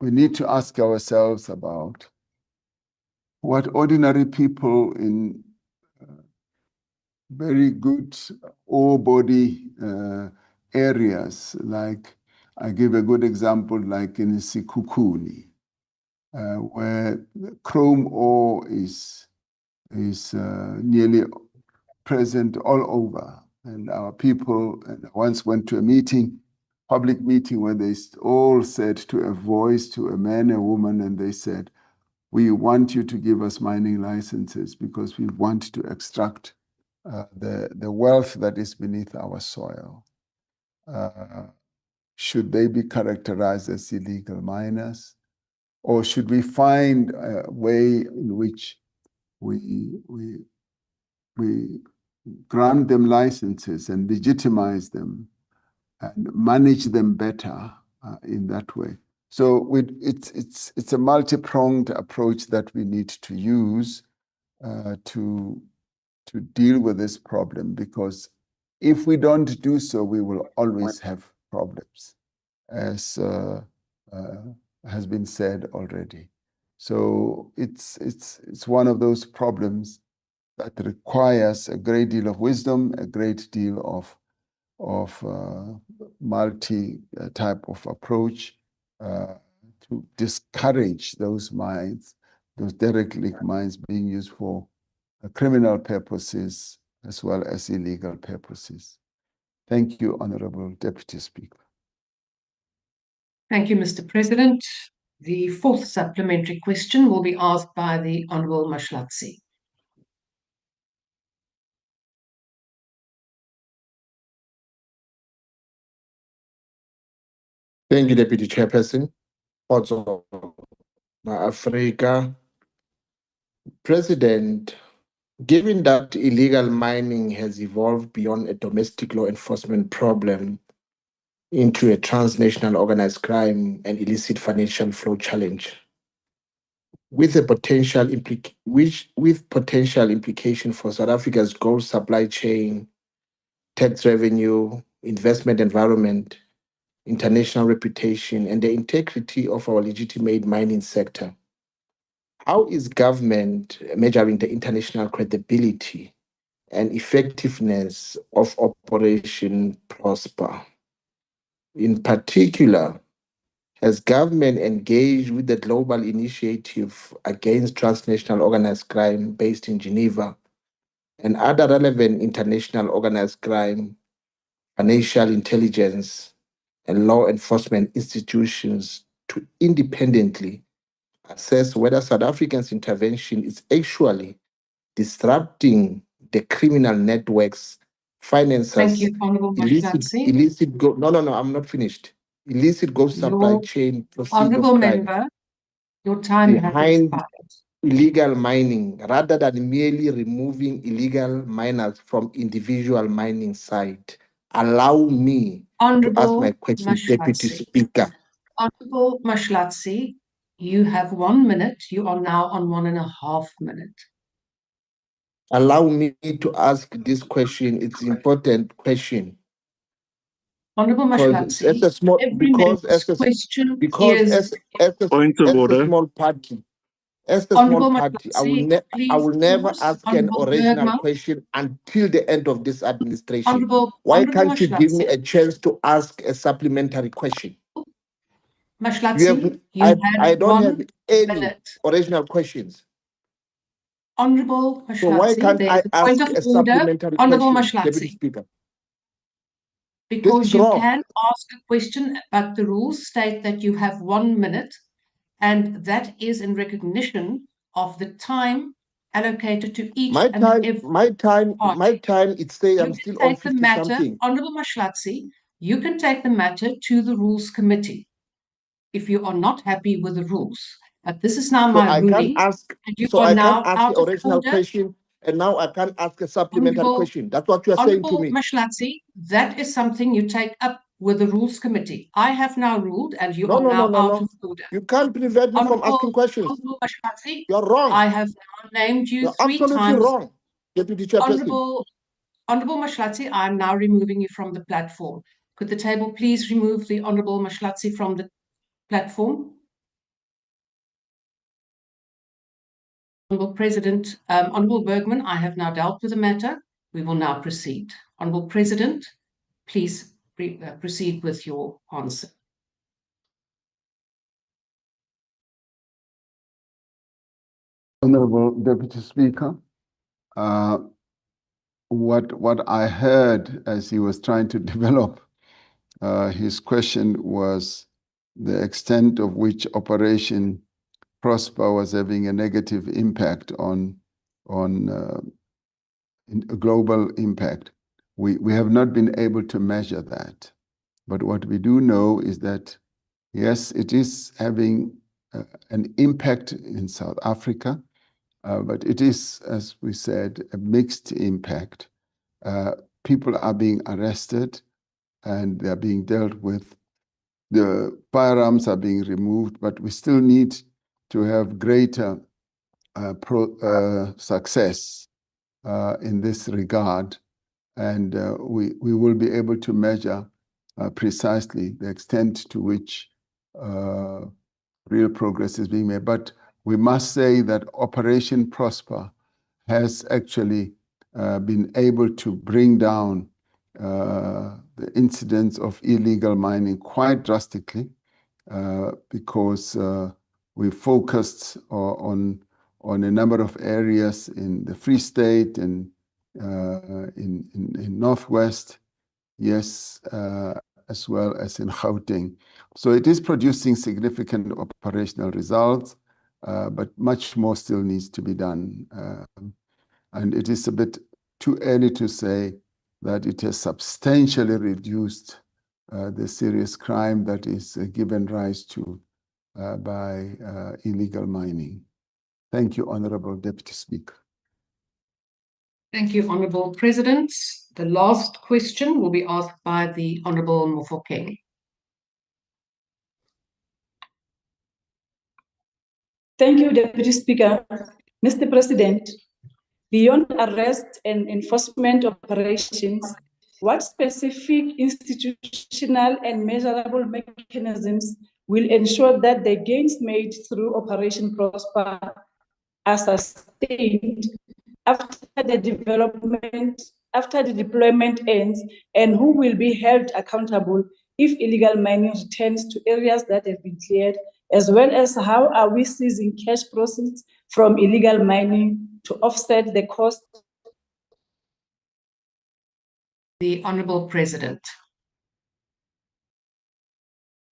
we need to ask ourselves about what ordinary people in very good ore body areas, like I give a good example, like in Sikukuni, where chrome ore is nearly present all over. And our people once went to a meeting, public meeting, where they all said to a voice, to a man, a woman, and they said, we want you to give us mining licenses because we want to extract the wealth that is beneath our soil. Should they be characterized as illegal miners? Or should we find a way in which we grant them licenses and legitimize them and manage them better in that way. So it's a multi-pronged approach that we need to use to deal with this problem, because if we don't do so, we will always have problems, as has been said already. So it's one of those problems that requires a great deal of wisdom, a great deal of multi type of approach to discourage those mines, those derelict mines being used for criminal purposes as well as illegal purposes. Thank you, Honorable Deputy Speaker. Thank you, Mr. President. The fourth supplementary question will be asked by the Honourable Mashlatsi. Thank you, Deputy Chairperson. Also, Africa. President, given that illegal mining has evolved beyond a domestic law enforcement problem into a transnational organized crime and illicit financial flow challenge, with potential implication for South Africa's gold supply chain, tax revenue, investment environment, international reputation, and the integrity of our legitimate mining sector. How is government measuring the international credibility and effectiveness of Operation Prosper? In particular, has government engaged with the global initiative against transnational organized crime based in Geneva and other relevant international organized crime, financial intelligence, and law enforcement institutions to independently assess whether South Africa's intervention is actually disrupting the criminal networks, finances, Thank you, Honourable illicit gold. No, I'm not finished. Illicit gold supply chain proceeds Honourable of crime Member, your time has behind expired. illegal mining, rather than merely removing illegal miners from individual mining site. Allow me to ask my question, Deputy Speaker. Honourable Mashlatsi, you have 1 minute. You are now on 1.5 minutes. Allow me to ask this question. It's an important question. Honourable Mashlatsi, as a small party, I will never ask an original question until the end of this administration. Why can't you give me a chance to ask a supplementary question? Mashlatsi, I don't have any original questions. Honourable Mashlatsi, so why can't I ask a supplementary question, Deputy Speaker? Because you can ask a question, but the rules state that you have 1 minute, and that is in recognition of the time allocated to each My time, it says I'm still on 50 something. Honourable Mashlatsi, you can take the matter to the Rules Committee if you are not happy with the rules. But this is now my ruling. I can't ask the original question, and now I can't ask a supplementary question. That's what you are saying to me. Mashlatsi, that is something you take up with the Rules Committee. I have now ruled, and you are now out of order. You can't prevent me from asking questions. Mashlatsi, you're wrong. I have now named you you're 3 times. Absolutely wrong, Deputy Chairperson. Honourable Mashlatsi, I am now removing you from the platform. Could the table please remove the Honourable Mashlatsi from the platform? Honourable President, Honourable Bergman, I have now dealt with the matter. We will now proceed. Honourable President, please proceed with your answer. Honourable Deputy Speaker, what I heard as he was trying to develop his question was the extent of which Operation Prosper was having a negative impact on global impact. We have not been able to measure that, but what we do know is that yes, it is having an impact in South Africa, but it is, as we said, a mixed impact. People are being arrested. and they are being dealt with. The firearms are being removed, but we still need to have greater success in this regard, and we will be able to measure precisely the extent to which real progress is being made. But we must say that Operation Prosper has actually been able to bring down the incidence of illegal mining quite drastically because we focused on a number of areas in the Free State and in Northwest, yes, as well as in Gauteng. So it is producing significant operational results, but much more still needs to be done. And it is a bit too early to say that it has substantially reduced the serious crime that is given rise to by illegal mining. Thank you, Honorable Deputy Speaker. Thank you, Honorable President. The last question will be asked by the Honorable Mofokeng. Thank you, Deputy Speaker. Mr. President, beyond arrest and enforcement operations, what specific institutional and measurable mechanisms will ensure that the gains made through Operation Prosper are sustained after the deployment ends, and who will be held accountable if illegal mining returns to areas that have been cleared, as well as how are we seizing cash proceeds from illegal mining to offset the cost? The Honorable President.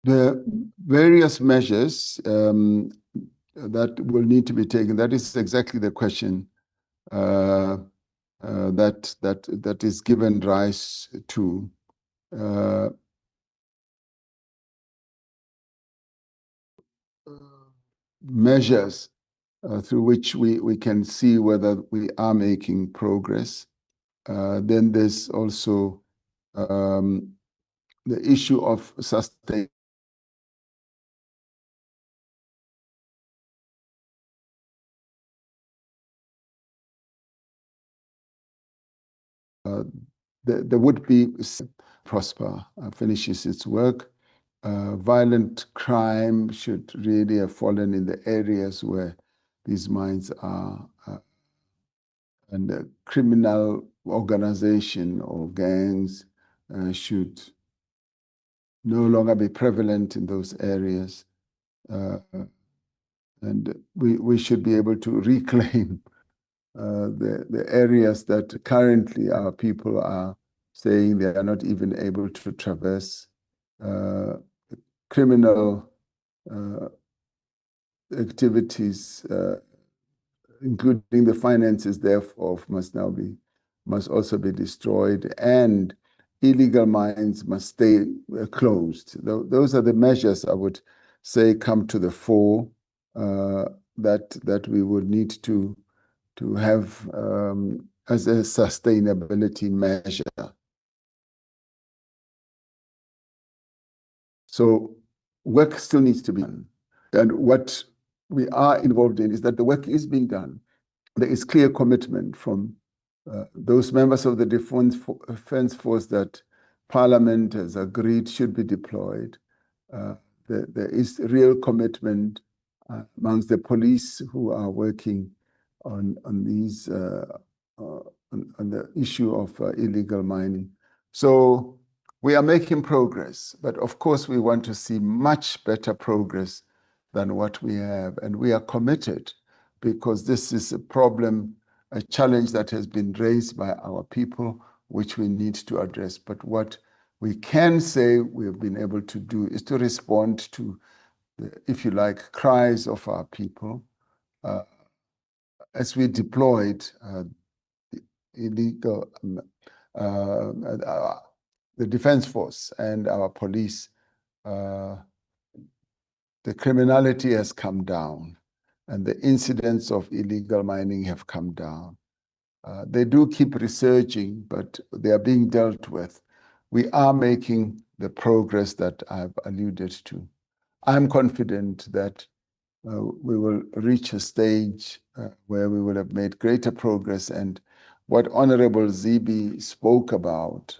The various measures that will need to be taken, that is exactly the question that is given rise to. Measures through which we can see whether we are making progress. Then there's also the issue of sustainability. There would be Prosper finishes its work. Violent crime should really have fallen in the areas where these mines are, and the criminal organization or gangs should no longer be prevalent in those areas. And we should be able to reclaim the areas that currently our people are saying they are not even able to traverse. Criminal activities, including the finances therefore must also be destroyed, and illegal mines must stay closed. Those are the measures I would say come to the fore that we would need to have as a sustainability measure. So work still needs to be done. And what we are involved in is that the work is being done. There is clear commitment from those members of the Defence Force that Parliament has agreed should be deployed. There is real commitment amongst the police who are working on these on the issue of illegal mining. So we are making progress, but of course we want to see much better progress than what we have, and we are committed because this is a problem, a challenge that has been raised by our people, which we need to address. But what we can say we have been able to do is to respond to the, if you like, cries of our people as we deployed the illegal, the Defence Force and our police. The criminality has come down and the incidents of illegal mining have come down. They do keep resurging, but they are being dealt with. we are making the progress that I've alluded to. I'm confident that we will reach a stage where we will have made greater progress, and what Honorable Zibi spoke about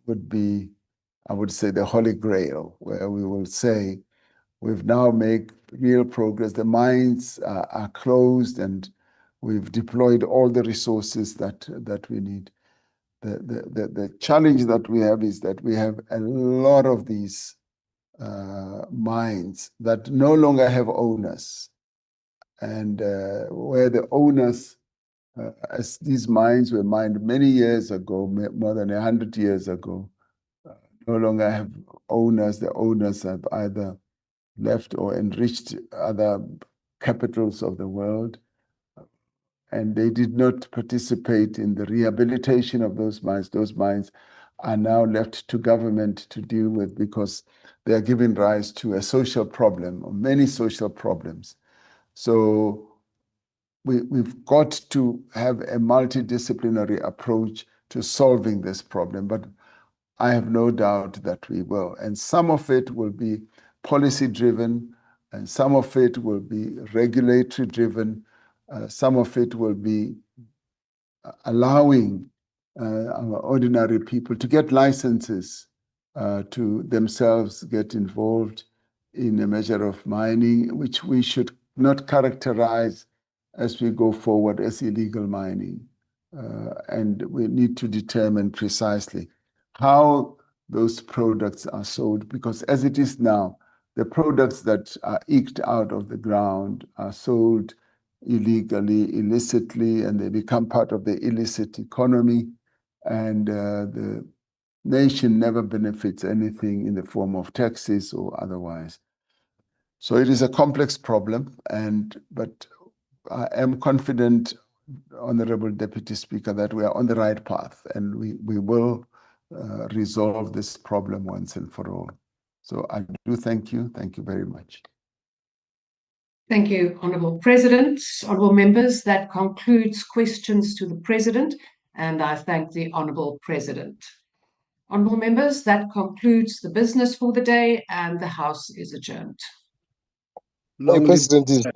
would be, I would say, the Holy Grail, where we will say, we've now made real progress. The mines are closed, and we've deployed all the resources that we need. The challenge that we have is that we have a lot of these mines that no longer have owners, and where the owners, as these mines were mined many years ago, more than 100 years ago, no longer have owners. The owners have either left or enriched other capitals of the world, and they did not participate in the rehabilitation of those mines. Those mines are now left to government to deal with, because they are giving rise to a social problem, or many social problems. So we've got to have a multidisciplinary approach to solving this problem, but I have no doubt that we will. And some of it will be policy driven, and some of it will be regulatory driven, some of it will be allowing our ordinary people to get licenses to themselves get involved in a measure of mining, which we should not characterize as we go forward as illegal mining. And we need to determine precisely how those products are sold, because as it is now, the products that are eked out of the ground are sold illegally, illicitly, and they become part of the illicit economy, and the nation never benefits anything in the form of taxes or otherwise. So it is a complex problem, but I am confident, Honorable Deputy Speaker, that we are on the right path, and we will resolve this problem once and for all. So I do thank you. Thank you very much. Thank you, Honourable President. Honourable members, that concludes questions to the President, and I thank the Honourable President. Honourable members, that concludes the business for the day, and the House is adjourned. The President is